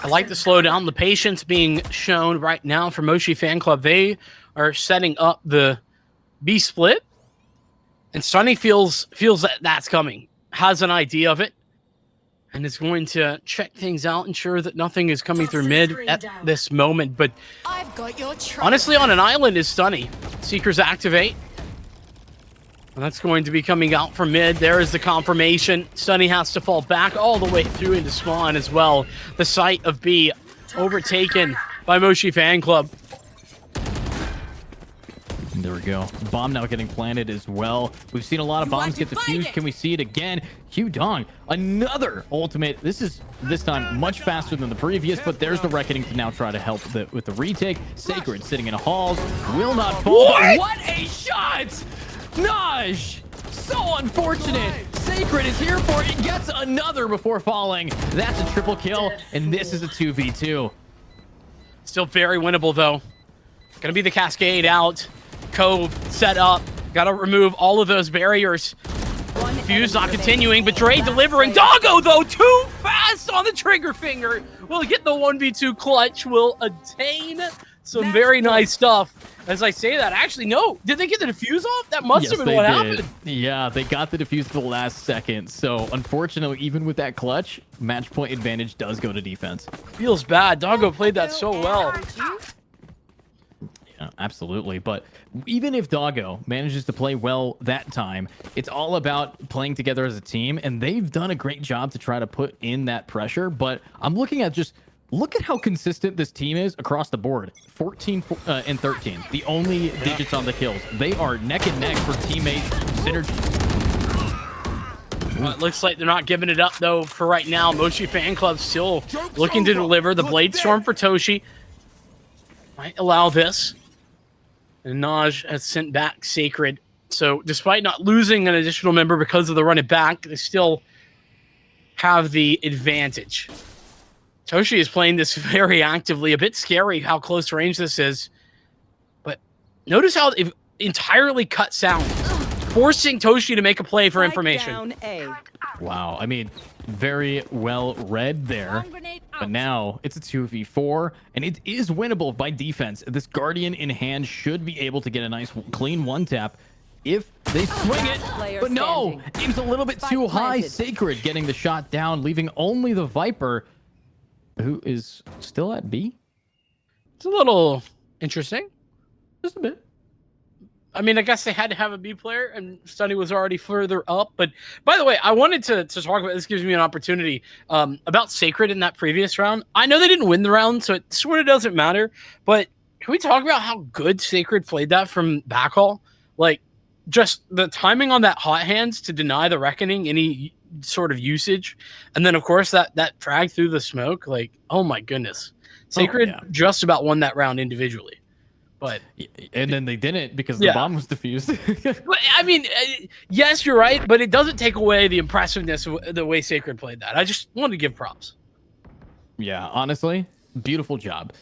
I like to slow down the patience being shown right now for Mochi Fan Club. They are setting up the B split, and Sunny feels that that's coming, has an idea of it, and is going to check things out, ensure that nothing is coming through mid at this moment. But I've got your honestly, on an island is Sunny. Seekers activate. And that's going to be coming out from mid. There is the confirmation. Sunny has to fall back all the way through into spawn as well. The site of B overtaken by Mochi Fan Club. There we go. Bomb now getting planted as well. We've seen a lot of bombs get defused. Can we see it again? Hugh Dong, another ultimate. This time much faster than the previous, but there's the Reckoning to now try to help with the retake. Sacred sitting in halls. Will not fall. What a shot! Naj! So unfortunate. Sacred is here for it. Gets another before falling. That's a triple kill, and this is a 2v2. Still very winnable, though. Gonna be the cascade out. Cove set up. Gotta remove all of those barriers. Fuse not continuing, but Dre delivering. Doggo, though, too fast on the trigger finger. Will get the 1v2 clutch. Will attain some very nice stuff. As I say that, actually, no. Did they get the defuse off? That must have been what happened. Yeah, they got the defuse at the last second. So, unfortunately, even with that clutch, match point advantage does go to defense. Feels bad. Doggo played that so well. Yeah, absolutely. But even if Doggo manages to play well that time, it's all about playing together as a team. And they've done a great job to try to put in that pressure. But I'm looking at look at how consistent this team is across the board. 14 and 13. The only digits on the kills. They are neck and neck for teammate synergy. Well, it looks like they're not giving it up, though, for right now. Mochi Fan Club still looking to deliver the Blade Storm for Toshi. Might allow this. And Naj has sent back Sacred. So despite not losing an additional member because of the run it back, they still have the advantage. Toshi is playing this very actively. A bit scary how close range this is. But notice how they've entirely cut sound, forcing Toshi to make a play for information. Wow. I mean, very well read there. But now it's a 2v4, and it is winnable by defense. This Guardian in hand should be able to get a nice, clean one-tap if they swing it. But no, aims a little bit too high. Sacred getting the shot down, leaving only the Viper, who is still at B. It's a little interesting. Just a bit. I mean, I guess they had to have a B player, and Stunny was already further up. But by the way, I wanted to talk about this. Gives me an opportunity about Sacred in that previous round. I know they didn't win the round, so it sort of doesn't matter. But can we talk about how good Sacred played that from backhaul? Like, just the timing on that hot hands to deny the Reckoning any sort of usage, and then of course that frag through the smoke. Like, oh my goodness, Sacred just about won that round individually. But and then they didn't because the bomb was defused. But, I mean, yes, you're right, but it doesn't take away the impressiveness of the way Sacred played that. I just wanted to give props. Yeah, honestly, beautiful job.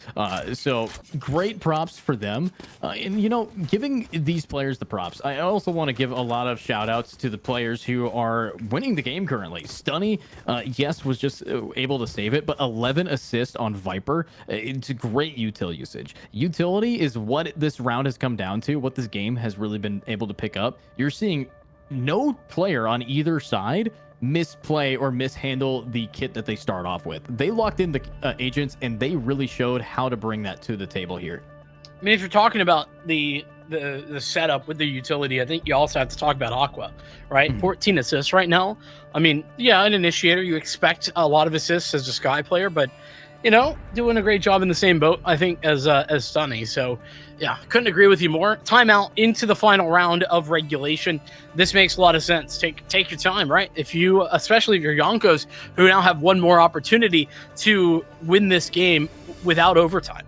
So great props for them. And, you know, giving these players the props, I also want to give a lot of shout outs to the players who are winning the game currently. Stunny, yes, was just able to save it, but 11 assists on Viper. It's a great util usage. Utility is what this round has come down to, what this game has really been able to pick up. You're seeing no player on either side misplay or mishandle the kit that they start off with. They locked in the agents, and they really showed how to bring that to the table here. I mean, if you're talking about the setup with the utility, I think you also have to talk about Aqua, right? 14 assists right now. I mean, yeah, an initiator, you expect a lot of assists as a Sky player, but you know, doing a great job in the same boat, I think, as Stunny. So, yeah, couldn't agree with you more. Timeout into the final round of regulation. This makes a lot of sense. Take your time, right? If you, especially if you're Yonkos, who now have one more opportunity to win this game without overtime.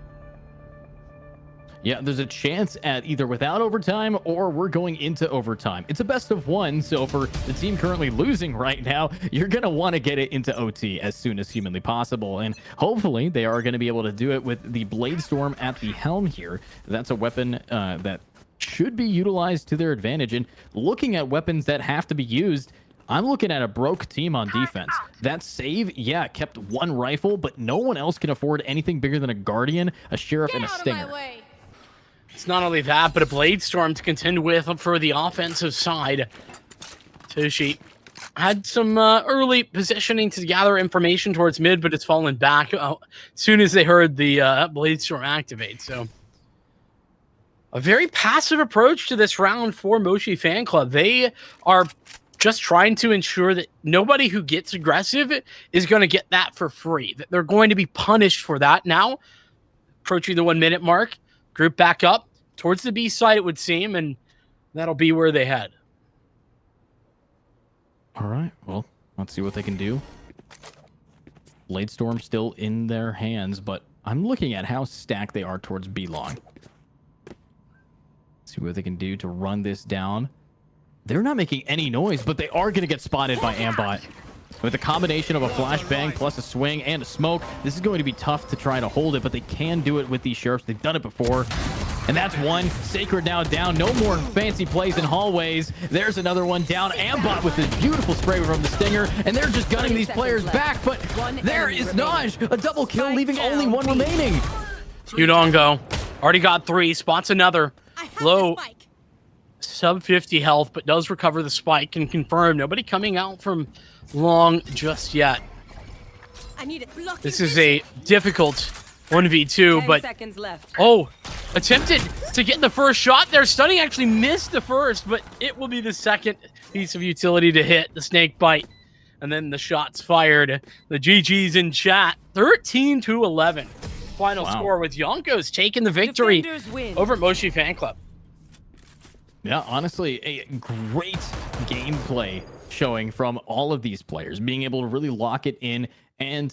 Yeah, there's a chance at either without overtime or we're going into overtime. It's a best of one, so for the team currently losing right now, you're going to want to get it into OT as soon as humanly possible. And hopefully they are going to be able to do it with the Blade Storm at the helm here. That's a weapon that should be utilized to their advantage. And looking at weapons that have to be used, I'm looking at a broke team on defense. That save, yeah, kept one rifle, but no one else can afford anything bigger than a Guardian, a Sheriff, and a Stinger. It's not only that, but a Blade Storm to contend with for the offensive side. Tushi had some early positioning to gather information towards mid, but it's fallen back as soon as they heard the Blade Storm activate. So a very passive approach to this round for Moshi Fan Club. They are just trying to ensure that nobody who gets aggressive is going to get that for free, that they're going to be punished for that. Now, approaching the 1 minute mark, group back up towards the B side, it would seem, and that'll be where they head. All right, well, let's see what they can do. Blade Storm still in their hands, but I'm looking at how stacked they are towards B long. See what they can do to run this down. They're not making any noise, but they are going to get spotted by Ambot. With a combination of a flashbang plus a swing and a smoke, this is going to be tough to try to hold it, but they can do it with these Sheriffs. They've done it before. And that's one. Sacred now down. No more fancy plays in hallways. There's another one down. Ambot with this beautiful spray from the Stinger, and they're just gunning these players back, but there is Naj. A double kill, leaving only one remaining. Udongo already got 3, spots another. Low sub 50 health, but does recover the spike and confirm nobody coming out from long just yet. This is a difficult 1v2, but attempted to get the first shot there. Stunning actually missed the first, but it will be the second piece of utility to hit the snake bite. And then the shots fired. The GG's in chat. 13-11. Final score with Yonkos taking the victory over Moshi Fan Club. Yeah, honestly, a great gameplay showing from all of these players, being able to really lock it in, and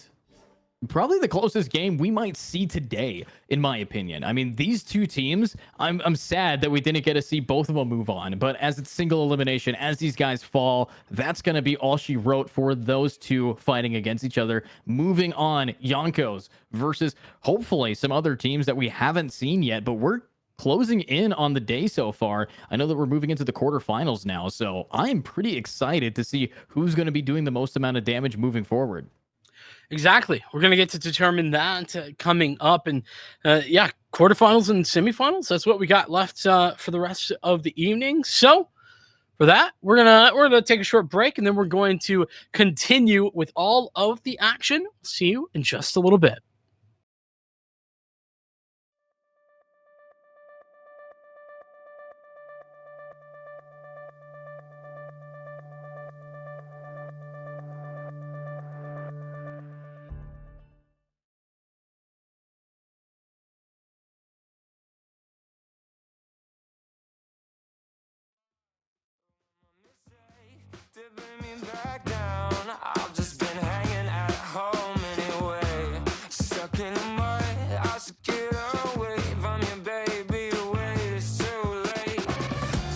probably the closest game we might see today, in my opinion. I mean, these two teams, I'm sad that we didn't get to see both of them move on, but as it's single elimination, as these guys fall, that's going to be all she wrote for those two fighting against each other. Moving on, Yonkos versus hopefully some other teams that we haven't seen yet, but we're closing in on the day so far. I know that we're moving into the quarterfinals now, so I'm pretty excited to see who's going to be doing the most amount of damage moving forward. Exactly. We're going to get to determine that coming up. And yeah, quarterfinals and semifinals, that's what we got left for the rest of the evening. So for that, we're gonna take a short break, and then we're going to continue with all of the action. See you in just a little bit. to bring me back down. I've just been hanging at home anyway, stuck in the mud. I should get away from you, baby. Wait, it's too late.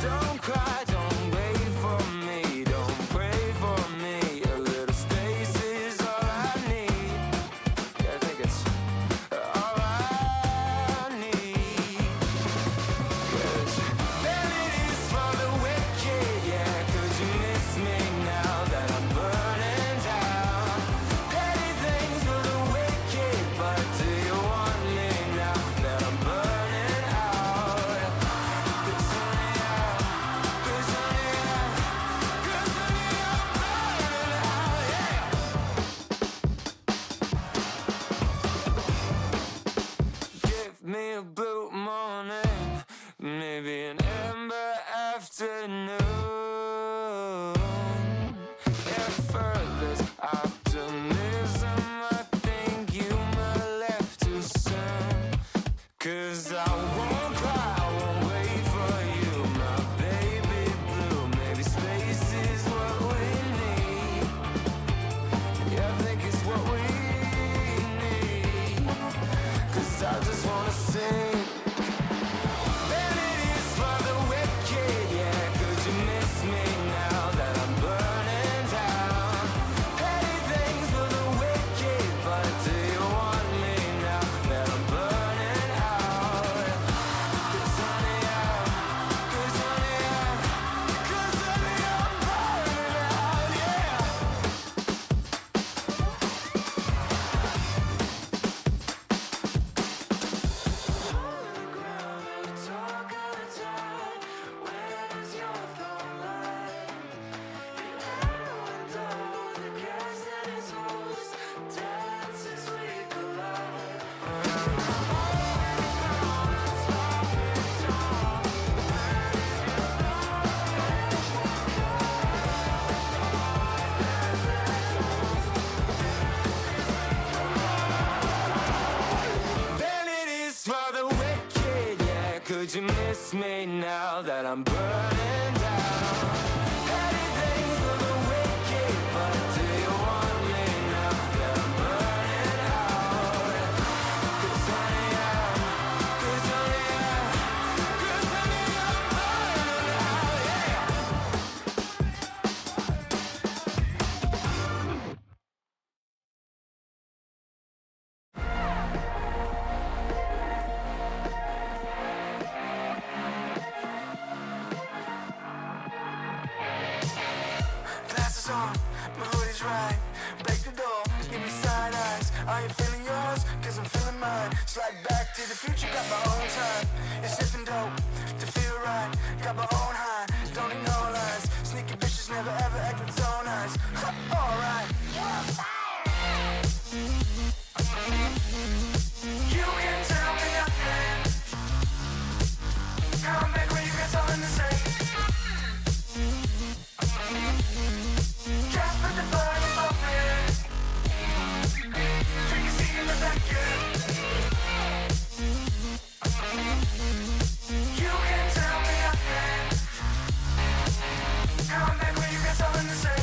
Don't cry, don't wait for me, don't pray for me. A little space is all I need. Yeah, I think it's all I need. 'Cause vanity's for the wicked, yeah. Could you miss me now that I'm burning down? Petty things for the wicked, but do you want me now that I'm burning out? 'Cause honey, I'm burning out, yeah. Give me a blue morning, maybe an ember afternoon. Effortless optimism, I think you might left too soon. 'Cause I won't cry, I won't wait for you, my baby blue. Maybe space is what we need. Yeah, I think it's what we need. 'Cause I just wanna sing. Vanity's for the wicked, yeah. Could you miss me now that I'm burning down? Petty things for the wicked, but do you want me now that I'm burning out? 'Cause honey, I'm burning out, yeah. Vanity's for the wicked, yeah. Could you miss me now that I'm burning down? Petty things for the wicked, but do you want me now that I'm burning out? 'Cause honey, I'm burning out, yeah. Glasses on, my hoodie's right. Break the door, give me side eyes. Are you feeling yours? 'Cause I'm feeling mine. Slide back to the future, got my own time. It's sniffing dope to feel right. Got my own high, don't need no lies. Sneaky bitches never ever act with so nice. Alright. You can tell me nothing. Come back when you get something to say. Just put the fire in my face. Take a seat in the back, yeah. You can tell me nothing. Come back when you get something to say.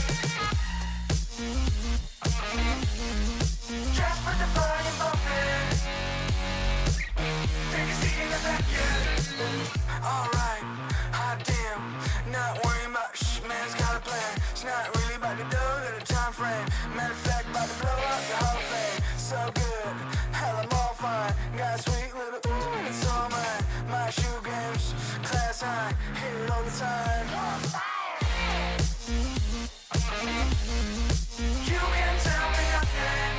Just put the fire in my face. Take a seat in the back, yeah. Alright, hot damn. Not worrying about man's got a plan. It's not really about the dough, got a time frame. Matter of fact, about to blow up the Hall of Fame. So good, hell, I'm all fine. Got a sweet little ooh, and it's all mine. My shoe games, class high, hit it all the time. You can tell me nothing.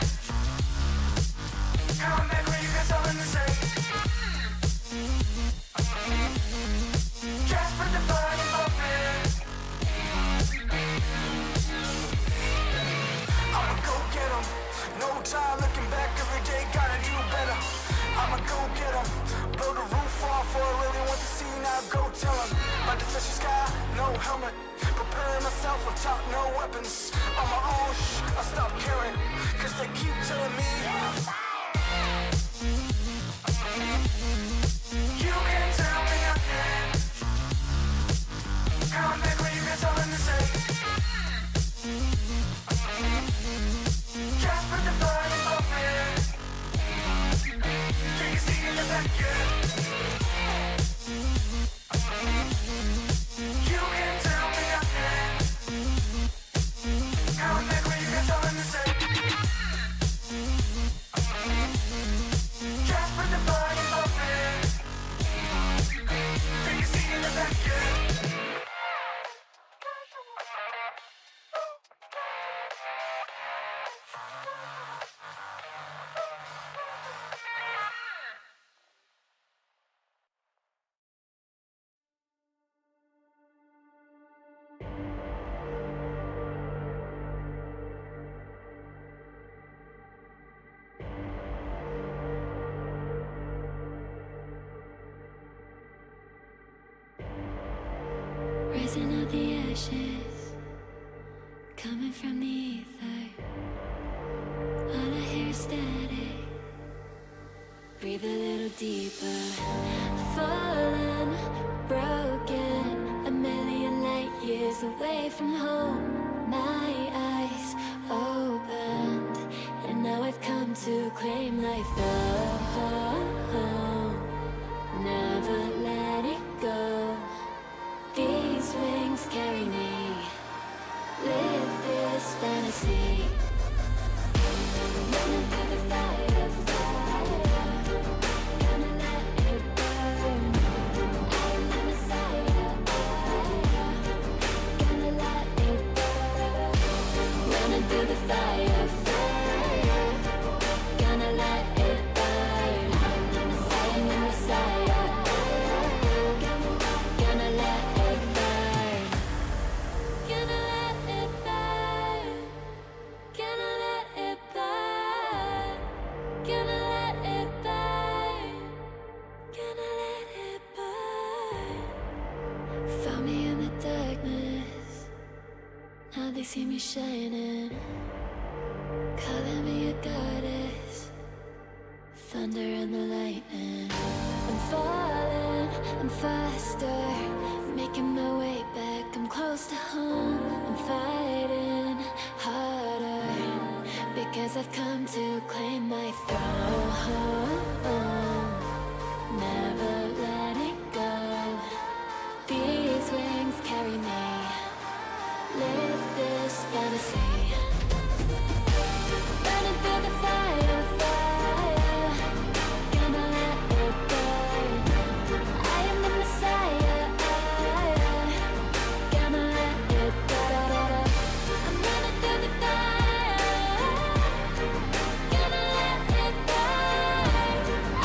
Come back when you got something to say. Just put the fire in my face. I'ma go get 'em. No time looking back, every day gotta do better. I'ma go get 'em. Blow the roof off, or I really want to see, now go tell 'em. About to touch the sky, no helmet. Preparing myself on top, no weapons. On my own, I stop caring. 'Cause they keep telling me you can tell me nothing. Come back when you got something to say. Rising out the ashes, coming from the ether. All I hear is static. Breathe a little deeper. Fallen, broken, a million light years away from home. My eyes opened, and now I've come to claim life. Never let it go. These wings carry me. Live this fantasy. Running through the fire, fire. Gonna let it burn. I am the Messiah. Gonna let it burn. Running through the fire, fire. Gonna let it burn. I am the Messiah. Gonna let it burn. Gonna let it burn. Gonna let it burn. Gonna let it burn. Gonna let it burn. Found me in the darkness. Now they see me shining. Calling me a goddess. Thunder and the lightning. I'm falling, I'm faster. Making my way back, I'm close to home. I'm fighting harder because I've come to claim my throne. Never let it go. These wings carry me. Live this fantasy. Burning through the fire, fire. Gonna let it burn. I am the Messiah. Gonna let it burn. I'm running through the fire. Gonna let it burn.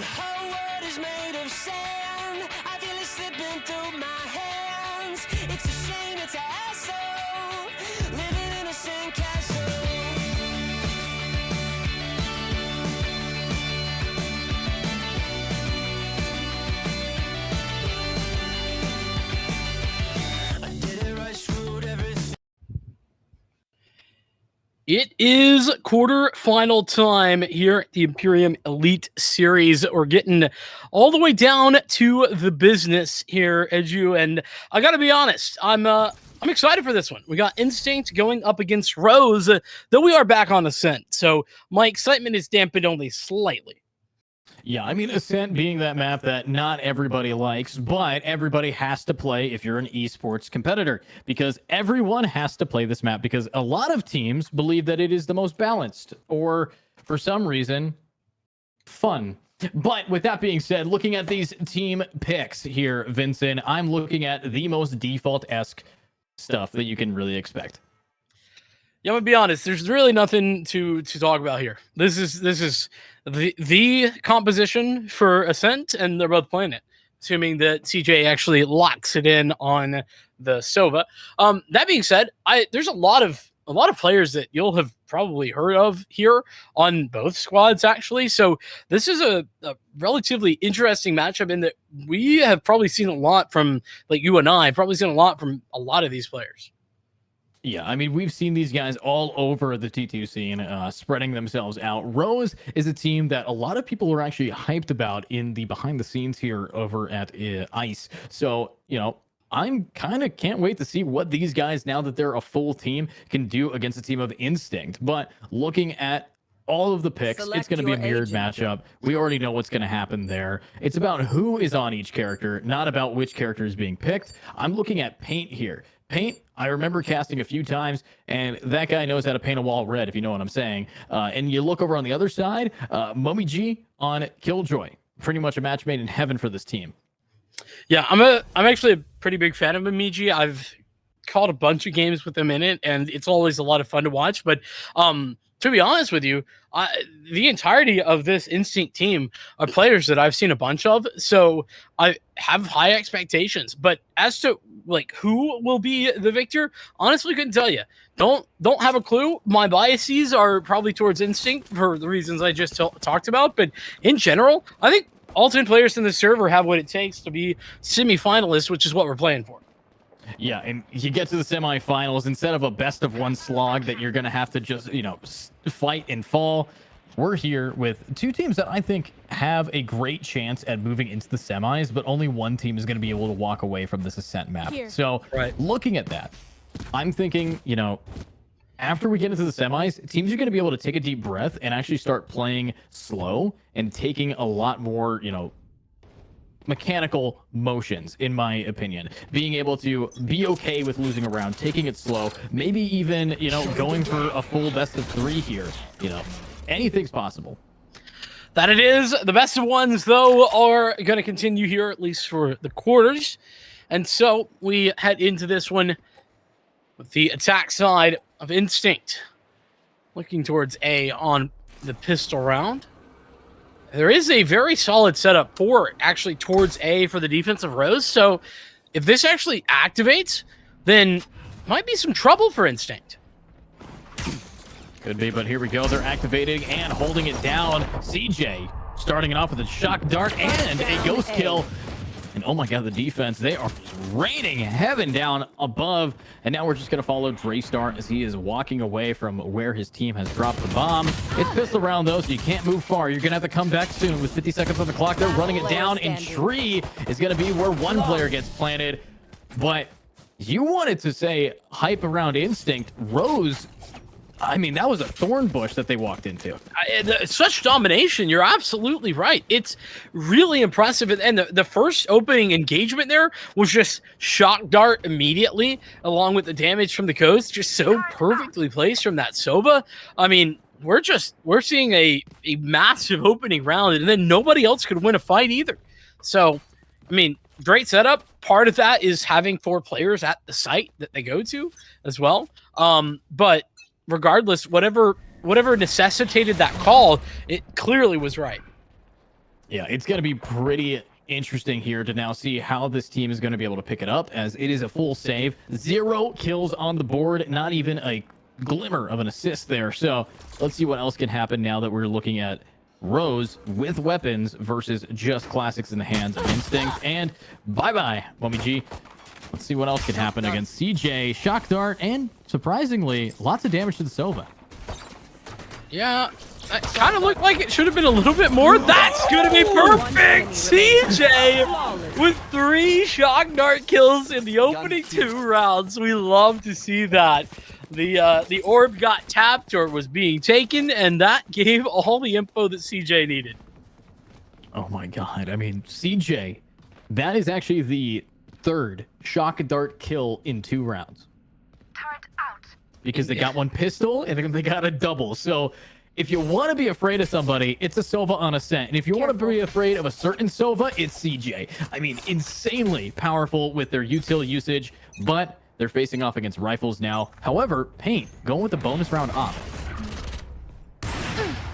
The whole world is made of sand. I feel it slipping through my hands. It's a shame, it's a hassle, living in a sandcastle. I did it right, screwed everything. It is quarterfinal time here at the Imperium Elite Series. We're getting all the way down to the business here, Edu, and I got to be honest, I'm excited for this one. We got Instinct going up against Rose, though we are back on Ascent, so my excitement is dampened only slightly. Yeah, I mean, Ascent being that map that not everybody likes, but everybody has to play if you're an esports competitor, because everyone has to play this map because a lot of teams believe that it is the most balanced or, for some reason, fun. But with that being said, looking at these team picks here, Vincent, I'm looking at the most default-esque stuff that you can really expect. Yeah, I'm gonna be honest. There's really nothing to talk about here. This is the composition for Ascent, and they're both playing it, assuming that CJ actually locks it in on the Sova. That being said, there's a lot of players that you'll have probably heard of here on both squads, actually. So this is a relatively interesting matchup in that we have probably seen a lot from, like, you and I have probably seen a lot from a lot of these players. Yeah, I mean, we've seen these guys all over the T2 scene, spreading themselves out. Rose is a team that a lot of people are actually hyped about in the behind the scenes here over at ICE. So, I'm kind of can't wait to see what these guys, now that they're a full team, can do against a team of Instinct. But looking at all of the picks, it's going to be a mirrored matchup. We already know what's going to happen there. It's about who is on each character, not about which character is being picked. I'm looking at Paint here. Paint, I remember casting a few times, and that guy knows how to paint a wall red, if you know what I'm saying. And you look over on the other side, Mummy G on Killjoy. Pretty much a match made in heaven for this team. Yeah, I'm actually a pretty big fan of Mummy. I've caught a bunch of games with him in it, and it's always a lot of fun to watch. But to be honest with you, the entirety of this Instinct team are players that I've seen a bunch of, so I have high expectations. But as to who will be the victor, honestly couldn't tell you. Don't have a clue. My biases are probably towards Instinct for the reasons I just talked about. But in general, I think all 10 players in the server have what it takes to be semifinalists, which is what we're playing for. Yeah, and you get to the semifinals, instead of a best of one slog that you're going to have to just, fight and fall, we're here with two teams that I think have a great chance at moving into the semis, but only one team is going to be able to walk away from this Ascent map. Here. So looking at that, I'm thinking, after we get into the semis, teams are going to be able to take a deep breath and actually start playing slow and taking a lot more, mechanical motions, in my opinion. Being able to be okay with losing a round, taking it slow, maybe even, going for a full best of 3 here. Anything's possible. That it is. The best of ones, though, are going to continue here, at least for the quarters. And so we head into this one with the attack side of Instinct. Looking towards A on the pistol round. There is a very solid setup for actually towards A for the defensive Rose. So if this actually activates, then might be some trouble for Instinct. Could be, but here we go. They're activating and holding it down. CJ starting it off with a shock dart and a ghost kill. And oh my god, the defense, they are raining heaven down above. And now we're just going to follow Draystar as he is walking away from where his team has dropped the bomb. It's pistol round though, so you can't move far. You're going to have to come back soon with 50 seconds on the clock. They're running it down, and Tree is going to be where one player gets planted. But you wanted to say hype around Instinct. Rose, I mean, that was a thorn bush that they walked into. Such domination. You're absolutely right. It's really impressive. And the first opening engagement there was just shock dart immediately, along with the damage from the coast, just so perfectly placed from that Sova. I mean, we're seeing a massive opening round, and then nobody else could win a fight either. So, I mean, great setup. Part of that is having 4 players at the site that they go to as well. But regardless, whatever necessitated that call, it clearly was right. Yeah, it's going to be pretty interesting here to now see how this team is going to be able to pick it up, as it is a full save. 0 kills on the board, not even a glimmer of an assist there. So let's see what else can happen now that we're looking at Rose with weapons versus just classics in the hands of Instinct. And bye-bye, Mommy G. Let's see what else can happen against CJ, Shock Dart, and surprisingly, lots of damage to the Sova. Yeah, that kind of looked like it should have been a little bit more. That's going to be perfect. CJ with 3 Shock Dart kills in the opening 2 rounds. We love to see that. The orb got tapped or was being taken, and that gave all the info that CJ needed. Oh my god. I mean, CJ, that is actually the 3rd Shock Dart kill in 2 rounds. Turret out. Because they got 1 pistol and then they got a double. So if you want to be afraid of somebody, it's a Sova on Ascent. And if you want to be afraid of a certain Sova, it's CJ. I mean, insanely powerful with their util usage, but they're facing off against rifles now. However, Paint going with the bonus round op.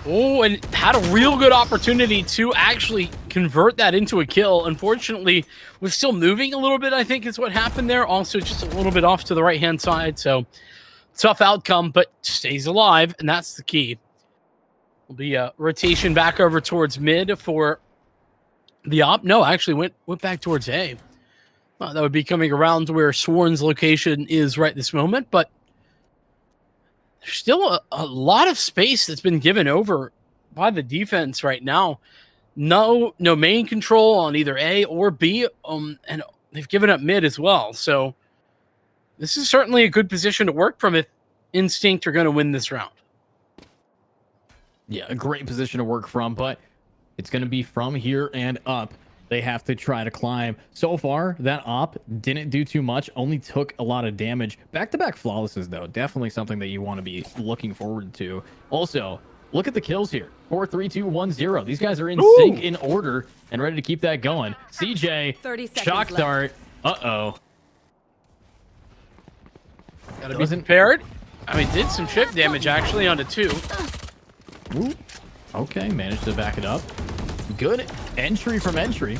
Oh, and had a real good opportunity to actually convert that into a kill. Unfortunately, was still moving a little bit, I think is what happened there. Also, just a little bit off to the right-hand side. So, tough outcome, but stays alive, and that's the key. Will be a rotation back over towards mid for the op. No, actually went back towards A. That would be coming around to where Sworn's location is right this moment, but there's still a lot of space that's been given over by the defense right now. No main control on either A or B, and they've given up mid as well. So this is certainly a good position to work from if Instinct are going to win this round. Yeah, a great position to work from, but it's going to be from here and up. They have to try to climb. So far, that op didn't do too much, only took a lot of damage. Back-to-back flawlesses, though, definitely something that you want to be looking forward to. Also, look at the kills here. 4, 3, 2, 1, 0. These guys are in sync, in order, and ready to keep that going. CJ, Shock Dart. Uh-oh. Gotta be prepared. I mean, did some chip damage, actually, onto 2. Ooh. Okay, managed to back it up. Good entry from entry.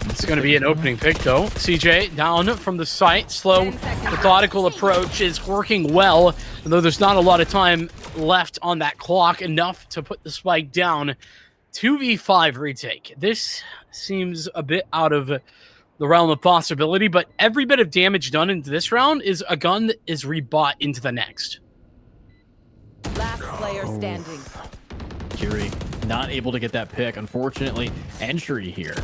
It's going to be an opening pick, though. CJ down from the site. Slow, methodical approach is working well. Although there's not a lot of time left on that clock, enough to put the spike down. 2v5 retake. This seems a bit out of the realm of possibility, but every bit of damage done into this round is a gun that is rebought into the next. Last player standing. Curie not able to get that pick. Unfortunately, entry here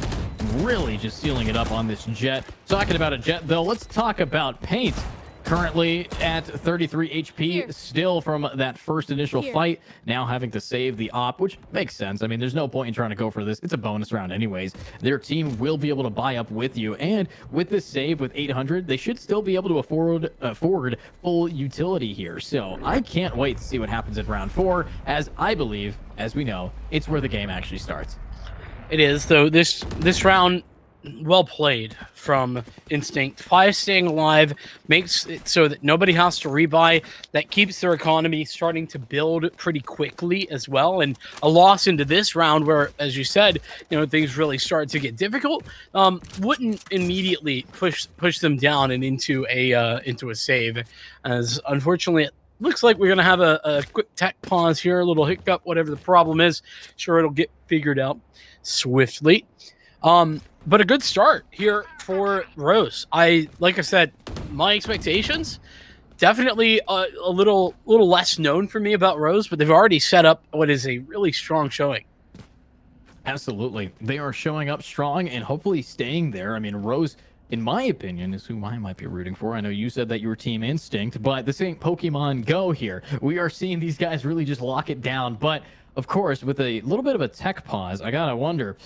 really just sealing it up on this Jet. Talking about a Jet, though, let's talk about Paint. Currently at 33 HP, still from that first initial fight, now having to save the op, which makes sense. I mean, there's no point in trying to go for this. It's a bonus round anyways. Their team will be able to buy up with you, and with this save with 800, they should still be able to afford full utility here. So I can't wait to see what happens in round 4, as I believe, as we know, it's where the game actually starts. It is, though. This round, well played from Instinct. 5 staying alive makes it so that nobody has to rebuy. That keeps their economy starting to build pretty quickly as well. And a loss into this round where, as you said, things really start to get difficult, wouldn't immediately push them down and into a save. As unfortunately, it looks like we're going to have a quick tech pause here, a little hiccup, whatever the problem is. Sure, it'll get figured out swiftly. But a good start here for Rose. Like I said, my expectations, definitely a little less known for me about Rose, but they've already set up what is a really strong showing. Absolutely. They are showing up strong and hopefully staying there. I mean, Rose, in my opinion, is who I might be rooting for. I know you said that you were Team Instinct, but this ain't Pokemon Go here. We are seeing these guys really just lock it down. But, of course, with a little bit of a tech pause, I gotta wonder,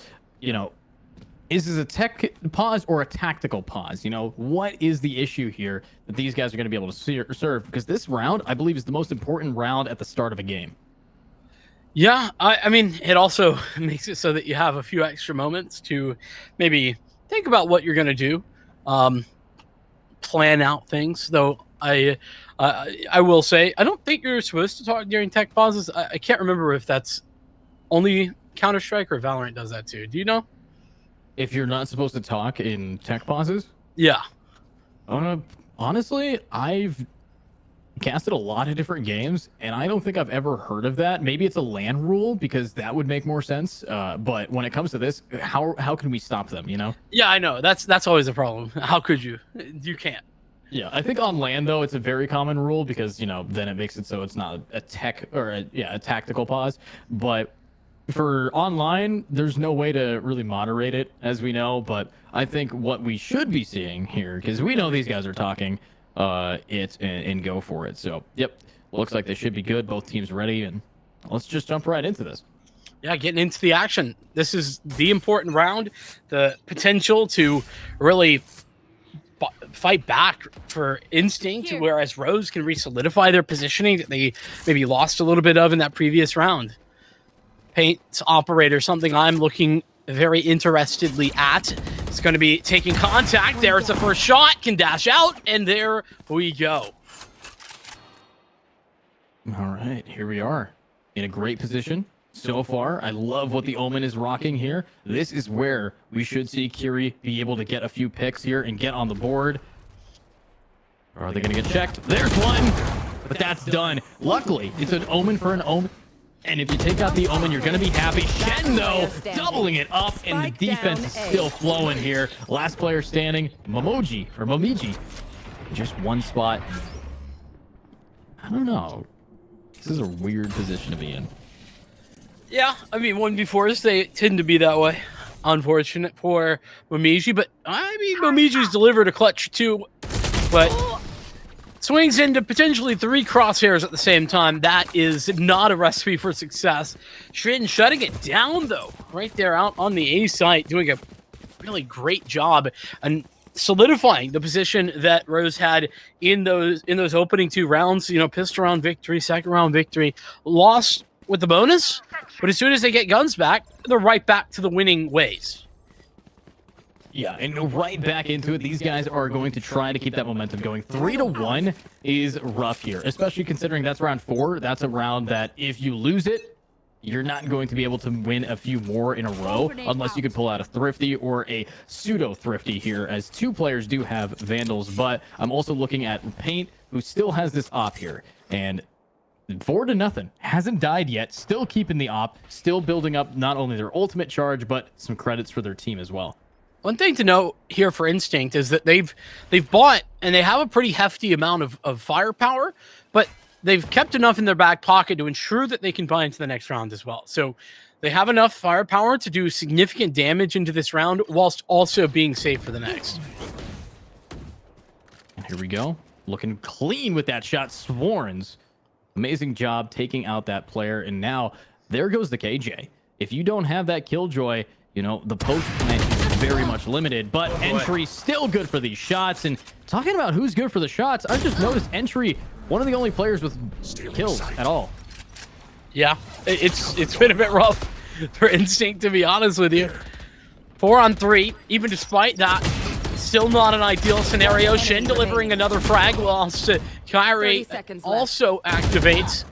is this a tech pause or a tactical pause? What is the issue here that these guys are going to be able to serve? Because this round, I believe, is the most important round at the start of a game. Yeah, I mean, it also makes it so that you have a few extra moments to maybe think about what you're going to do, plan out things. Though I will say, I don't think you're supposed to talk during tech pauses. I can't remember if that's only Counter-Strike or Valorant does that too? Do you know? If you're not supposed to talk in tech pauses, Yeah. honestly, I've casted a lot of different games, and I don't think I've ever heard of that. Maybe it's a LAN rule because that would make more sense. But when it comes to this, how can we stop them? You know? Yeah, I know. That's always a problem. How could you? You can't. Yeah, I think on LAN though it's a very common rule because then it makes it so it's not a tech or a tactical pause. But for online, there's no way to really moderate it, as we know. But I think what we should be seeing here, because we know these guys are talking, and go for it. So, yep, looks like they should be good. Both teams ready, and let's just jump right into this. Yeah, getting into the action. This is the important round. The potential to really fight back for Instinct, whereas Rose can re-solidify their positioning that they maybe lost a little bit of in that previous round. Paint's operator, something I'm looking very interestedly at. It's going to be taking contact. There's the first shot, can dash out, and there we go. All right, here we are in a great position so far. I love what the Omen is rocking here. This is where we should see Kiri be able to get a few picks here and get on the board. Or are they going to get checked? There's one, but that's done. Luckily, it's an Omen for an Omen. And if you take out the Omen, you're going to be happy. Shen, though, doubling it up, and the defense is still flowing here. Last player standing, Momiji. Just one spot. I don't know. This is a weird position to be in. Yeah, I mean, 1v4s, they tend to be that way. Unfortunate for Momiji, but I mean, Momiji's delivered a clutch too, but swings into potentially 3 crosshairs at the same time. That is not a recipe for success. Shin shutting it down, though, right there out on the A site, doing a really great job and solidifying the position that Rose had in those opening 2 rounds. You know, pistol round victory, second round victory, lost with the bonus, but as soon as they get guns back, they're right back to the winning ways. Yeah, and right back into it. These guys are going to try to keep that momentum going. 3-1 is rough here, especially considering that's round 4. That's a round that if you lose it, you're not going to be able to win a few more in a row unless you could pull out a Thrifty or a pseudo-Thrifty here, as 2 players do have Vandals. But I'm also looking at Paint, who still has this op here. And 4-0, hasn't died yet, still keeping the op, still building up not only their ultimate charge, but some credits for their team as well. One thing to note here for Instinct is that they've bought and they have a pretty hefty amount of firepower, but they've kept enough in their back pocket to ensure that they can buy into the next round as well. So they have enough firepower to do significant damage into this round whilst also being safe for the next. And here we go. Looking clean with that shot. Swarns. Amazing job taking out that player. And now there goes the KJ. If you don't have that Killjoy, you know, the post plant is very much limited, but Entry still good for these shots. And talking about who's good for the shots, I just noticed Entry, one of the only players with kills at all. Yeah, it's been a bit rough for Instinct, to be honest with you. 4-on-3, even despite that, still not an ideal scenario. Shin delivering another frag whilst Kyrie also activates.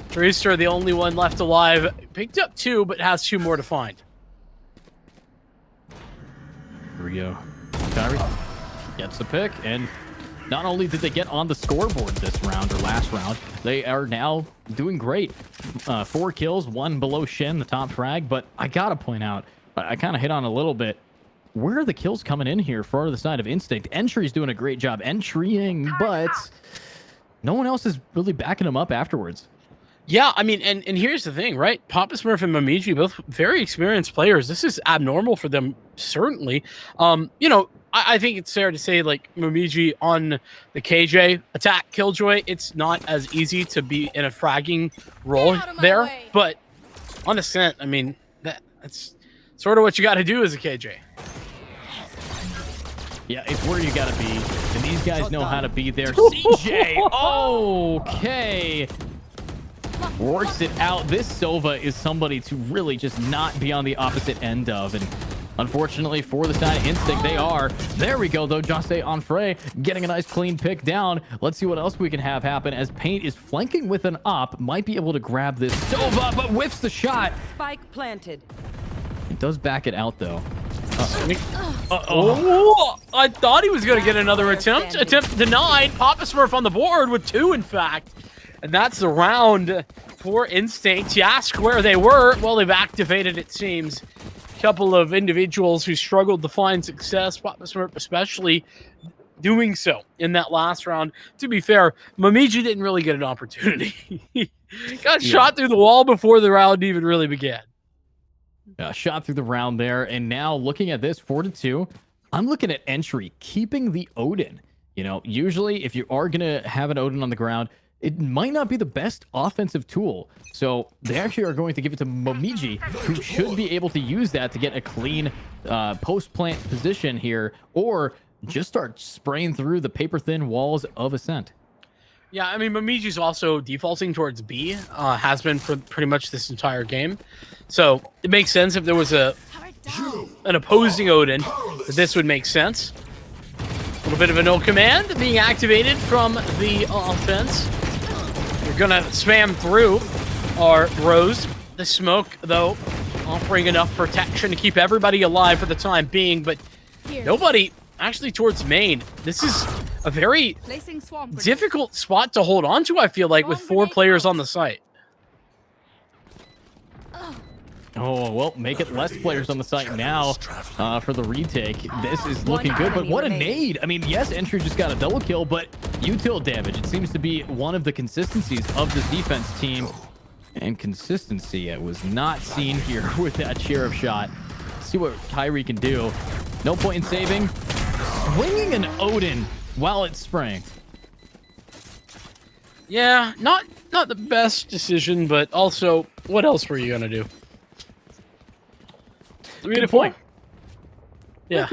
Brewster, the only one left alive, picked up 2, but has 2 more to find. Here we go. Kyrie gets the pick, and not only did they get on the scoreboard this round or last round, they are now doing great. 4 kills, 1 below Shen, the top frag. But I gotta point out, I kind of hit on a little bit, where are the kills coming in here for the side of Instinct? Entry's doing a great job entrying, but no one else is really backing him up afterwards. Yeah, I mean, and here's the thing, right? Papa Smurf and Momiji, both very experienced players. This is abnormal for them, certainly. You know, I think it's fair to say, like, Momiji on the KJ attack Killjoy, it's not as easy to be in a fragging role there. But on the scent, I mean, that's sort of what you got to do as a KJ. Yeah, it's where you got to be. And these guys know how to be there. CJ, okay. Works it out. This Sova is somebody to really just not be on the opposite end of. And Unfortunately for the side of Instinct, they are. There we go, though. Just Onfray getting a nice clean pick down. Let's see what else we can have happen as Paint is flanking with an op. Might be able to grab this Sova, but whiffs the shot. Spike planted. It does back it out, though. Oh, I thought he was going to get another attempt. Attempt denied. Papa Smurf on the board with 2, in fact. And that's the round for Instinct. You ask where they were. Well, they've activated, it seems. Couple of individuals who struggled to find success, Papa Smurf especially doing so in that last round. To be fair, Momiji didn't really get an opportunity. He got shot through the wall before the round even really began. Shot through the round there, and now looking at this 4-2, I'm looking at Entry keeping the Odin. You know, usually if you are gonna have an Odin on the ground, it might not be the best offensive tool. So they actually are going to give it to Momiji, who should be able to use that to get a clean post-plant position here, or just start spraying through the paper-thin walls of Ascent. Yeah, I mean, Momiji's also defaulting towards B, has been for pretty much this entire game. So it makes sense if there was an opposing Odin, that this would make sense. A little bit of a no command being activated from the offense. You're gonna spam through our Rose. The smoke, though, offering enough protection to keep everybody alive for the time being, but nobody actually towards main. This is a very difficult spot to hold on to, I feel like, with 4 players on the site. Oh, well, make it less players on the site now for the retake. This is looking good, but what a nade. I mean, yes, Entry just got a double kill, but util damage. It seems to be one of the consistencies of this defense team. And consistency was not seen here with that sheriff shot. Let's see what Kyrie can do. No point in saving. Swinging an Odin while it's spraying. Yeah, not the best decision, but also, what else were you gonna do? 3-4. Yeah.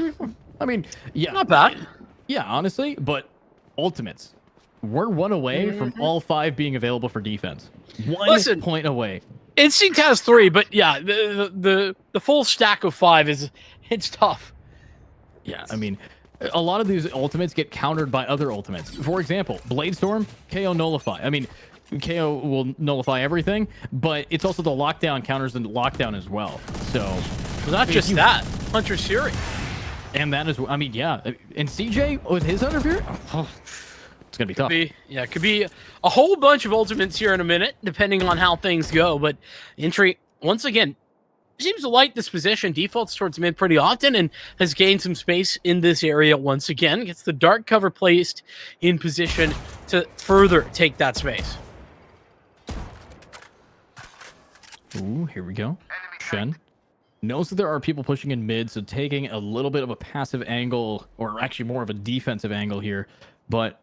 I mean, yeah. Not bad. Yeah, honestly, but ultimates. We're 1 away from all 5 being available for defense. 1 point away. Instinct has 3, but yeah, the full stack of 5 it's tough. Yeah, I mean, a lot of these ultimates get countered by other ultimates. For example, Bladestorm, KO nullify. I mean, KO will nullify everything, but it's also the lockdown counters and lockdown as well. So, not just that, Hunter Fury. And that is, I mean, yeah. And CJ with his Hunter Fury? Oh, it's going to be tough. It could be a whole bunch of ultimates here in a minute, depending on how things go. But Entry, once again, seems to like this position, defaults towards mid pretty often, and has gained some space in this area once again. Gets the dark cover placed in position to further take that space. Ooh, here we go. Shen knows that there are people pushing in mid, so taking a little bit of a passive angle, or actually more of a defensive angle here. But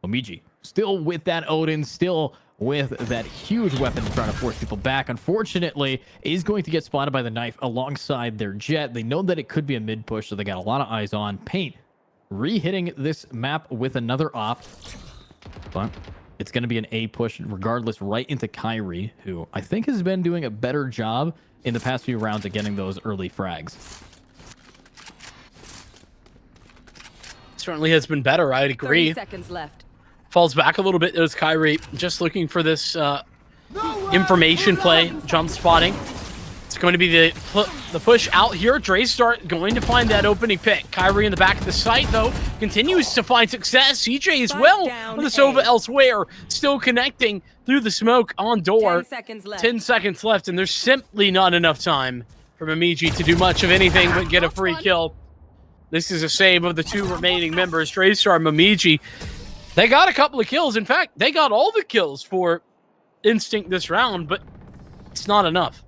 Momiji still with that Odin, still with that huge weapon to try to force people back. Unfortunately, is going to get spotted by the knife alongside their jet. They know that it could be a mid push, so they got a lot of eyes on. Paint re-hitting this map with another op, but it's going to be an A push regardless, right into Kyrie, who I think has been doing a better job in the past few rounds of getting those early frags. Certainly has been better, I'd agree. 30 seconds left. Falls back a little bit. There's Kyrie just looking for this information play, jump spotting. It's going to be the push out here. Draystar going to find that opening pick. Kyrie in the back of the site, though, continues to find success. CJ as well on the Sova elsewhere, still connecting through the smoke on door. 10 seconds left. 10 seconds left, and there's simply not enough time for Momiji to do much of anything but get a free kill. This is a save of the 2 remaining members, Draystar and Momiji. They got a couple of kills. In fact, they got all the kills for Instinct this round, but it's not enough.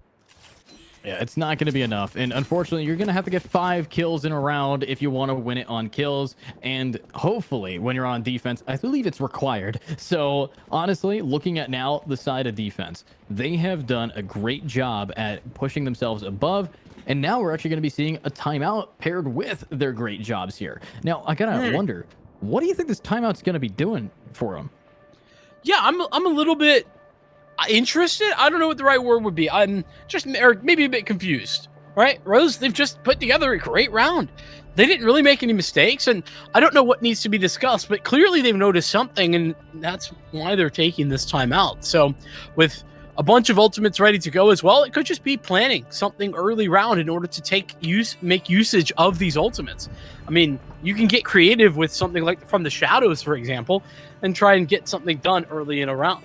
Yeah, it's not going to be enough. And unfortunately, you're going to have to get 5 kills in a round if you want to win it on kills. And hopefully, when you're on defense, I believe it's required. So honestly, looking at now the side of defense, they have done a great job at pushing themselves above. And now we're actually going to be seeing a timeout paired with their great jobs here. Now, I got to wonder, what do you think this timeout's going to be doing for them? Yeah, I'm a little bit interested. I don't know what the right word would be. I'm just, or maybe a bit confused right? Rose, they've just put together a great round. They didn't really make any mistakes, and I don't know what needs to be discussed, but clearly they've noticed something, and that's why they're taking this time out. So with a bunch of ultimates ready to go as well, it could just be planning something early round in order to make usage of these ultimates. I mean, you can get creative with something like From the Shadows, for example, and try and get something done early in a round.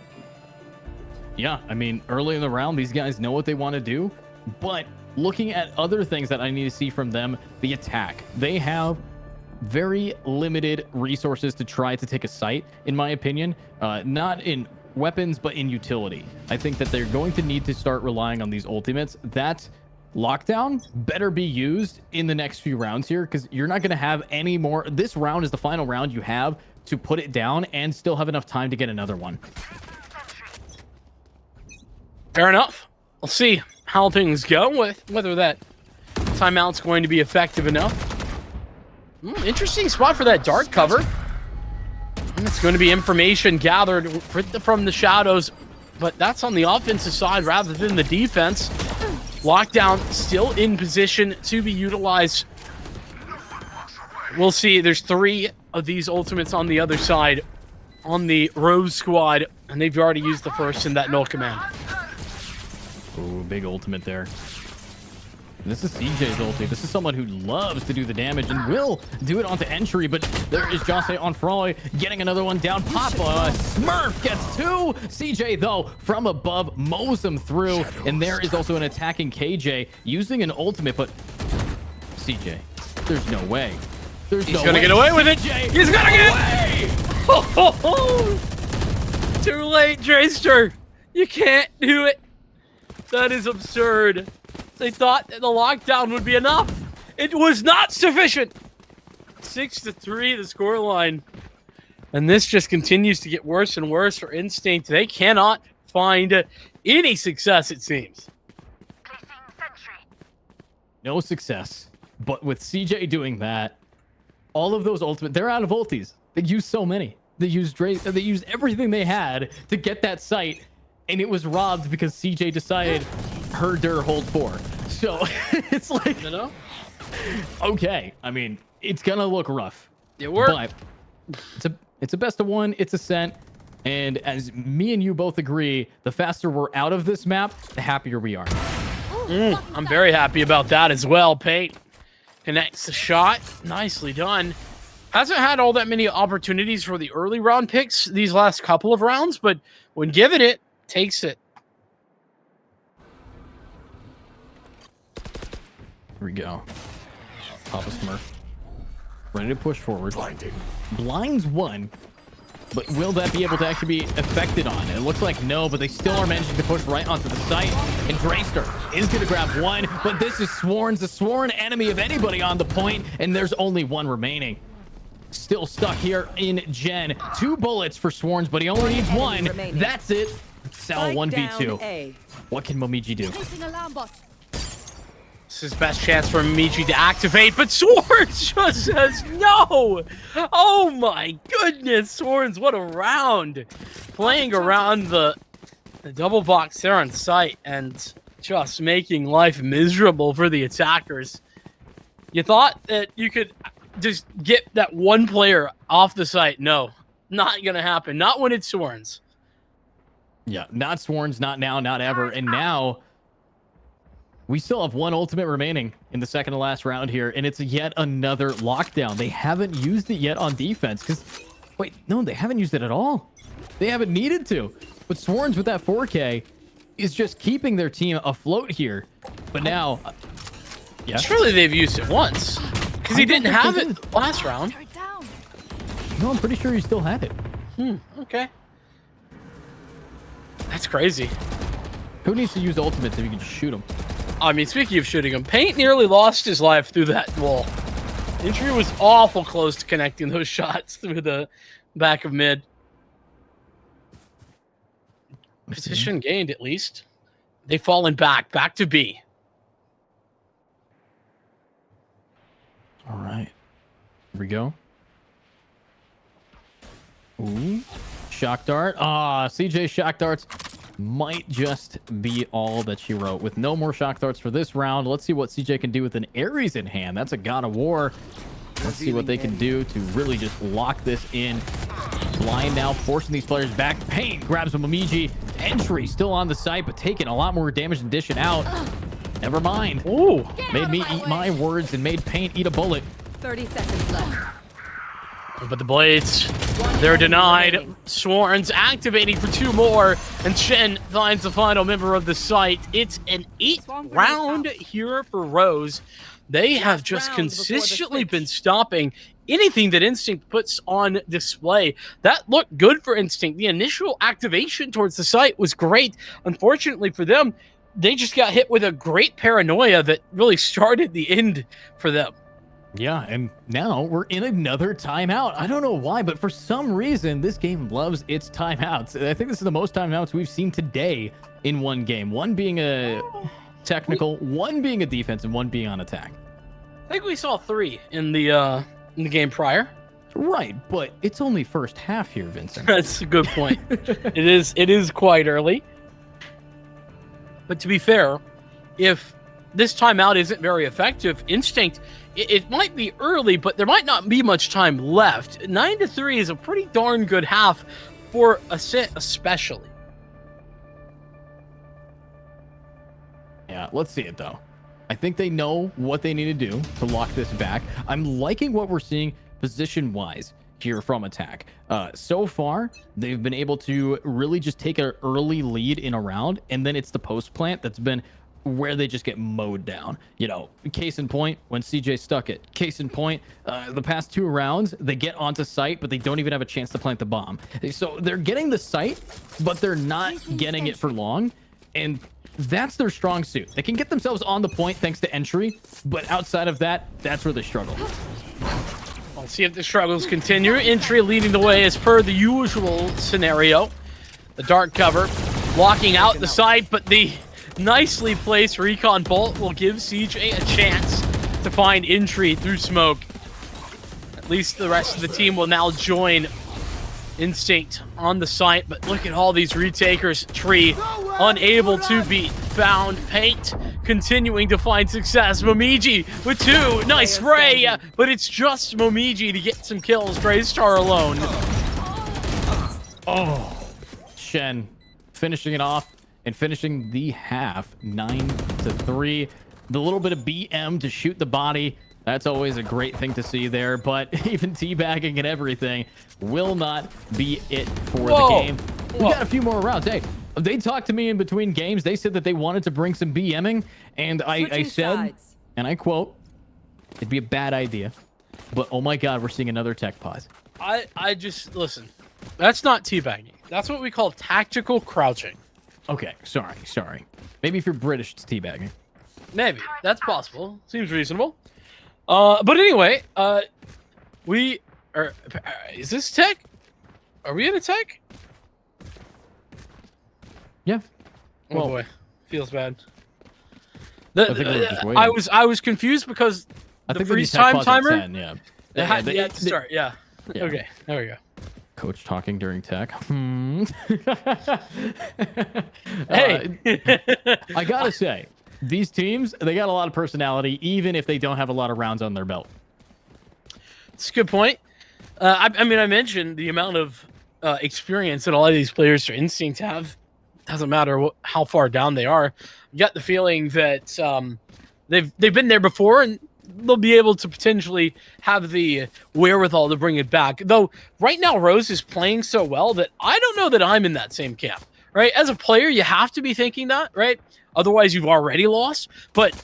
Yeah, I mean, early in the round, these guys know what they want to do, but looking at other things that I need to see from them, the attack. They have very limited resources to try to take a site, in my opinion. Not in weapons, but in utility. I think that they're going to need to start relying on these ultimates. That lockdown better be used in the next few rounds here, because you're not going to have any more. This round is the final round you have to put it down and still have enough time to get another one. Fair enough. We'll see how things go with whether that timeout's going to be effective enough. Interesting spot for that dark cover. And it's going to be information gathered from the shadows, but that's on the offensive side rather than the defense. Lockdown still in position to be utilized. We'll see. There's 3 of these ultimates on the other side on the Rose squad, and they've already used the first in that null command. Ooh, big ultimate there. This is CJ's ulti. This is someone who loves to do the damage and will do it onto entry, but there is Jose on Froy getting another one down. Papa Smurf gets 2. CJ, though, from above, mows him through, and there is also an attacking KJ using an ultimate, but CJ, there's no way. He's gonna get away with it. He's gonna get away. Too late, Draster. You can't do it. That is absurd. They thought that the lockdown would be enough. It was not sufficient. 6-3 the scoreline. And this just continues to get worse and worse for Instinct. They cannot find any success, it seems. No success. But with CJ doing that, all of those ultimate, they're out of ultis. They used so many. They used everything they had to get that site, and it was robbed because CJ decided herder hold 4. So it's like, You know? Okay. I mean, it's gonna look rough. It worked. But it's a best of 1. It's a cent. And as me and you both agree, the faster we're out of this map, the happier we are. I'm very happy about that as well. Pate connects the shot. Nicely done. Hasn't had all that many opportunities for the early round picks these last couple of rounds, but when given it, takes it. Here we go. Papa Smurf. Ready to push forward. Blinds 1. But will that be able to actually be affected on? It looks like no, but they still are managing to push right onto the site. And Draster is going to grab 1, but this is Sworn's, the sworn enemy of anybody on the point, and there's only 1 remaining. Still stuck here in Gen. 2 bullets for Sworns, but he only needs 1. remaining. That's it. Cell 1v2. A. What can Momiji do? Placing alarm bot. This is best chance for Michi to activate, but Swords just says no. Oh my goodness, Swords, what a round. Playing around the double box there on site and just making life miserable for the attackers. You thought that you could just get that one player off the site. No, not gonna happen. Not when it's Swords. Yeah, not Sworns, not now, not ever. And now we still have 1 ultimate remaining in the second to last round here, and it's yet another lockdown. They haven't used it yet on defense because, wait, no, they haven't used it at all. They haven't needed to. But Sworns with that 4K is just keeping their team afloat here. But now, yeah. Surely they've used it once because he didn't have it last round. Tear it down. No, I'm pretty sure he still had it. Okay. That's crazy. Who needs to use ultimates if you can just shoot them? I mean, speaking of shooting him, Paint nearly lost his life through that wall. Injury was awful close to connecting those shots through the back of mid. Position gained, at least. They've fallen back to B. All right. Here we go. Ooh. Shock dart. Ah, CJ shock darts. might just be all that she wrote. With no more shock darts for this round, let's see what CJ can do with an Ares in hand. That's a God of War. Let's see what they can do to really just lock this in. Blind now, forcing these players back. Paint grabs a Momiji. Entry still on the site, but taking a lot more damage than dishing out. Never mind. Ooh. Made me eat my words and made Paint eat a bullet. 30 seconds left. But the blades, they're denied. Sworns activating for 2 more, and Shen finds the final member of the site. It's an 8th round here for Rose. They have just consistently been stopping anything that Instinct puts on display. That looked good for Instinct. The initial activation towards the site was great. Unfortunately for them, they just got hit with a great paranoia that really started the end for them. Yeah, and now we're in another timeout. I don't know why, but for some reason, this game loves its timeouts. I think this is the most timeouts we've seen today in one game. One being a technical, one being a defense, and one being on attack. I think we saw 3 in the game prior. Right, but it's only first half here, Vincent. That's a good point. It is quite early. But to be fair, if this timeout isn't very effective, Instinct, it might be early, but there might not be much time left. 9-3 is a pretty darn good half for a set, especially. Yeah, let's see it though. I think they know what they need to do to lock this back. I'm liking what we're seeing position-wise here from attack. So far, they've been able to really just take an early lead in a round, and then it's the post plant that's been where they just get mowed down. You know, case in point, when CJ stuck it. Case in point, the past 2 rounds, they get onto site, but they don't even have a chance to plant the bomb. So they're getting the site, but they're not getting it for long. And that's their strong suit. They can get themselves on the point thanks to entry, but outside of that, that's where they struggle. Let's see if the struggles continue. Entry leading the way as per the usual scenario. The dark cover blocking out the side, but the nicely placed recon bolt will give CJ a chance to find entry through smoke. At least the rest of the team will now join Instinct on the site, but look at all these retakers. Tree unable to be found. Paint continuing to find success. Momiji with 2. Nice spray, but it's just Momiji to get some kills. Graystar alone. Oh, Shen finishing it off and finishing the half 9-3. The little bit of BM to shoot the body. That's always a great thing to see there, but even teabagging and everything will not be it for the game. We got a few more rounds. Hey, they talked to me in between games. They said that they wanted to bring some BMing, and I said, and I quote, it'd be a bad idea, but oh my God, we're seeing another tech pause. I just, listen, that's not teabagging. That's what we call tactical crouching. Okay, sorry. Maybe if you're British, it's teabagging. Maybe. That's possible. Seems reasonable. But anyway, we are. Is this tech? Are we in a tech? Yeah. Oh Well, boy, feels bad. I think we were just waiting. I was confused because the freeze time timer. 10, yeah. To start. Yeah. Okay. There we go. Coach talking during tech. Hey, I gotta say, these teams, they got a lot of personality, even if they don't have a lot of rounds on their belt. it's a good point. I mean, I mentioned the amount of experience that a lot of these players for Instinct have. Doesn't matter how far down they are. You got the feeling that they've been there before, and they'll be able to potentially have the wherewithal to bring it back. Though right now Rose is playing so well that I don't know that I'm in that same camp. Right? As a player, you have to be thinking that, right? Otherwise, you've already lost. But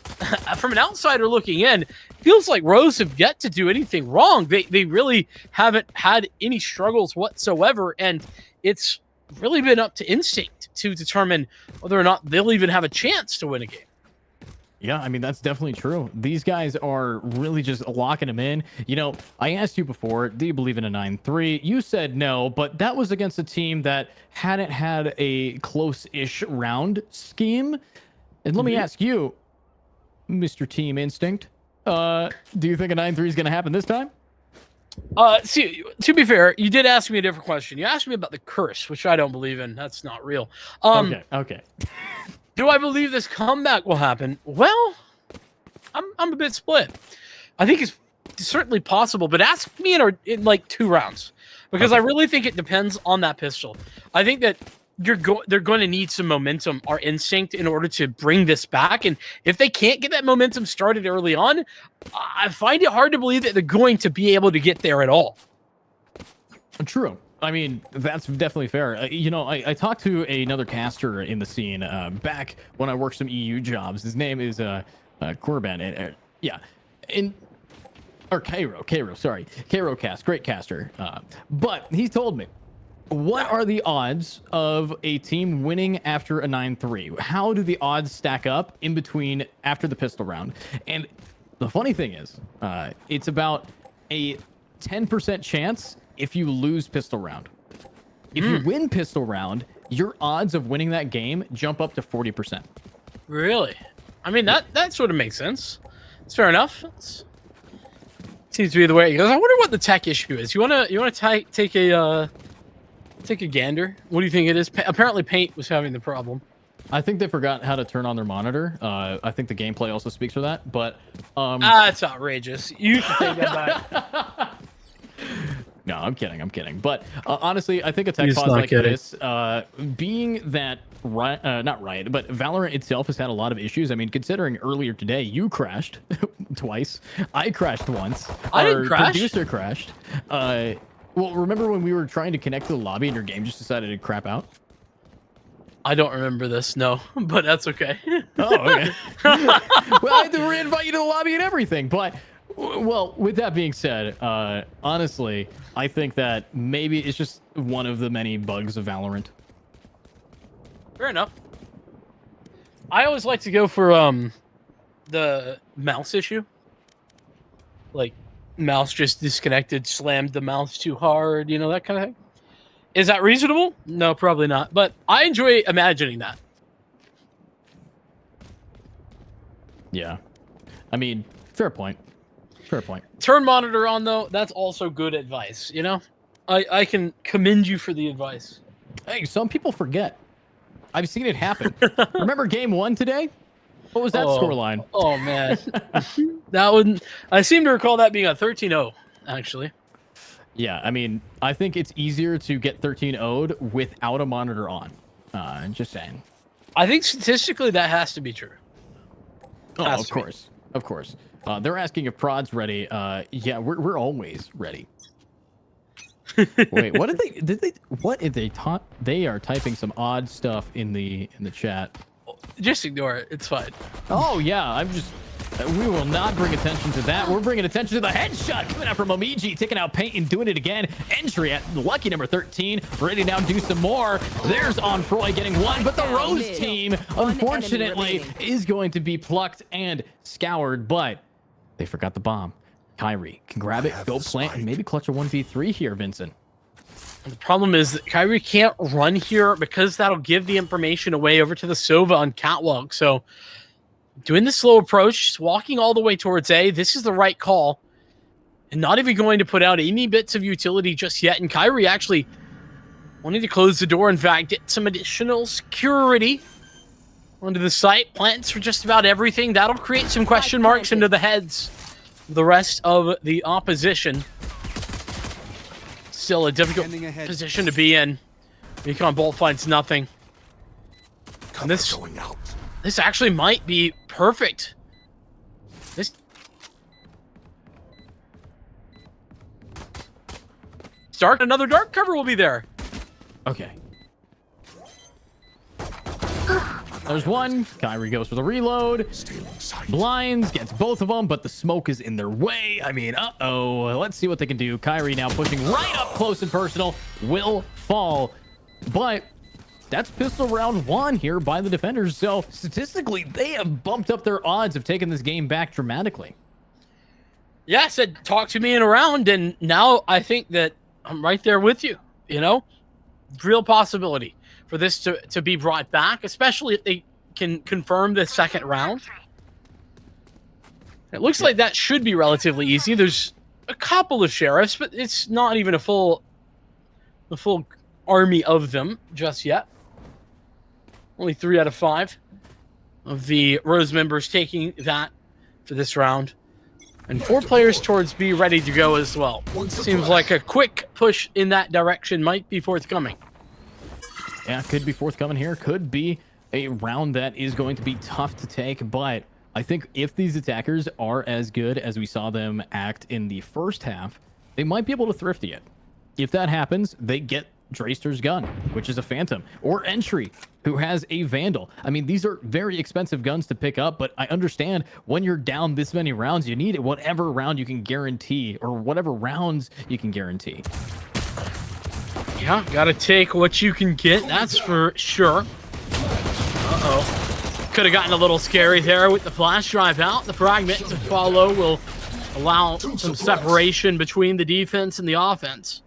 from an outsider looking in, it feels like Rose have yet to do anything wrong. They really haven't had any struggles whatsoever, and it's really been up to Instinct to determine whether or not they'll even have a chance to win a game. Yeah, I mean, that's definitely true. These guys are really just locking them in. You know, I asked you before, do you believe in a 9-3? You said no, but that was against a team that hadn't had a close-ish round scheme. And let me ask you, Mr. Team Instinct, do you think a 9-3 is going to happen this time? See, to be fair, you did ask me a different question. You asked me about the curse, which I don't believe in. That's not real. Okay. Do I believe this comeback will happen? Well, I'm a bit split. I think it's certainly possible, but ask me in like 2 rounds, because I really think it depends on that pistol. I think that they're going to need some momentum or instinct in order to bring this back, and if they can't get that momentum started early on, I find it hard to believe that they're going to be able to get there at all. True. I mean, that's definitely fair. I talked to another caster in the scene back when I worked some EU jobs. His name is Corban. Or Cairo, sorry. Cairo cast, great caster. But he told me, what are the odds of a team winning after a 9-3? How do the odds stack up in between after the pistol round? And the funny thing is, it's about a 10% chance if you lose pistol round. If you win pistol round, your odds of winning that game jump up to 40%. Really? I mean, that sort of makes sense. It's fair enough. Seems to be the way it goes. I wonder what the tech issue is. You wanna take a gander? What do you think it is? Apparently, Paint was having the problem. I think they forgot how to turn on their monitor. I think the gameplay also speaks for that. But it's outrageous. You should take that back. No, I'm kidding. But honestly, I think a tech pause like this, being that not Riot, but Valorant itself has had a lot of issues. I mean, considering earlier today you crashed twice, I crashed once. I didn't crash. Producer crashed. Well, remember when we were trying to connect to the lobby and your game just decided to crap out? I don't remember this, no, but that's okay. Oh, okay. Well, I had to re-invite you to the lobby and everything, but well, with that being said, honestly, I think that maybe it's just one of the many bugs of Valorant. Fair enough. I always like to go for the mouse issue. Like, mouse just disconnected, slammed the mouse too hard, that kind of thing. Is that reasonable? No, probably not. But I enjoy imagining that. Yeah. I mean, fair point. Fair point. Turn monitor on, though. That's also good advice, I can commend you for the advice. Hey, some people forget. I've seen it happen. Remember game 1 today? What was that scoreline? Oh, man. That one, I seem to recall that being a 13-0, actually. Yeah, I mean, I think it's easier to get 13-0'd without a monitor on. Just saying. I think statistically that has to be true. Oh, of course. Of course. They're asking if Prod's ready. Yeah, we're always ready. Wait, what did they taught? They are typing some odd stuff in the chat. Just ignore it. It's fine. Oh yeah, we will not bring attention to that. We're bringing attention to the headshot coming out from Omiji, taking out Paint and doing it again. Entry at lucky number 13. Ready now to do some more. There's Onfroy getting one, but the Rose team, unfortunately, is going to be plucked and scoured, but they forgot the bomb. Kyrie can grab it, go plant, and maybe clutch a 1v3 here, Vincent. The problem is that Kyrie can't run here because that'll give the information away over to the Sova on Catwalk. So doing the slow approach, just walking all the way towards A, this is the right call. And not even going to put out any bits of utility just yet. And Kyrie actually wanting to close the door. In fact, get some additional security onto the site. Plants for just about everything. That'll create some question marks into the heads of the rest of the opposition. Still a difficult position to be in. Recon Bolt finds nothing. And this actually might be perfect. This another dark cover will be there. Okay. There's one. Kyrie goes for the reload. Blinds, gets both of them, but the smoke is in their way. I mean, uh-oh. Let's see what they can do. Kyrie now pushing right up close and personal. Will fall. But that's pistol round 1 here by the defenders. So statistically, they have bumped up their odds of taking this game back dramatically. Yeah, I said, talk to me in a round, and now I think that I'm right there with you. Real possibility for this to be brought back, especially if they can confirm the second round. It looks like that should be relatively easy. There's a couple of sheriffs, but it's not even a full army of them just yet. Only 3 out of 5 of the Rose members taking that for this round. And 4 players towards B ready to go as well. Seems like a quick push in that direction might be forthcoming. Yeah, could be forthcoming here. Could be a round that is going to be tough to take, but I think if these attackers are as good as we saw them act in the first half, they might be able to thrifty it. If that happens, they get Drayster's gun, which is a Phantom, or Entry, who has a Vandal. I mean, these are very expensive guns to pick up, but I understand when you're down this many rounds, you need whatever round you can guarantee, or whatever rounds you can guarantee. Yeah, gotta take what you can get, that's for sure. Uh-oh. Could have gotten a little scary there with the flash drive out. The fragment to follow will allow some separation between the defense and the offense.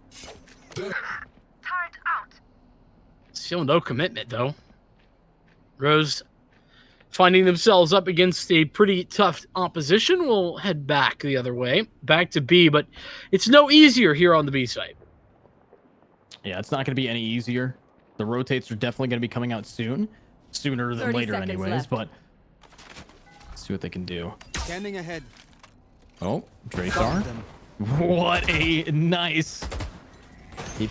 Still no commitment, though. Rose finding themselves up against a pretty tough opposition will head back the other way, back to B, but it's no easier here on the B side. Yeah, it's not going to be any easier. The rotates are definitely going to be coming out soon. Sooner than later anyways, left. But let's see what they can do. Standing ahead. Oh, Dracar. What a nice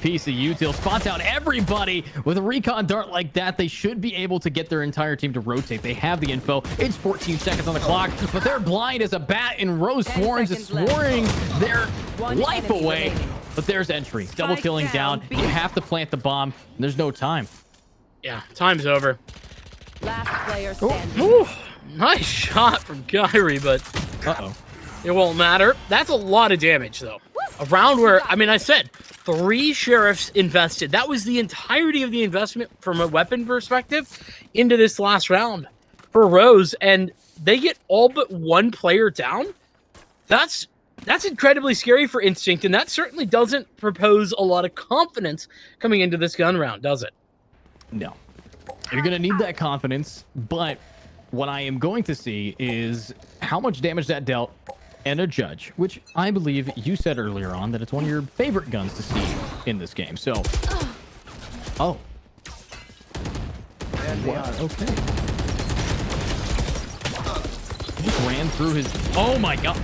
piece of util. Spots out everybody with a recon dart like that. They should be able to get their entire team to rotate. They have the info. It's 14 seconds on the clock, but they're blind as a bat, and Rose Swarms is swarming their life away. Remaining. But there's Entry. Double killing down. You have to plant the bomb. And there's no time. Yeah, time's over. Last player standing. Ooh, nice shot from Kyrie, but it won't matter. That's a lot of damage, though. A round where, I mean, I said 3 sheriffs invested. That was the entirety of the investment from a weapon perspective into this last round for Rose, and they get all but 1 player down. That's incredibly scary for Instinct, and that certainly doesn't propose a lot of confidence coming into this gun round, does it? No. You're going to need that confidence, but what I am going to see is how much damage that dealt and a judge, which I believe you said earlier on that it's one of your favorite guns to see in this game. So, oh. What? Okay. He just ran through his... Oh my god.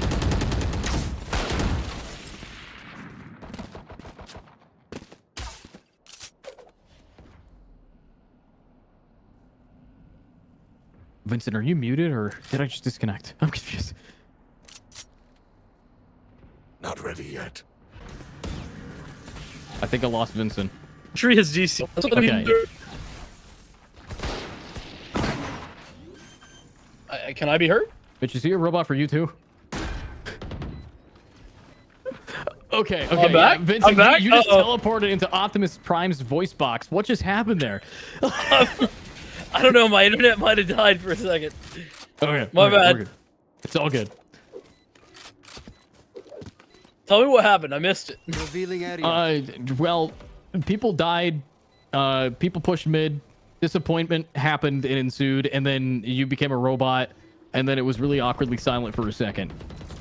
Vincent, are you muted or did I just disconnect? I'm confused. Not ready yet. I think I lost Vincent. Tree has DC. Okay. Can I be heard? Bitch, is he a robot for you too? Okay, I'm back. Yeah, Vincent, I'm back. you just teleported into Optimus Prime's voice box. What just happened there? I don't know. My internet might have died for a second. Okay. My bad. It's all good. Tell me what happened. I missed it. Revealing area. Well, people died. People pushed mid. Disappointment happened and ensued, and then you became a robot, and then it was really awkwardly silent for a second.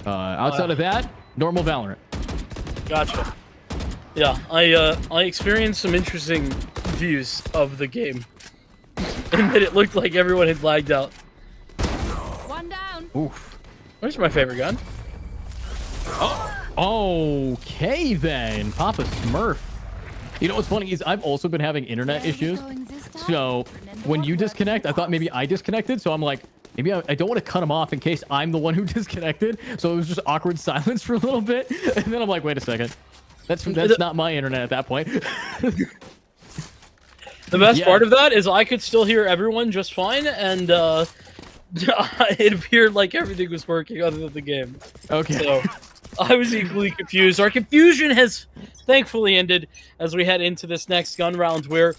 Outside of that, normal Valorant. Gotcha. Yeah, I experienced some interesting views of the game. And then it looked like everyone had lagged out. One down. Oof. Where's my favorite gun? Oh, okay then. Papa Smurf. You know what's funny is I've also been having internet issues. So when you disconnect, I thought maybe I disconnected. So I'm like, maybe I don't want to cut him off in case I'm the one who disconnected. So it was just awkward silence for a little bit. And then I'm like, wait a second. That's not my internet at that point. The best part of that is I could still hear everyone just fine, and it appeared like everything was working other than the game. Okay. So I was equally confused. Our confusion has thankfully ended as we head into this next gun round where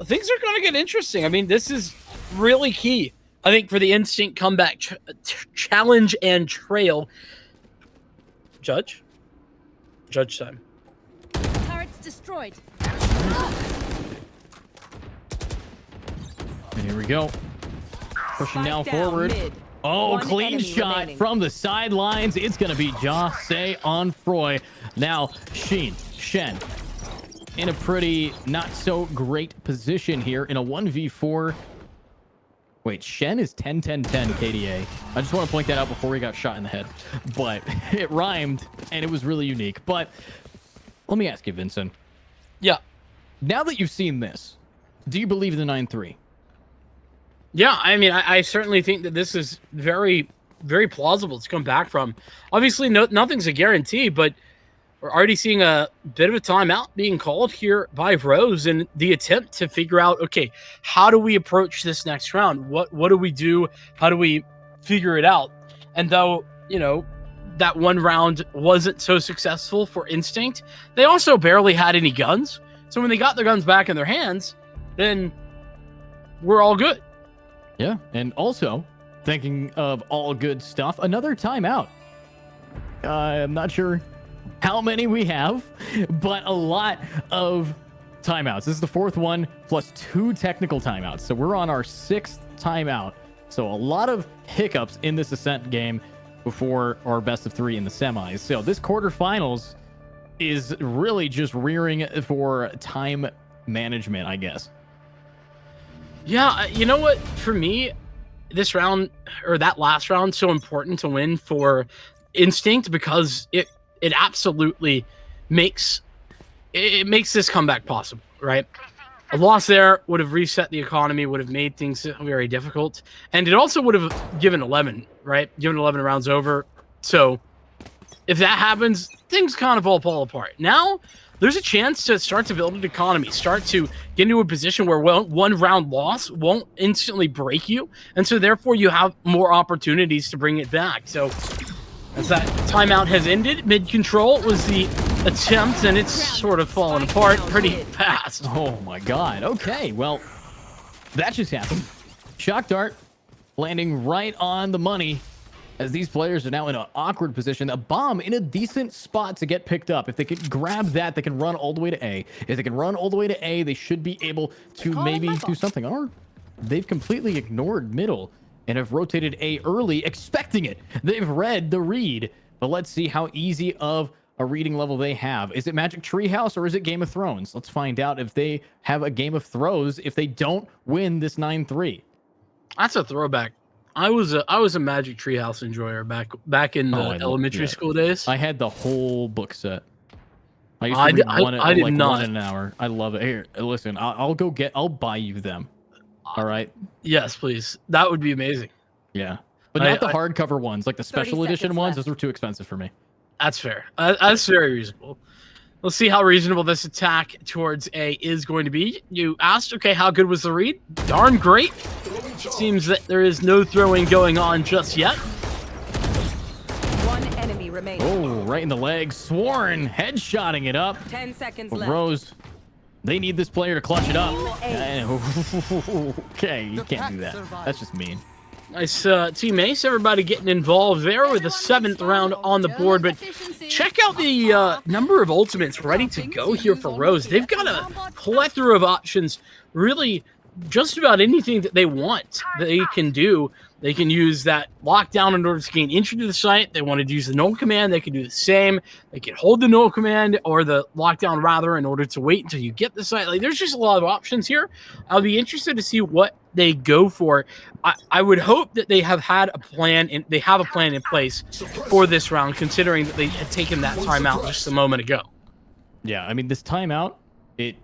things are going to get interesting. I mean, this is really key, I think, for the Instinct comeback challenge and trail. Judge time. Turret's destroyed. And here we go. Pushing now forward. Mid. Oh, One clean enemy shot remaining. from the sidelines. It's going to be Jose on Froy. Now, Shen, in a pretty not so great position here in a 1v4. Wait, Shen is 10-10-10 KDA. I just want to point that out before he got shot in the head. But it rhymed, and it was really unique. But let me ask you, Vincent. Yeah. Now that you've seen this, do you believe the 9-3? Yeah, I mean, I certainly think that this is very, very plausible to come back from. Obviously, nothing's a guarantee, but we're already seeing a bit of a timeout being called here by Rose in the attempt to figure out, okay, how do we approach this next round? What do we do? How do we figure it out? And though, you know, that one round wasn't so successful for Instinct, they also barely had any guns. So when they got their guns back in their hands, then we're all good. Yeah, and also, thinking of all good stuff, another timeout. I'm not sure how many we have, but a lot of timeouts. This is the fourth one, plus 2 technical timeouts. So we're on our 6th timeout. So a lot of hiccups in this Ascent game before our best of 3 in the semis. So this quarterfinals is really just rearing for time management, I guess. Yeah, you know what? For me, this round, or that last round, so important to win for Instinct because it absolutely makes this comeback possible, right? A loss there would have reset the economy, would have made things very difficult, and it also would have given 11, right? Given 11 rounds over. So if that happens, things kind of all fall apart. Now, there's a chance to start to build an economy, start to get into a position where one round loss won't instantly break you, and so therefore you have more opportunities to bring it back. So as that timeout has ended, mid-control was the attempt, and it's sort of fallen apart pretty fast. Oh my god. Okay, well, that just happened. Shock dart landing right on the money as these players are now in an awkward position. A bomb in a decent spot to get picked up. If they can grab that, they can run all the way to A. If they can run all the way to A, they should be able to maybe do something. Or they've completely ignored middle and have rotated A early, expecting it. They've read the read. But let's see how easy of a reading level they have. Is it Magic Treehouse or is it Game of Thrones? Let's find out if they have a Game of Thrones if they don't win this 9-3. That's a throwback. I was a Magic Treehouse enjoyer back in the elementary school days. I had the whole book set. I used I to did- read one, I did like not. one in an hour. I love it. Here, listen, I'll buy you them. All right. Yes, please. That would be amazing. Yeah, but not the hardcover ones, like the special edition ones. Those were too expensive for me. That's fair. That's very reasonable. Let's see how reasonable this attack towards A is going to be. You asked, okay, how good was the read? Darn great. Seems that there is no throwing going on just yet. One enemy remaining. Oh, right in the leg. Sworn headshotting it up. 10 seconds But left. Rose, they need this player to clutch it up. Okay, you can't do that. That's just mean. Nice Team Ace, everybody getting involved there with the 7th round on the board. But check out the number of ultimates ready to go here for Rose. They've got a plethora of options. Really, just about anything that they want, they can do. They can use that lockdown in order to gain entry to the site. They wanted to use the null command. They can do the same. They can hold the null command or the lockdown rather in order to wait until you get the site. Like, there's just a lot of options here. I'll be interested to see what they go for. I would hope that they have had a plan and they have a plan in place for this round, considering that they had taken that timeout just a moment ago. Yeah, I mean, this timeout, it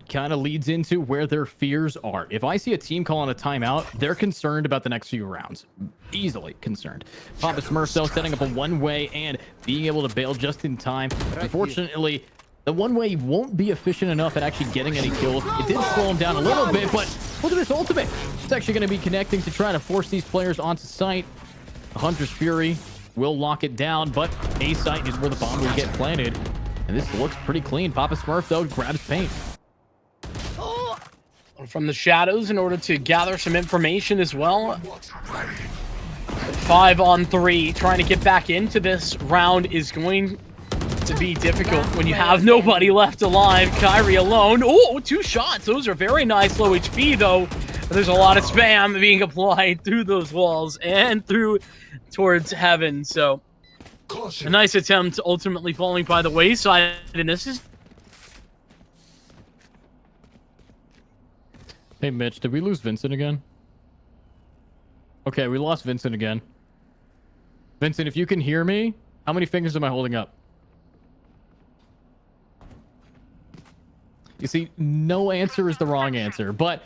kind of leads into where their fears are. If I see a team calling a timeout, they're concerned about the next few rounds. Easily concerned. Papa Smurf, though, setting up a one-way and being able to bail just in time. Unfortunately, the one-way won't be efficient enough at actually getting any kills. It did slow him down a little bit, but look at this ultimate. It's actually going to be connecting to try to force these players onto site. The Hunter's Fury will lock it down, but A site is where the bomb will get planted. And this looks pretty clean. Papa Smurf, though, grabs paint. From the shadows in order to gather some information as well. 5-on-3, trying to get back into this round is going to be difficult when you have nobody left alive. Kyrie alone. Oh, 2 shots. Those are very nice. Low HP, though. There's a lot of spam being applied through those walls and through towards heaven. So a nice attempt, ultimately falling by the wayside. And this is. Hey, Mitch, did we lose Vincent again? Okay, we lost Vincent again. Vincent, if you can hear me, how many fingers am I holding up? You see, no answer is the wrong answer. But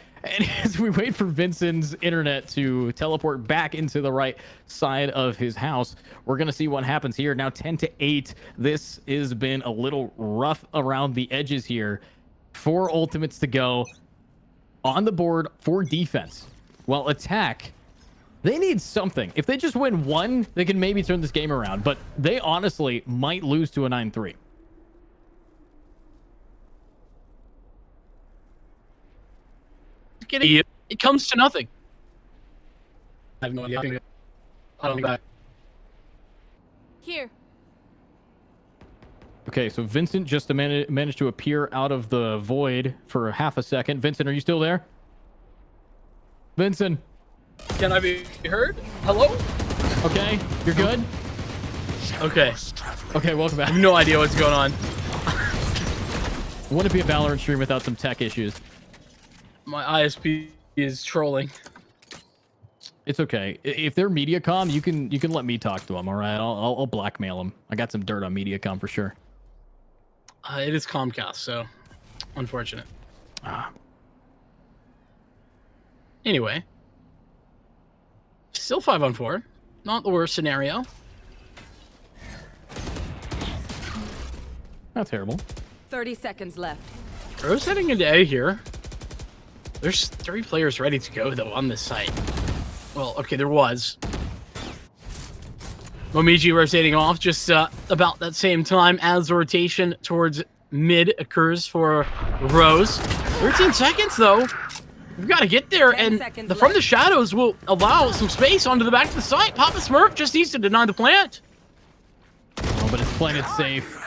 as we wait for Vincent's internet to teleport back into the right side of his house, we're going to see what happens here. Now 10-8. This has been a little rough around the edges here. 4 ultimates to go on the board for defense. Well, attack, they need something. If they just win 1, they can maybe turn this game around. But they honestly might lose to a 9-3. It comes to nothing. I have no idea. I don't know. Here. Okay, so Vincent just managed to appear out of the void for half a second. Vincent, are you still there? Vincent. Can I be heard? Hello? Okay, you're good? Okay. Okay, welcome back. I have no idea what's going on. Wouldn't be a Valorant stream without some tech issues. My ISP is trolling. It's okay. If they're Mediacom, you can let me talk to them. All right, I'll blackmail them. I got some dirt on Mediacom for sure. It is Comcast, so unfortunate. Anyway, still 5-on-4. Not the worst scenario. Not terrible. 30 seconds left. Rose heading into A here. There's 3 players ready to go, though, on this site. Well, okay, there was. Momiji rotating off just about that same time as the rotation towards mid occurs for Rose. 13 seconds, though. We've got to get there, and from the shadows will allow some space onto the back of the site. Papa Smurf just needs to deny the plant. Oh, but it's playing it safe.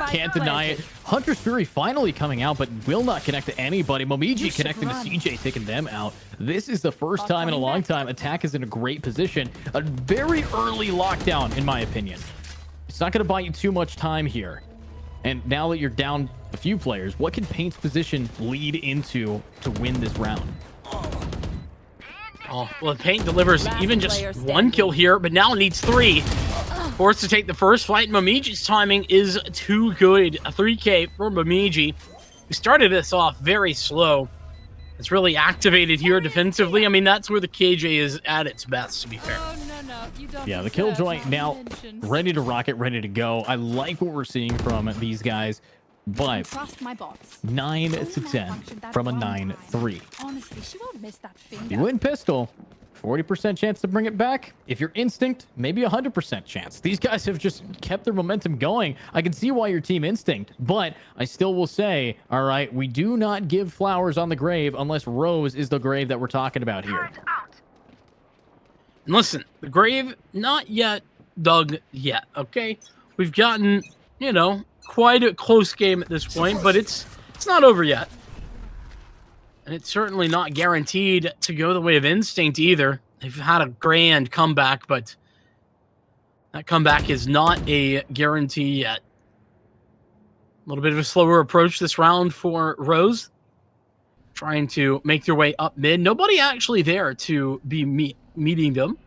Can't deny it. Hunter's Fury finally coming out, but will not connect to anybody. Momiji connecting to CJ, taking them out. This is the first time in a long time Attack is in a great position. A very early lockdown, in my opinion. It's not going to buy you too much time here. And now that you're down a few players, what can Paint's position lead into to win this round? Oh, well, Paint delivers even just 1 kill here, but now needs 3. Forced to take the first fight. Momiji's timing is too good. A 3K for Momiji. We started this off very slow. It's really activated here defensively. I mean, that's where the KJ is at its best, to be fair. Yeah, the Killjoy now ready to rocket, ready to go. I like what we're seeing from these guys, but 9 to 10 from a 9-3. Honestly, she won't miss that finger. You win pistol, 40% chance to bring it back. If you're Instinct, maybe 100% chance. These guys have just kept their momentum going. I can see why you're Team Instinct, but I still will say, all right, we do not give flowers on the grave unless Rose is the grave that we're talking about here. And listen, the grave not yet dug yet, okay? We've gotten, you know, quite a close game at this point, but it's not over yet. And it's certainly not guaranteed to go the way of Instinct either. They've had a grand comeback, but that comeback is not a guarantee yet. A little bit of a slower approach this round for Rose. Trying to make their way up mid. Nobody actually there to be meeting them.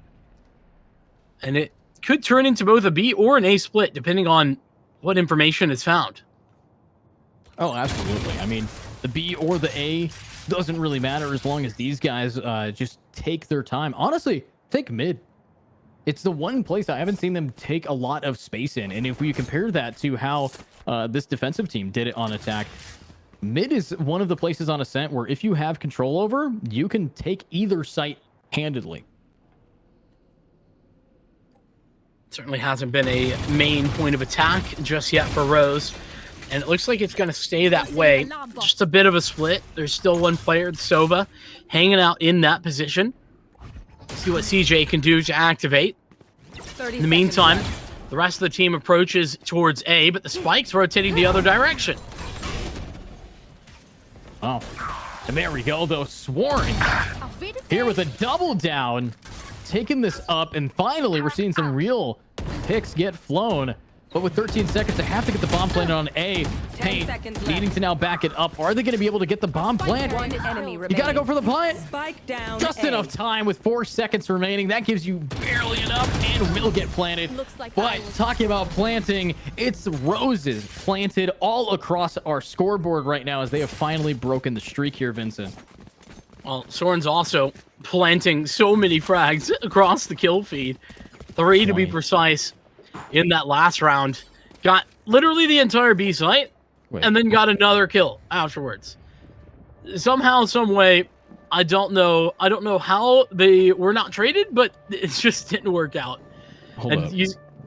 And it could turn into both a B or an A split, depending on what information is found. Oh, absolutely. I mean, the B or the A doesn't really matter as long as these guys just take their time. Honestly, take mid. It's the one place I haven't seen them take a lot of space in. And if we compare that to how this defensive team did it on Attack, mid is one of the places on Ascent where if you have control over, you can take either site handedly. Certainly hasn't been a main point of attack just yet for Rose. And it looks like it's going to stay that way. Just a bit of a split. There's still one player, Sova, hanging out in that position. See what CJ can do to activate. In the meantime, the rest of the team approaches towards A, but the spike's rotating the other direction. Oh, And there we go, though. Sworn here with a double down, taking this up, and finally we're seeing some real picks get flown. But with 13 seconds, they have to get the bomb planted on A. Paint needing to now back it up. Are they going to be able to get the bomb planted? One enemy You remaining. got to go for the plant. Spike down. Just A. enough time with 4 seconds remaining. That gives you barely enough and will get planted. Looks like But talking about planting, it's roses planted all across our scoreboard right now as they have finally broken the streak here, Vincent. Well, Soren's also planting so many frags across the kill feed. 3 to be 20. precise in that last round. Got literally the entire B site and then got another kill afterwards. Somehow, some way, I don't know how they were not traded, but it just didn't work out. Hold up.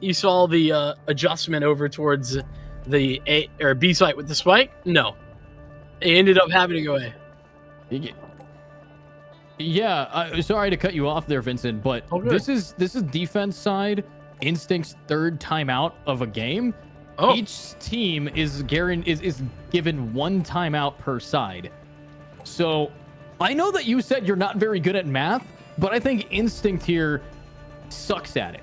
You saw the adjustment over towards the A or B site with the spike? No. They ended up having to go A. Yeah, sorry to cut you off there, Vincent, but this is defense side. Instinct's 3rd timeout of a game. Oh. Each team is given 1 timeout per side. So I know that you said you're not very good at math, but I think Instinct here sucks at it.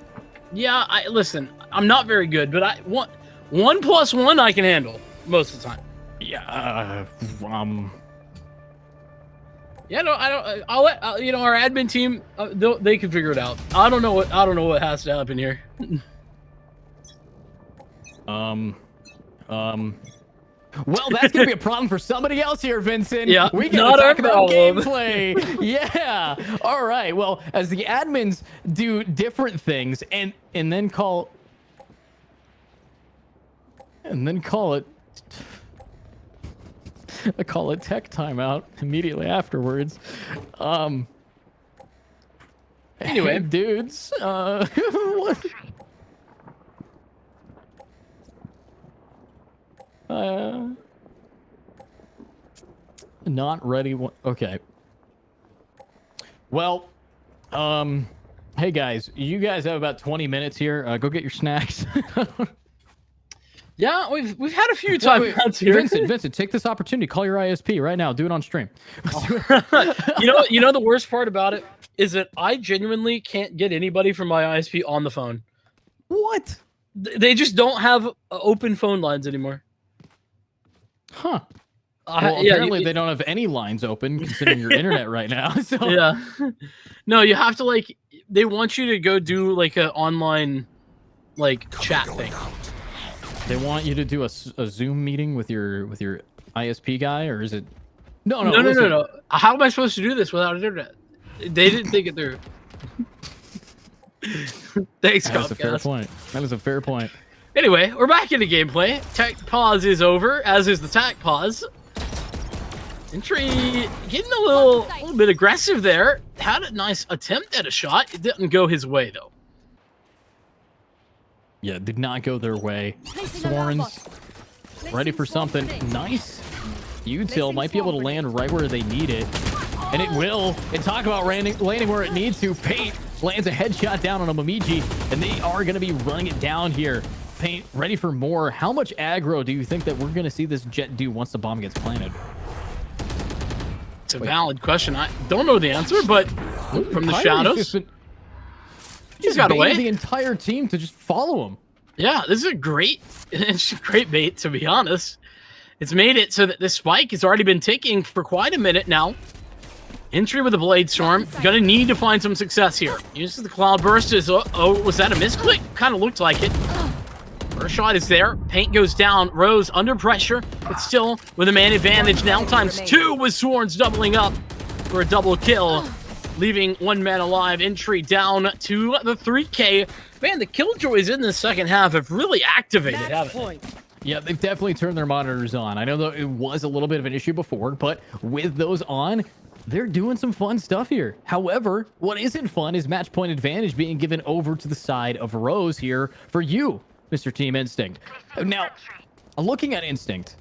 Yeah, listen, I'm not very good, but 1 plus 1 I can handle most of the time. Yeah, Yeah, no, I don't. I'll let our admin team. They can figure it out. I don't know what has to happen here. Well, that's gonna be a problem for somebody else here, Vincent. Yeah, we not gotta our talk about problem. gameplay. Yeah. All right. Well, as the admins do different things and then call it. I call it tech timeout immediately afterwards. Anyway, dudes, what? Not ready. Okay. Well, hey guys, you guys have about 20 minutes here. Go get your snacks. Yeah, we've had a few timeouts here. Vincent, take this opportunity. Call your ISP right now. Do it on stream. you know the worst part about it is that I genuinely can't get anybody from my ISP on the phone. What? They just don't have open phone lines anymore. Huh. Well, apparently they don't have any lines open considering your internet right now. So yeah. No, you have to they want you to go do like an online chat thing. They want you to do a Zoom meeting with your ISP guy, or is it? No. How am I supposed to do this without internet? They didn't think it through. Thanks, That's a fair point. That is a fair point. Anyway, we're back into gameplay. Tech pause is over, as is the tac pause. Entry getting a little bit aggressive there. Had a nice attempt at a shot. It didn't go his way though. Yeah, did not go their way. Sworns ready for something nice. Util might be able to land right where they need it. And it will. And talk about landing where it needs to. Paint lands a headshot down on a Momiji. And they are going to be running it down here. Paint ready for more. How much aggro do you think that we're going to see this Jet do once the bomb gets planted? It's a valid question. I don't know the answer, but from the shadows. He's got away. The entire team to just follow him. Yeah, this is a great bait, to be honest. It's made it so that this spike has already been ticking for quite a minute now. Entry with a Blade Storm. Gonna need to find some success here. Uses the Cloud Burst as, oh, was that a misclick? Kind of looked like it. First shot is there. Paint goes down. Rose under pressure, but still with a man advantage now ×2 with Sworns doubling up for a double kill. Leaving 1 man alive. Entry down to the 3K. Man, the Killjoys in the second half have really activated, haven't they? Yeah, they've definitely turned their monitors on. I know that it was a little bit of an issue before, but with those on, they're doing some fun stuff here. However, what isn't fun is match point advantage being given over to the side of Rose here for you, Mr. Team Instinct. Now, looking at Instinct,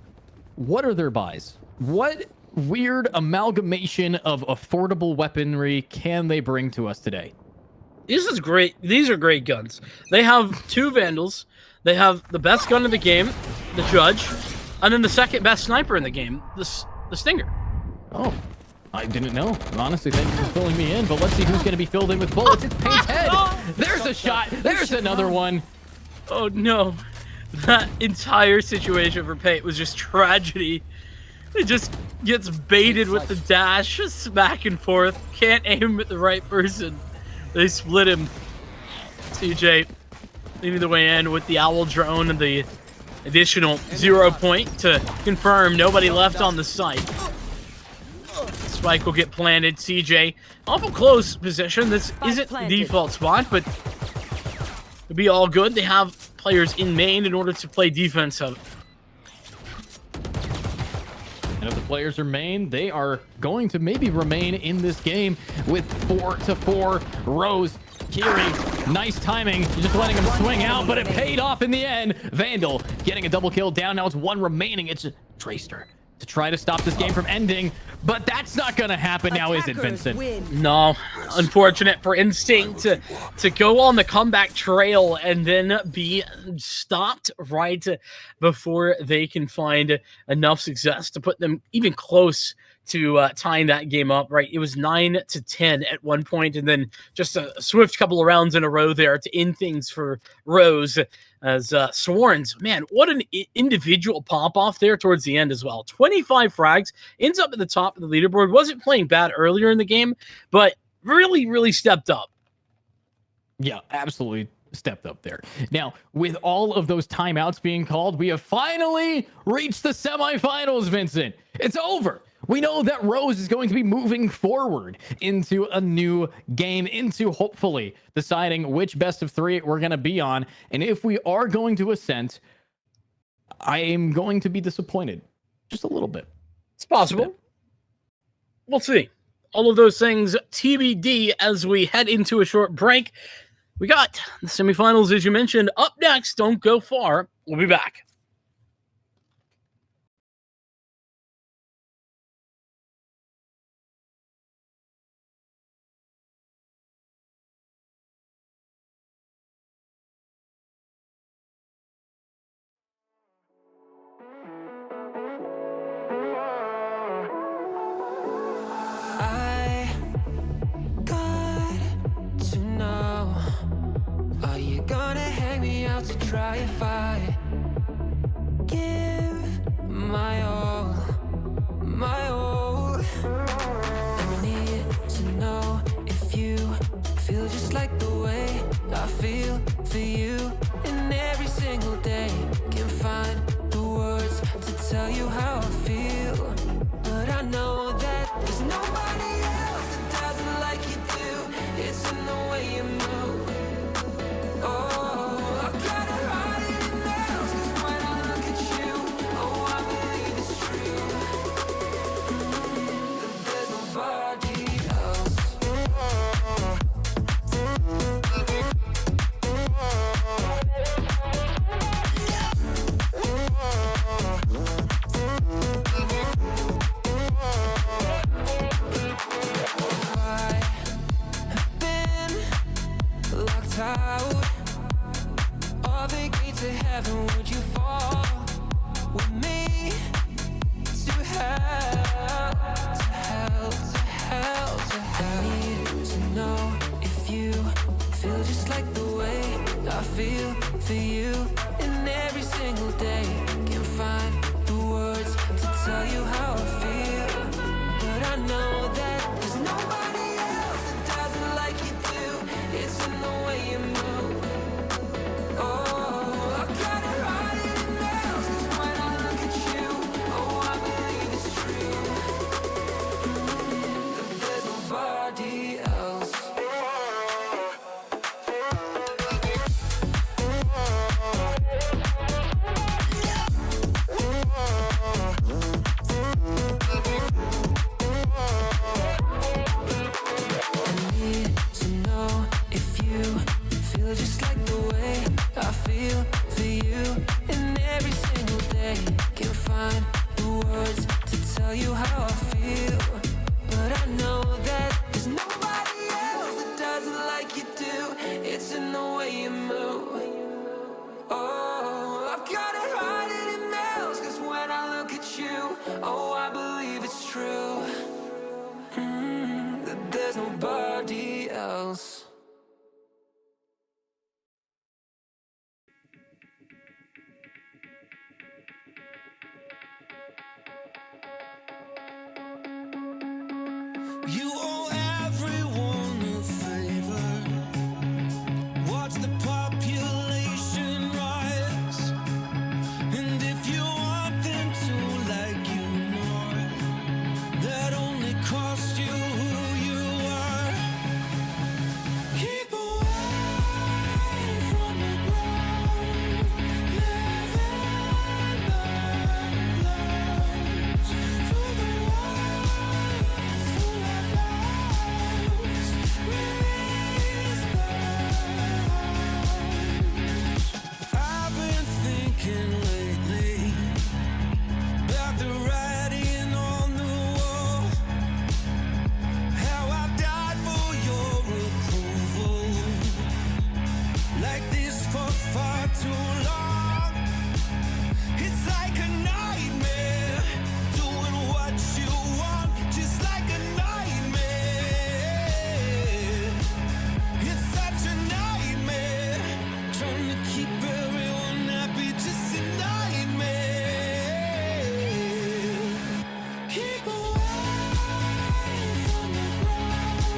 what are their buys? What weird amalgamation of affordable weaponry can they bring to us today? This is great. These are great guns. They have 2 Vandals. They have the best gun in the game, the Judge, and then the second best sniper in the game, the Stinger. Oh, I didn't know. Honestly, thank you for filling me in, but let's see who's going to be filled in with bullets. It's Pate's head. There's a shot. There's another one. Oh no. That entire situation for Pate was just tragedy. It just gets baited with the dash, just back and forth. Can't aim at the right person. They split him. CJ leading the way in with the owl drone and the additional 0 point to confirm nobody left on the site. Spike will get planted. CJ awful close position. This isn't the default spot, but it'll be all good. They have players in main in order to play defensive. And if the players are main, they are going to maybe remain in this game with 4-4 Rose. Kiri, nice timing. You're just letting him swing out, but it paid off in the end. Vandal getting a double kill down. Now it's one remaining. It's Tracer to try to stop this game from ending, but that's not going to happen now, is it, Vincent? No, unfortunate for Instinct to go on the comeback trail and then be stopped right before they can find enough success to put them even close to tying that game up, right? It was 9-10 at one point, and then just a swift couple of rounds in a row there to end things for Rose as Sworns, man, what an individual pop-off there towards the end as well. 25 frags, ends up at the top of the leaderboard. Wasn't playing bad earlier in the game, but really, really stepped up. Yeah, absolutely stepped up there. Now, with all of those timeouts being called, we have finally reached the semifinals, Vincent. It's over. We know that Rose is going to be moving forward into a new game, into hopefully deciding which best of three we're going to be on. And if we are going to ascent, I am going to be disappointed just a little bit. It's possible. We'll see. All of those things TBD as we head into a short break. We got the semifinals, as you mentioned, up next. Don't go far. We'll be back. Try if I give my all, my all. I need to know if you feel just like the way I feel for you. And every single day can find the words to tell you how I feel. But I know that there's nobody else that doesn't like you do. It's in the way you move. Oh, out all the gates of heaven, would you fall with me to hell, to hell, to hell, to hell? I need to know if you feel just like the way I feel for you. And every single day can find the words to tell you how I feel. But I know that there's nobody else that doesn't like you do. It's in the way you move. Oh, I've got it right in the nails, 'cause when I look at you, oh, I believe it's true. That there's nobody else. I need to know if you feel just like the way I feel for you. And every single day can find the words to tell you how I feel. But I know that there's nobody there's nobody else. You owe everyone a favor. Watch the population rise. And if you want them to like you more, that only costs you who you are. Keep away from the ground. Live in the clouds. To the ones who are doubts, release the hounds. I've been thinking lately about the writing on the wall. How I died for your approval, like this for far too long. It's like a nightmare, doing what you want, just like a nightmare. It's such a nightmare, trying to keep everyone happy, just a nightmare. Keep away from the ground.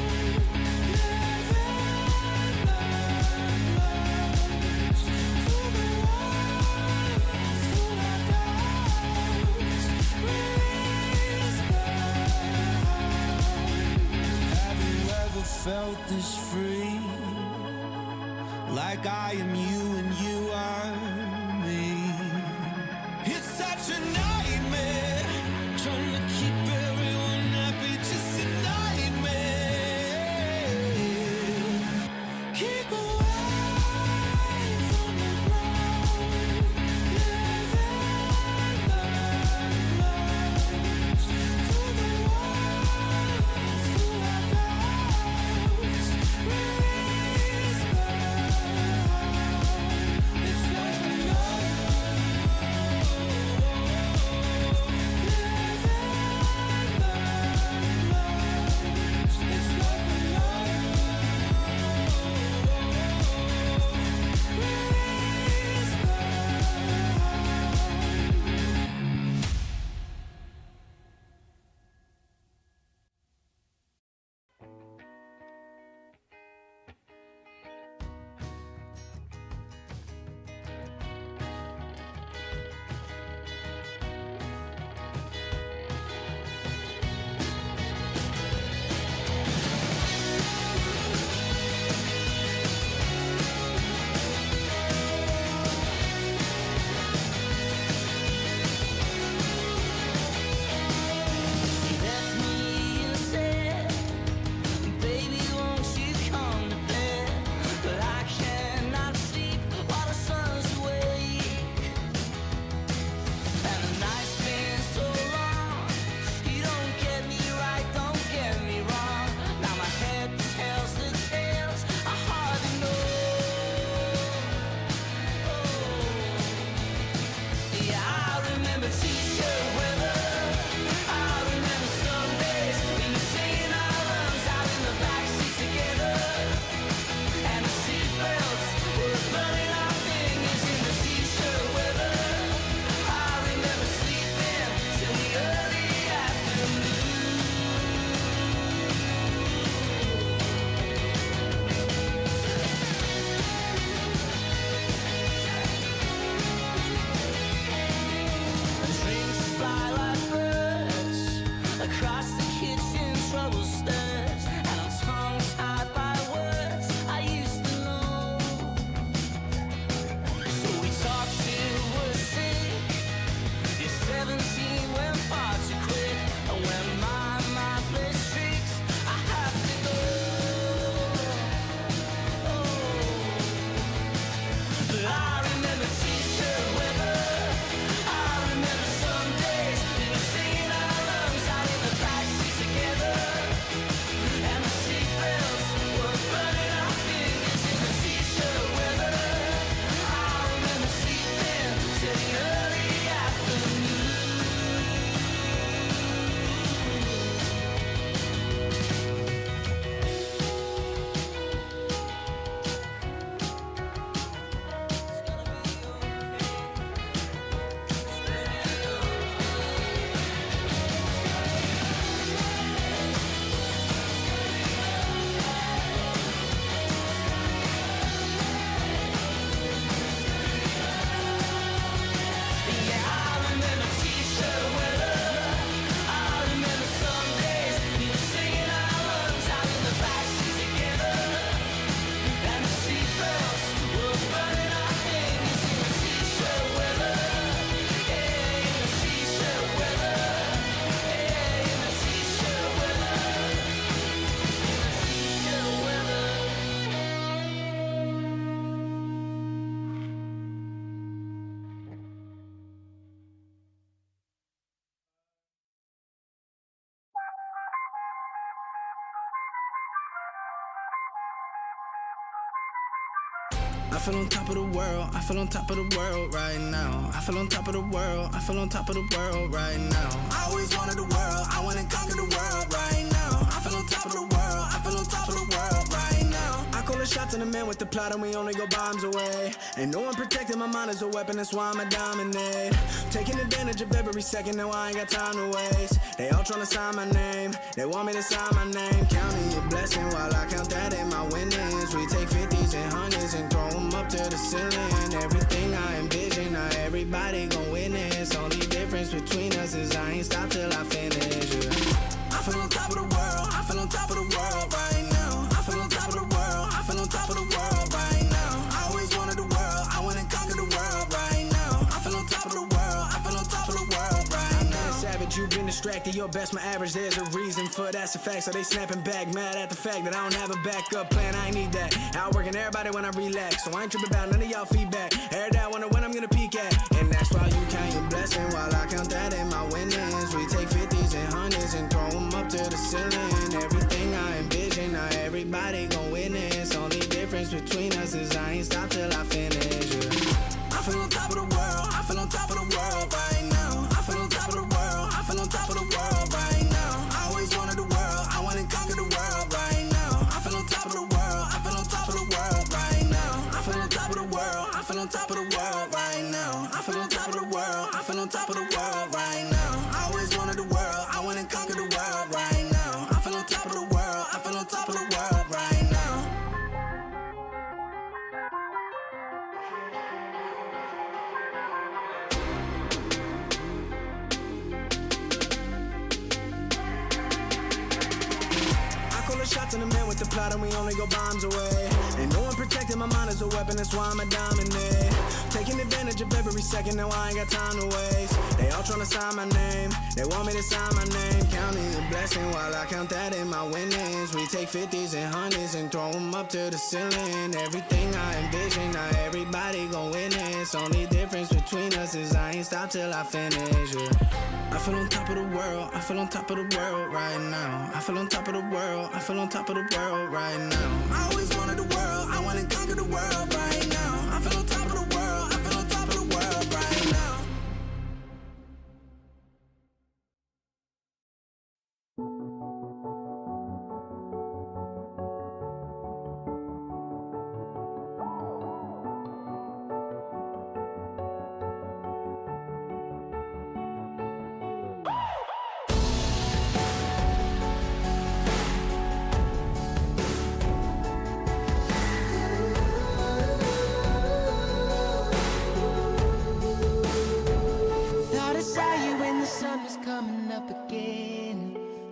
Live in the clouds. To the ones who are doubts, release the hounds. Have you ever felt this free? Like I am you and you are me. It's such a nightmare, trying to keep everyone happy, just a nightmare. Keep away from the ground. Live in the clouds. To the ones who are doubts, release the hounds. It's like a I feel on top of the world, I feel on top of the world right now. I feel on top of the world, I feel on top of the world right now. I always wanted the world, I wanna conquer the world right now. I feel on top of the world, I feel on top of the world right now. I call the shots in the man with the plot and we only go bombs away. Ain't no one protecting my mind as a weapon, that's why I'ma dominate. Taking advantage of every second, now I ain't got time to waste. They all tryna sign my name, they want me to sign my name. Counting your blessing while I count that in my winnings. We take 50s and 100s and throw them up to the ceiling. Everything I envision, now everybody gon' witness. Only difference between us is I ain't stop till I finish, yeah. I feel on top of the world, I feel on top of the world right now. I feel on top of the world, I feel on top of the world right now. I always wanted the world, I wanna conquer the world right now. I feel on top of the world, I feel on top of the world right now. Savage, you've been distracted, your best my average, there's a reason for that's a fact. So they snapping back, mad at the fact that I don't have a backup plan, I ain't need that. Outworking everybody when I relax, so I ain't tripping about none of y'all feedback. Heard that, wonder when I'm gonna peak at. And that's why you count your blessing while I count that in my winnings. We take 50s and 100s and throw them up to the ceiling. Everything I envision, now everybody gon' witness. Only difference between us is I ain't stop till I finish, yeah. I feel on top of the world, I feel on top of the world right now. I feel on top of the world, I feel on top of the world right now. I always wanted the world, I wanna conquer the world right now. I feel on top of the world, I feel on top of the world right now. I feel on top of the world, I feel on top of the world right now. I feel on top of the world, I feel on top of the world right now. I always wanted the world, I wanna conquer the world right now. I feel on top of the world, I feel on top of the world right now. Shots in the man with the plot and we only go bombs away. Ain't no one protecting my mind as a weapon, that's why I'ma dominate. Taking advantage of every second, now I ain't got time to waste. They all tryna sign my name, they want me to sign my name. Counting a blessing while I count that in my winnings. We take 50s and 100s and throw them up to the ceiling. Everything I envision, now everybody gon' witness. Only difference between us is I ain't stop till I finish, yeah. I feel on top of the world, I feel on top of the world right now. I feel on top of the world, I feel on top of the world right now. I always wanted the world, I wanna conquer the world right now. I feel on top of the world, I feel on top of the world right now.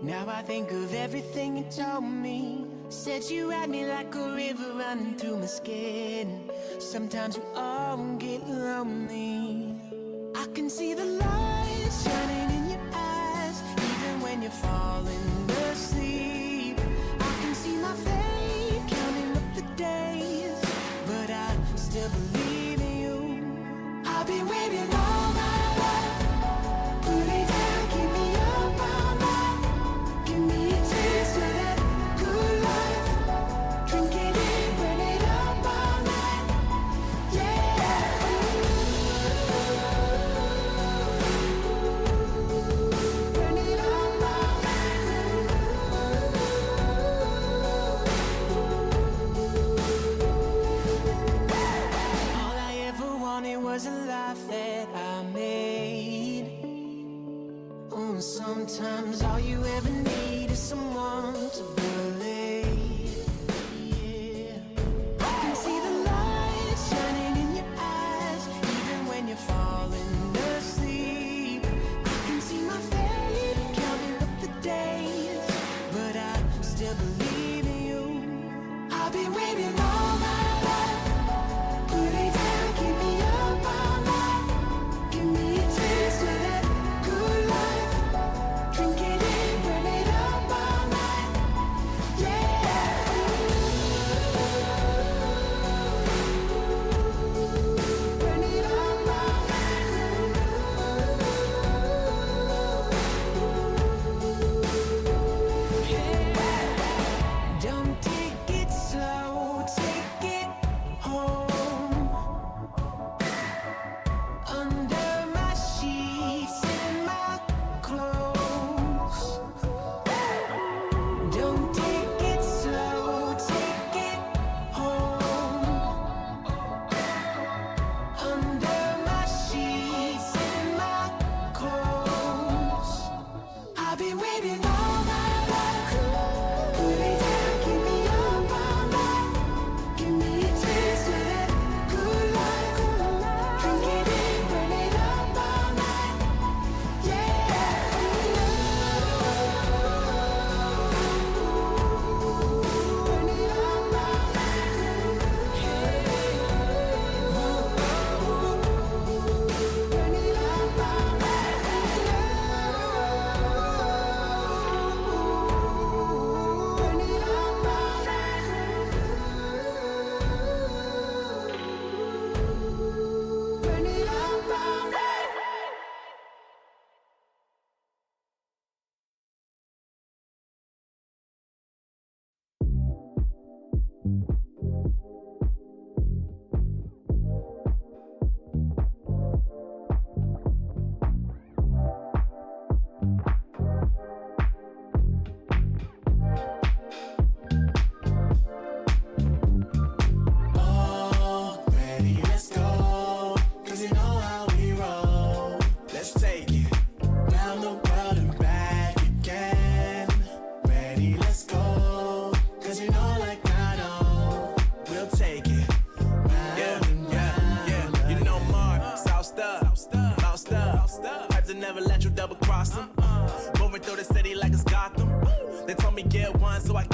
Now I think of everything you told me. Said you had me like a river running through my skin. Sometimes we all get lonely. I can see the light shining in your eyes, even when you're falling asleep. I can see my fate counting up the days, but I still believe in you. I've been waiting all my life. Put it down, keep me up all night. Give me a taste of that good life. Drink it in, burn it up all night. Yeah. Burn it up all night. All I ever wanted was a life that I made. Oh, sometimes all you ever need is someone to believe. Yeah. I can see the light shining in your eyes, even when you're falling asleep. I can see my fate counting up the days, but I still believe in you. I've been waiting all my life. Put it down, keep me up all night. Give me a taste of that good life. Drink it in, burn it up all night. Yeah. Burn it up all night. Yeah.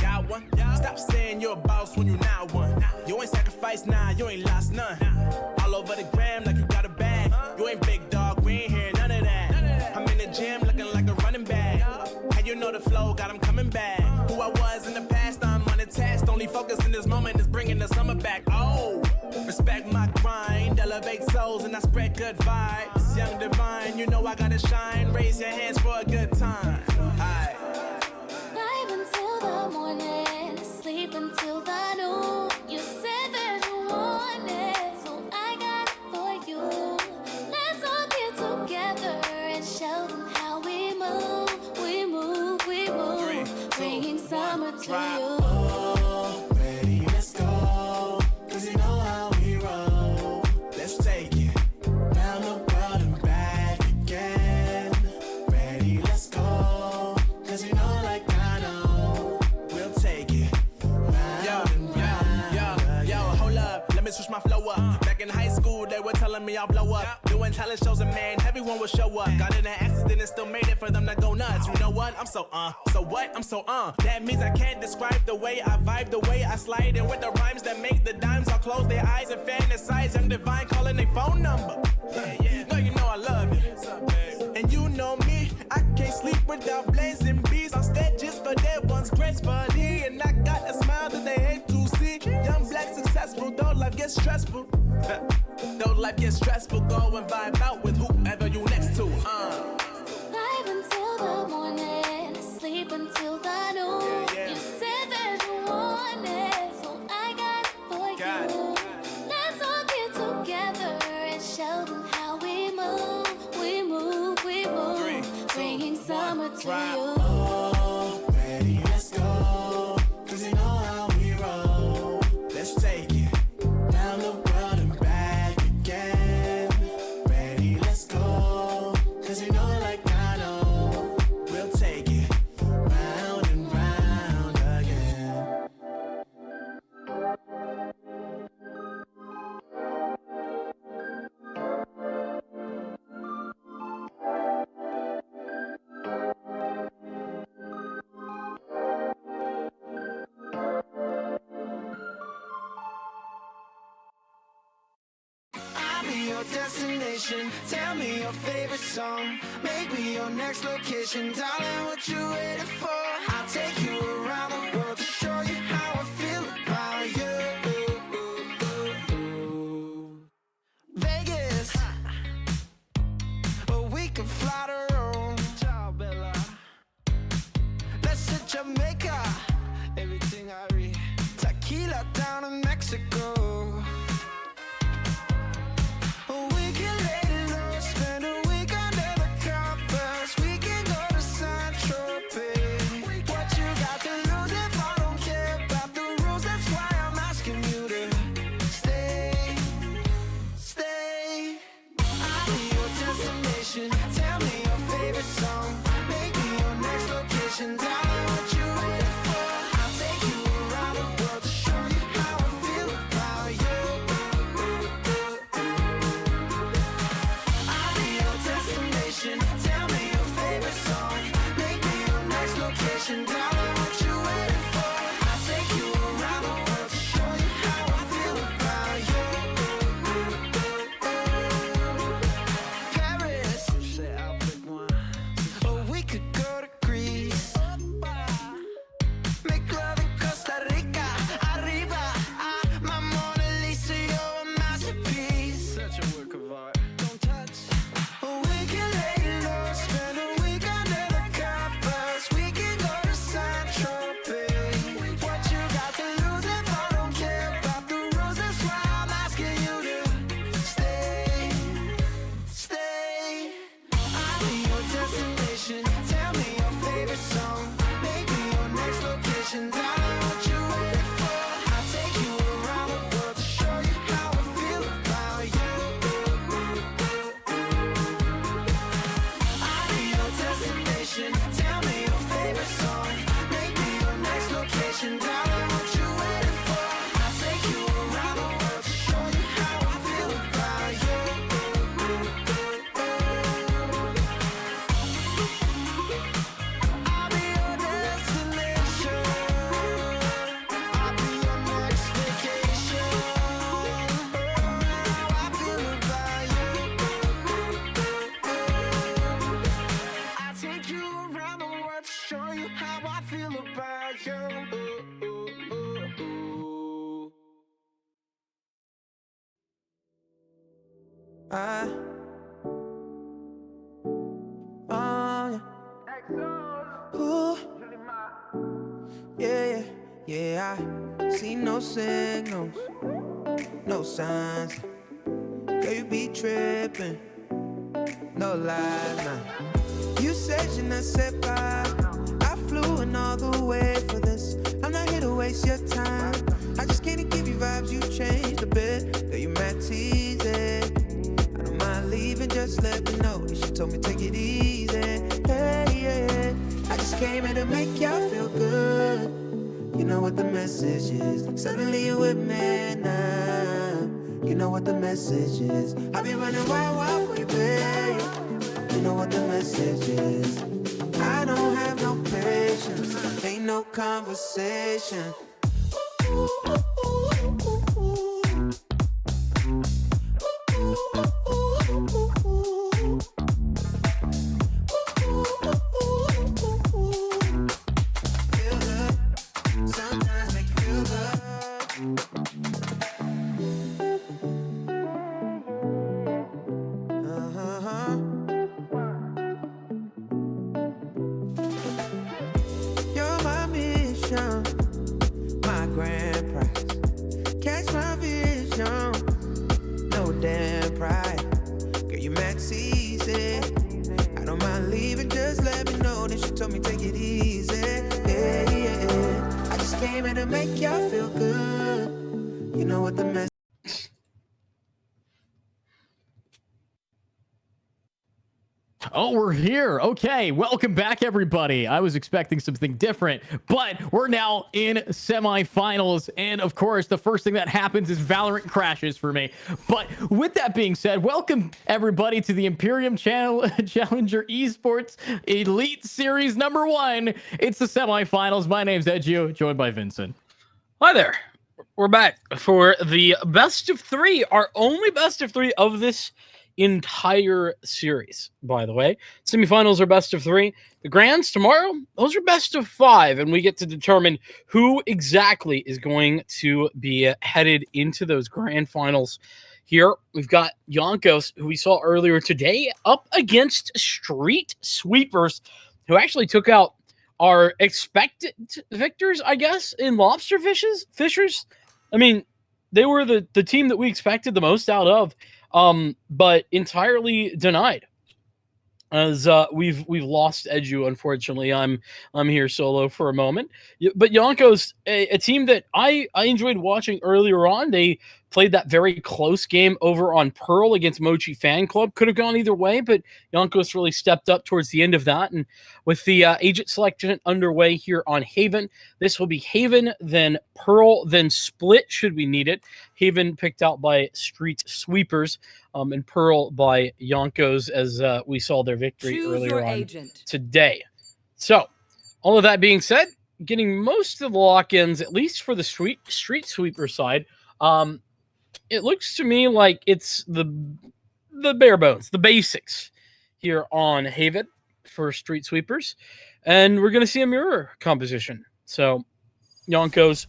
got one. Stop saying you're a boss when you not one. You ain't sacrificed, nah, you ain't lost none. All over the gram like you got a bag. You ain't big dog, we ain't hearing none of that. I'm in the gym looking like a running back. How you know the flow got 'em coming back? Who I was in the past, I'm unattached. Only focus in this moment is bringing the summer back. Oh, respect my grind, elevate souls and I spread good vibes. Young divine, you know I gotta shine. Raise your hands for a good time. Aight. Vibe until the morning, sleep until the noon. You said that you want it, so I got it for you. Let's all get together and show them how we move. We move, we move. 3, 2, Bringing 1, summer to drop. you. Oh, ready, let's go. 'Cause you know how we roll. Let's take it. Round the world and back again. Ready, let's go. 'Cause you know, like I know, We'll take it. Yo, hold up. Let me switch my flow up. Back in high school, they were telling me I'll blow up. Doing talent shows and man, everyone will show up. Got in an accident and still made it for them to go nuts. You know what? I'm so So what? I'm so That means I can't describe the way I vibe, the way I slide. And with the rhymes that make the dimes, I'll close their eyes and fantasize. Young divine calling their phone number. No, you know I love it. And you know me, I can't sleep without blazing beats on stages for their ones gracefully. And I got a smile that they hate to see. Young black successful, though life gets stressful. Though life gets stressful, go and vibe out with whoever you next to. Vibe until the morning, sleep until the noon. You said that you want it, so I got it for Got you. Let's all get together and show them how we move. We move, we move. 3, 2, Bringing 1, summer to drop. you. oh, ready, let's go. 'Cause you know how we roll. Let's take it. Round the world and back again. Ready, let's go. 'Cause you know, like I know, We'll take it. round and round again. I'll be your destination. Tell me your favorite song. Make me your next location. Darling, what you waiting for? I'll take you around the world to show you how I feel about you. Vegas, or we can fly to Rome. Ciao, Bella. Let's hit Jamaica. Everything I read. Tequila down in Mexico. We can lay low, spend a week under the covers. We can go to Saint Tropez. What you got to Ooh. Yeah, yeah, I see no signals, no signs. Girl, you be tripping, no lies, nah. You said je ne sais pas. I flew in all the way for this. I'm not here to waste your time. I just can't give you vibes, you changed a bit. Girl, you mad teasing. I don't mind leaving, just let me know. She told me take it easy. Hey, yeah. I just came here to make y'all feel good. You know what the message is. Suddenly you with me now. You know what the message is. I be running wild for you, babe. You know what the message is. I don't have no patience. Ain't no conversation. Sometimes make you feel You're my mission, my grand prize. Catch my vision, no damn pride. Girl, you max easy. I don't mind leaving, just let me know. Then she told me take it easy. Yeah, yeah. I just came here to make y'all feel good. You know what the mess. Oh, we're here. Okay, welcome back, everybody. I was expecting something different, but we're now in semifinals. And of course, the first thing that happens is Valorant crashes for me. But with that being said, welcome everybody to the Imperium Challenger Esports Elite Series number 1. It's the semifinals. My name's Edu, joined by Vincent. Hi there. We're back for the best of 3, our only best of 3 of this entire series, by the way. Semifinals are best of 3. The grands tomorrow, those are best of 5, and we get to determine who exactly is going to be headed into those grand finals. Here, we've got Yonkos, who we saw earlier today, up against Street Sweepers, who actually took out our expected victors, I guess, in Lobster Fishers. I mean, they were the team that we expected the most out of, but entirely denied. As we've lost Edu, unfortunately. I'm here solo for a moment. But Yonkos, a team that I enjoyed watching earlier on. They played that very close game over on Pearl against Mochi Fan Club. Could have gone either way, but Yonkos really stepped up towards the end of that. And with the agent selection underway here on Haven, this will be Haven, then Pearl, then Split should we need it. Haven picked out by Street Sweepers, and Pearl by Yonkos, as we saw their victory earlier on today. So, all of that being said, getting most of the lock-ins, at least for the Street Sweeper side, it looks to me like it's the bare bones, the basics here on Haven for Street Sweepers. And we're going to see a mirror composition. So, Yonkos,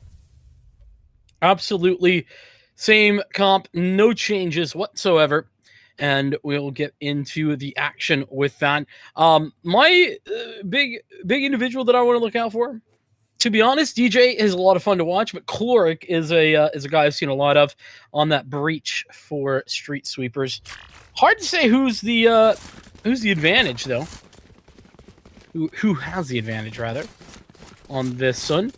absolutely same comp, no changes whatsoever. And we'll get into the action with that. My big individual that I want to look out for, to be honest, DJ is a lot of fun to watch, but Chloric is a guy I've seen a lot of on that breach for Street Sweepers. Hard to say who's the advantage though. Who has the advantage rather on this one,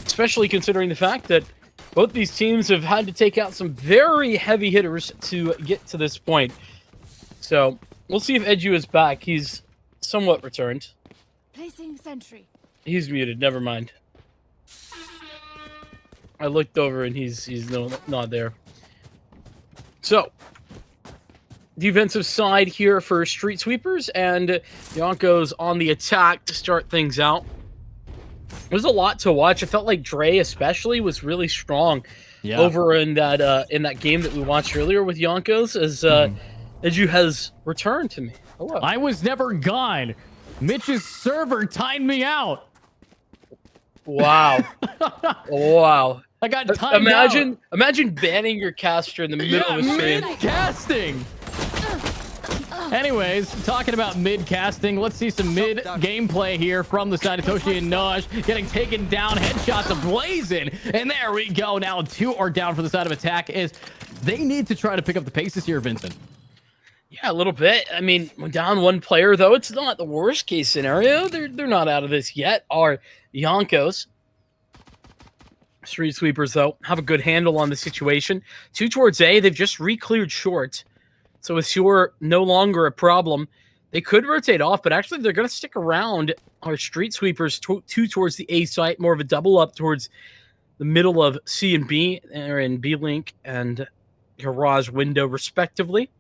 especially considering the fact that both these teams have had to take out some very heavy hitters to get to this point. So we'll see if Edu is back. He's somewhat returned. Placing sentry. He's muted. Never mind. I looked over and he's not there. So, defensive side here for Street Sweepers, and Yonkos on the attack to start things out. There's a lot to watch. I felt like Dre especially was really strong over in that game that we watched earlier with Yonkos, as Edu has returned to me. Hello. I was never gone. Mitch's server timed me out. Wow. Wow. I got timed out. Imagine banning your caster in the middle of a stream. Casting. Anyways, talking about mid casting, let's see some mid gameplay here from the side of Toshi and Naj getting taken down. Headshots ablazing. And there we go. Now 2 are down for the side of attack as they need to try to pick up the paces here, Vincent. Yeah, a little bit. I mean, we're down 1 player, though. It's not the worst case scenario. They're not out of this yet. Our Yonkos. Street Sweepers, though, have a good handle on the situation. 2 towards A. They've just re-cleared short. So it's sure no longer a problem. They could rotate off, but actually they're going to stick around. Our Street Sweepers, 2 towards the A site, more of a double up towards the middle of C and B. They're in B-Link and Garage window, respectively.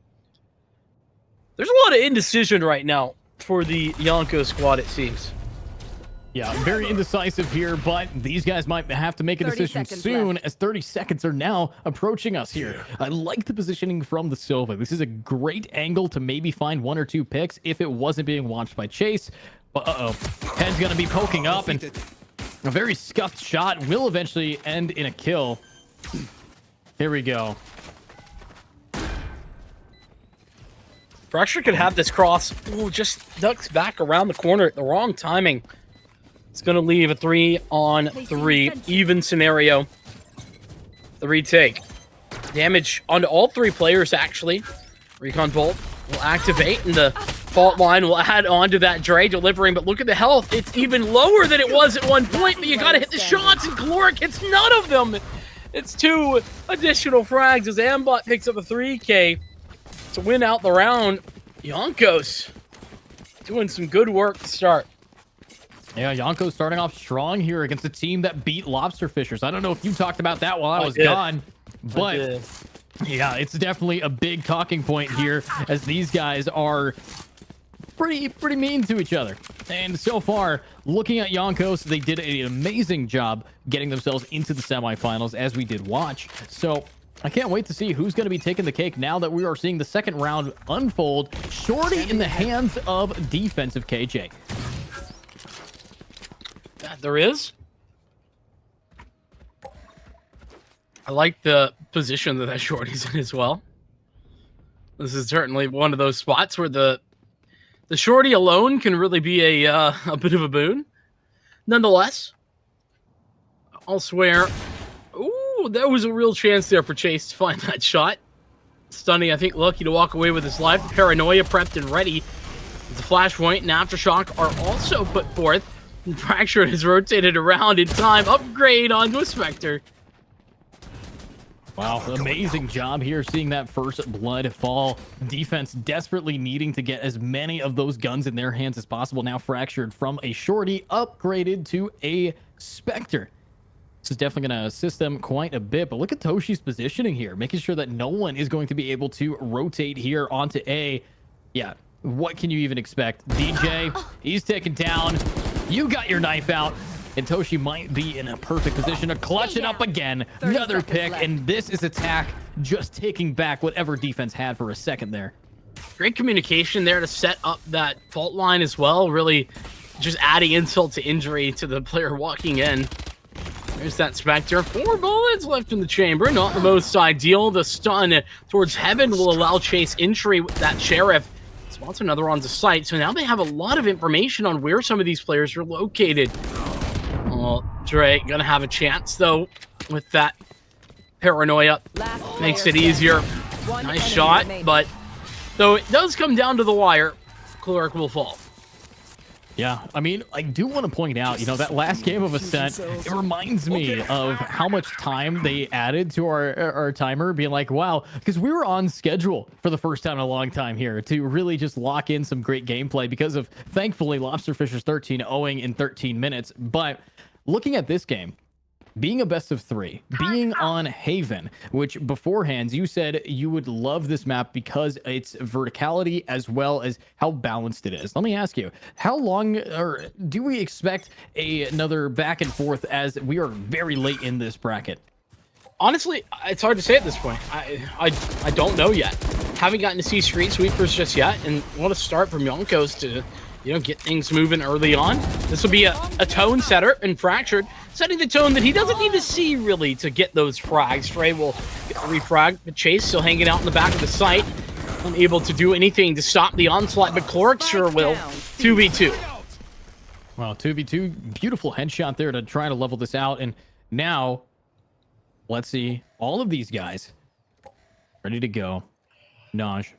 There's a lot of indecision right now for the Yonko squad, it seems. Yeah, very indecisive here, but these guys might have to make a decision soon as 30 seconds are now approaching us here. I like the positioning from the Silva. This is a great angle to maybe find 1 or 2 picks if it wasn't being watched by Chase. But Head's going to be poking up, and a very scuffed shot will eventually end in a kill. Here we go. Fracture could have this cross. Ooh, just ducks back around the corner at the wrong timing. It's going to leave a 3-on-3 even scenario. The retake. Damage onto all 3 players, actually. Recon Bolt will activate, and the fault line will add on to that Dre delivering. But look at the health. It's even lower than it was at one point, but you got to hit the shots, and Caloric hits none of them. It's 2 additional frags as Ambot picks up a 3K to win out the round. Yonkos doing some good work to start. Yeah, Yonko starting off strong here against a team that beat Lobster Fishers. I don't know if you talked about that while I was gone, but yeah, it's definitely a big talking point here as these guys are pretty mean to each other. And so far, looking at Yonkos, they did an amazing job getting themselves into the semifinals, as we did watch. So I can't wait to see who's going to be taking the cake now that we are seeing the second round unfold. Shorty in the hands of defensive KJ. There is. I like the position that Shorty's in as well. This is certainly one of those spots where the Shorty alone can really be a bit of a boon. Nonetheless, I'll swear. Ooh, there was a real chance there for Chase to find that shot. Stunning, I think, lucky to walk away with his life. Paranoia prepped and ready. The flashpoint and aftershock are also put forth. And Fracture has rotated around in time. Upgrade onto a Spectre. Wow, amazing job here seeing that first blood fall. Defense desperately needing to get as many of those guns in their hands as possible. Now Fractured from a Shorty upgraded to a Spectre. This is definitely going to assist them quite a bit, but look at Toshi's positioning here, making sure that no one is going to be able to rotate here onto A. Yeah, what can you even expect? DJ, he's taken down. You got your knife out, and Toshi might be in a perfect position to clutch it up again. Another pick, and this is attack just taking back whatever defense had for a second there. Great communication there to set up that fault line as well. Really just adding insult to injury to the player walking in. There's that Spectre. 4 bullets left in the chamber. Not the most ideal. The stun towards Heaven will allow Chase entry with that Sheriff. Spots another on the site. So now they have a lot of information on where some of these players are located. Well, Dre gonna have a chance, though, with that Paranoia. Makes it easier. Nice shot, but though it does come down to the wire, Cleric will fall. Yeah, I mean, I do want to point out, you know, that last game of Ascent, it reminds me of how much time they added to our timer, being like, wow, because we were on schedule for the first time in a long time here to really just lock in some great gameplay because of, thankfully, Lobster Fishers 13-0ing in 13 minutes. But looking at this game, being a best of 3, being on Haven, which beforehand you said you would love this map because its verticality as well as how balanced it is. Let me ask you, how long or do we expect another back and forth as we are very late in this bracket? Honestly, it's hard to say at this point. I don't know yet. Haven't gotten to see Street Sweepers just yet, and what a start from Yonkos to, you know, get things moving early on. This will be a tone setter and Fractured, setting the tone that he doesn't need to see really to get those frags. Trey will get the refrag, but Chase still hanging out in the back of the site. unable to do anything to stop the onslaught, but Cloric sure will. 2v2. Well, 2v2, beautiful headshot there to try to level this out. And now, let's see, all of these guys ready to go. Naj,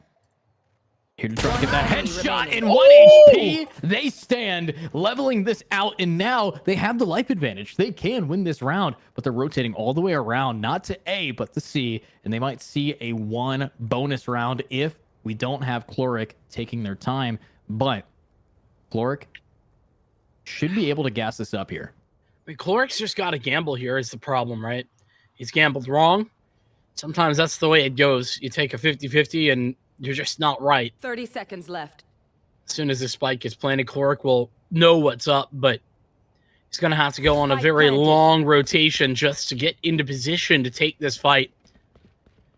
here to try to get that headshot in 1 HP. They stand, leveling this out, and now they have the life advantage. They can win this round, but they're rotating all the way around, not to A, but to C, and they might see a 1 bonus round if we don't have Cloric taking their time. But Cloric should be able to gas this up here. I mean, Cloric's just got to gamble here is the problem, right? He's gambled wrong. Sometimes that's the way it goes. You take a 50-50 and you're just not right. 30 seconds left. As soon as the spike gets planted, Cloric will know what's up, but he's going to have to go on a very long rotation just to get into position to take this fight.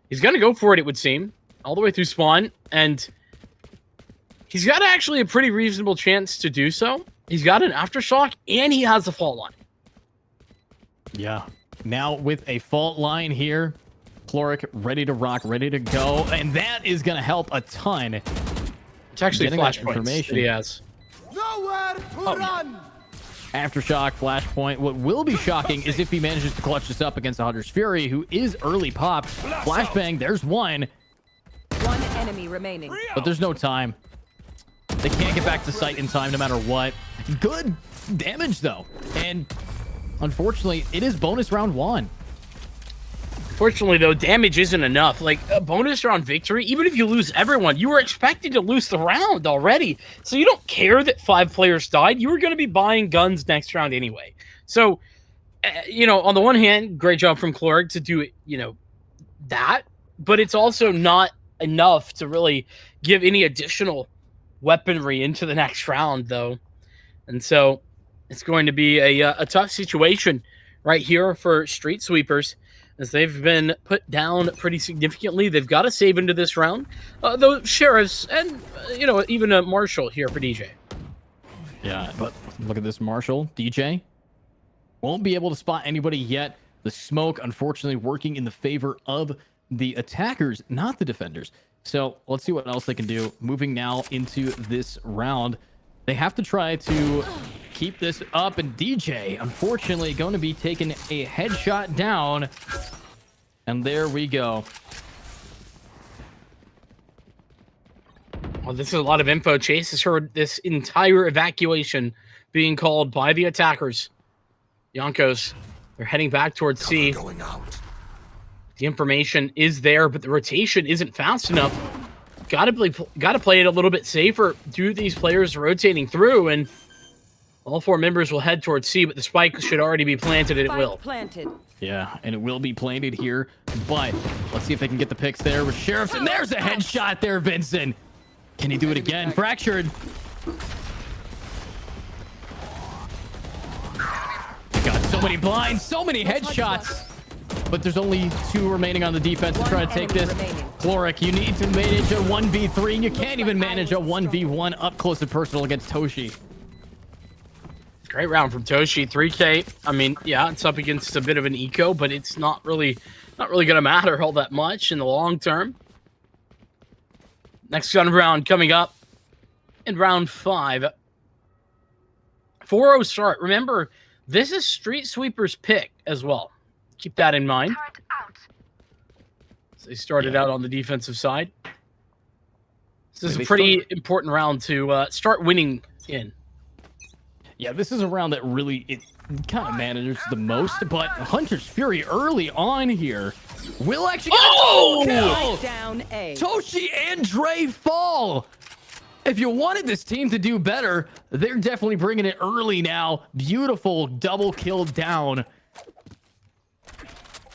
He's going to go for it, it would seem, all the way through spawn, and he's got actually a pretty reasonable chance to do so. He's got an aftershock, and he has a fault line. Yeah. Now with a fault line here, Cloric ready to rock, ready to go, and that is going to help a ton. It's actually flashpoints that he has. Nowhere to run. Aftershock, flashpoint. What will be shocking is if he manages to clutch this up against the Hunter's Fury, who is early popped. Flashbang, there's one. One enemy remaining. But there's no time. They can't get back to site in time no matter what. Good damage, though. And unfortunately, it is bonus round 1. Fortunately, though, damage isn't enough. Like, a bonus round victory, even if you lose everyone, you were expected to lose the round already. So you don't care that 5 players died. You were going to be buying guns next round anyway. So, you know, on the one hand, great job from Cloric to do, you know, that. But it's also not enough to really give any additional weaponry into the next round, though. And so it's going to be a tough situation right here for Street Sweepers, as they've been put down pretty significantly. They've got to save into this round. Though Sheriffs and, you know, even a Marshall here for DJ. Yeah, but look at this Marshall. DJ won't be able to spot anybody yet. The smoke, unfortunately, working in the favor of the attackers, not the defenders. So let's see what else they can do. Moving now into this round. They have to try to keep this up, and DJ, unfortunately, going to be taking a headshot down. And there we go. Well, this is a lot of info. Chase has heard this entire evacuation being called by the attackers. Yonkos, they're heading back towards C. Going out. The information is there, but the rotation isn't fast enough. Gotta play it a little bit safer. Do these players rotating through, and all 4 members will head towards C, but the spike should already be planted, and it will. Planted. Yeah, and it will be planted here, but let's see if they can get the picks there with Sheriffs, and there's a headshot there, Vincent. Can he do it again? Fractured. Got so many blinds, so many headshots. But there's only 2 remaining on the defense to try to take this. Cloric, you need to manage a 1v3, and you can't even manage a 1v1 up close and personal against Toshi. Great round from Toshi. 3K. I mean, yeah, it's up against a bit of an eco, but it's not really going to matter all that much in the long term. Next gun round coming up in round 5. 4-0 start. Remember, this is Street Sweeper's pick as well. Keep that in mind. So they started out on the defensive side. This is a pretty important round to start winning in. Yeah, this is a round that really it kind of manages the most, but Hunter's Fury early on here will actually get a kill. Down A. Toshi and Dre fall. If you wanted this team to do better, they're definitely bringing it early now. Beautiful double kill down.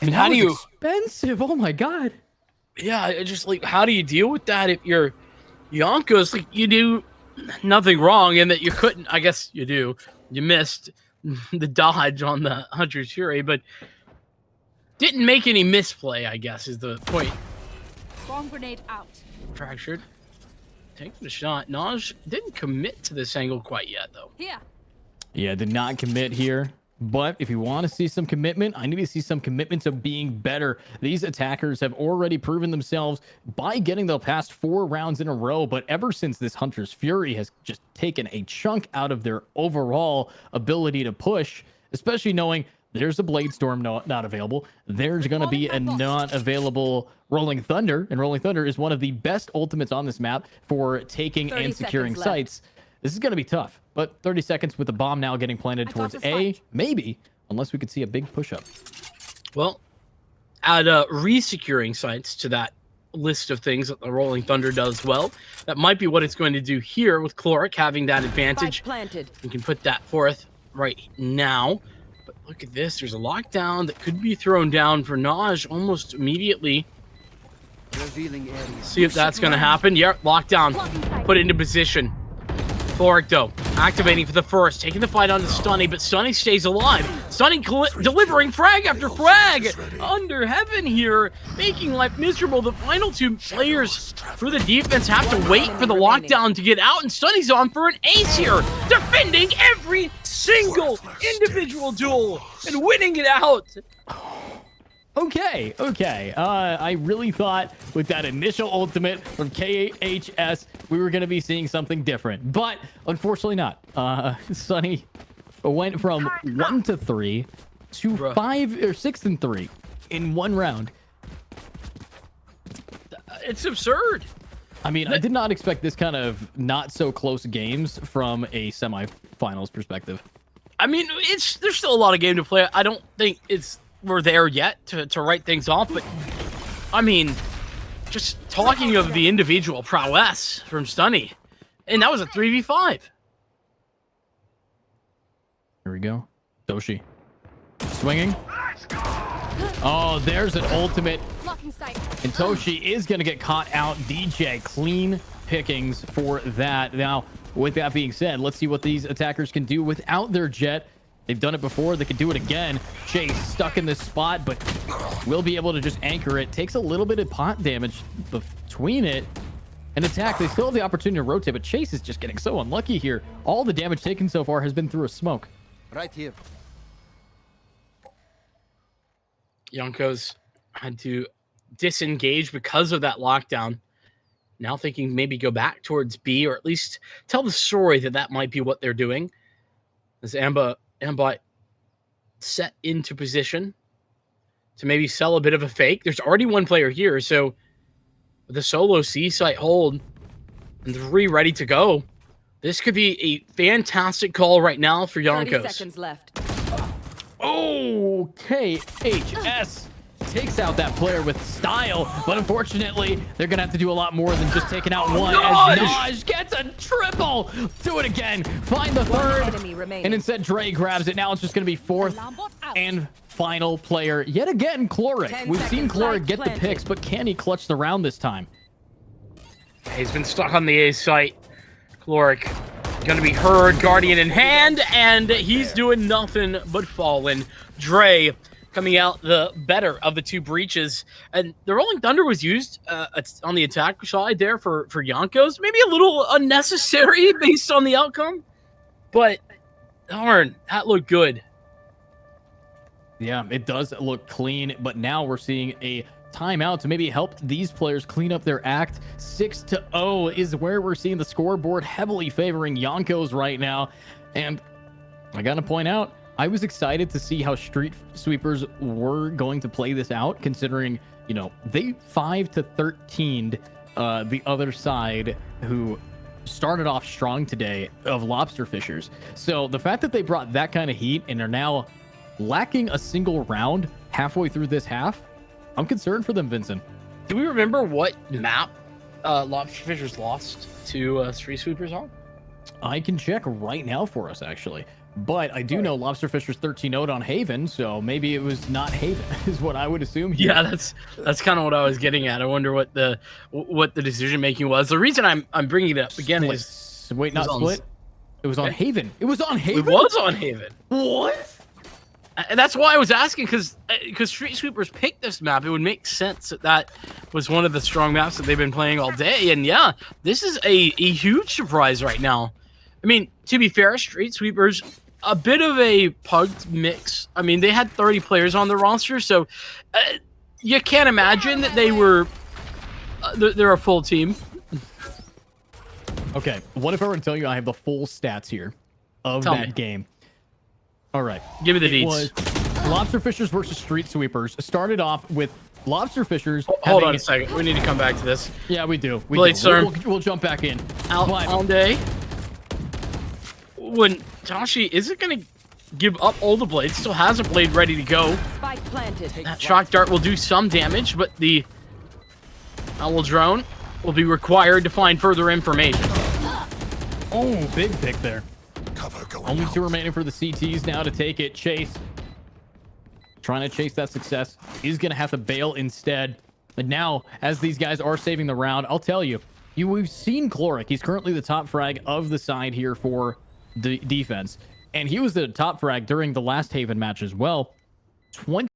And how do you expensive? Oh my god. Yeah, just like, how do you deal with that if you're Yonkos? Like, you do nothing wrong in that you couldn't. I guess you do. You missed the dodge on the Hunter's Fury, but didn't make any misplay, I guess, is the point. Bomb grenade out. Fractured. Taking a shot. Naj didn't commit to this angle quite yet, though. Here. Yeah, did not commit here. But if you want to see some commitment, I need to see some commitment to being better. These attackers have already proven themselves by getting the past 4 rounds in a row. But ever since this Hunter's Fury has just taken a chunk out of their overall ability to push, especially knowing there's a Blade Storm not available. There's going to be a not available Rolling Thunder. And Rolling Thunder is one of the best ultimates on this map for taking and securing sites. This is going to be tough, but 30 seconds with the bomb now getting planted towards A, maybe, unless we could see a big push-up. Well, add re-securing sites to that list of things that the Rolling Thunder does well. That might be what it's going to do here with Chloric having that advantage. You can put that forth right now. But look at this. There's a lockdown that could be thrown down for Naj almost immediately. See if that's going to happen. Yep, lockdown. Put it into position. Chloric, though, activating for the first, taking the fight onto Stunny, but Stunny stays alive. Stunny delivering frag after frag under heaven here, making life miserable. The final 2 players for the defense have to wait for the lockdown to get out, and Stunny's on for an ace here, defending every single individual duel and winning it out. Okay. I really thought with that initial ultimate from KHS, we were going to be seeing something different, but unfortunately not. Sunny went from 1 to 3 to 5 or 6 and 3 in 1 round. It's absurd. I mean, I did not expect this kind of not so close games from a semifinals perspective. I mean, there's still a lot of game to play. I don't think we're there yet to write things off, but I mean, just talking of the individual prowess from Stunny, and that was a 3v5. Here we go. Doshi swinging. Oh, there's an ultimate, and Toshi is going to get caught out. DJ clean pickings for that. Now, with that being said, let's see what these attackers can do without their jet. They've done it before. They could do it again. Chase stuck in this spot, but will be able to just anchor it. Takes a little bit of pot damage between it and attack. They still have the opportunity to rotate, but Chase is just getting so unlucky here. All the damage taken so far has been through a smoke. Right here. Yonkos had to disengage because of that lockdown. Now thinking maybe go back towards B, or at least tell the story that might be what they're doing. As Ambot set into position to maybe sell a bit of a fake. There's already 1 player here, so with the solo C site hold and 3 ready to go, this could be a fantastic call right now for Yonkos. 30 seconds left. Oh, KHS takes out that player with style, but unfortunately, they're going to have to do a lot more than just taking out 1 as Naj gets a triple. Do it again. Find the 3rd, and instead Dre grabs it. Now it's just going to be 4th and final player. Yet again, Chloric. We've seen Chloric get the picks, but can he clutch the round this time? He's been stuck on the A site. Chloric going to be heard, Guardian in hand, and he's doing nothing but falling. Dre coming out the better of the 2 breaches, and the Rolling Thunder was used on the attack side there for Yonkos. Maybe a little unnecessary based on the outcome, but darn, that looked good. Yeah, it does look clean, but now we're seeing a timeout to maybe help these players clean up their act. 6-0 is where we're seeing the scoreboard heavily favoring Yonkos right now, and I gotta point out, I was excited to see how Street Sweepers were going to play this out, considering, you know, they 5-13'd the other side, who started off strong today, of Lobster Fishers. So the fact that they brought that kind of heat and are now lacking a single round halfway through this half, I'm concerned for them, Vincent. Do we remember what map Lobster Fishers lost to Street Sweepers on? I can check right now for us, actually. But I do know Lobster Fishers 13-0'd on Haven, so maybe it was not Haven, is what I would assume here. Yeah, that's kind of what I was getting at. I wonder what the decision making was. The reason I'm bringing it up again is wait, not Split. It was on Haven. It was on Haven. It was on Haven. What? And that's why I was asking, because Street Sweepers picked this map. It would make sense that was one of the strong maps that they've been playing all day. And yeah, this is a huge surprise right now. I mean, to be fair, Street Sweepers a bit of a pugged mix. I mean, they had 30 players on the roster, so you can't imagine that they were they're a full team. Okay, what if I were to tell you I have the full stats here of that game? All right. Give me the It deets. was Lobster Fishers versus Street Sweepers. Started off with Lobster Fishers. Hold on a second. We need to come back to this. Yeah, we do. Blade Storm. We'll jump back in. All day. When Tashi isn't going to give up all the blades, still has a blade ready to go. Spike planted. That shock dart will do some damage, but the owl drone will be required to find further information. Oh, big pick there. Cover going Only out. 2 remaining for the CTs now to take it. Chase. Trying to chase that success. He's going to have to bail instead. But now, as these guys are saving the round, I'll tell you, we've seen Chloric. He's currently the top frag of the side here for the defense. And he was the top frag during the last Haven match as well. 20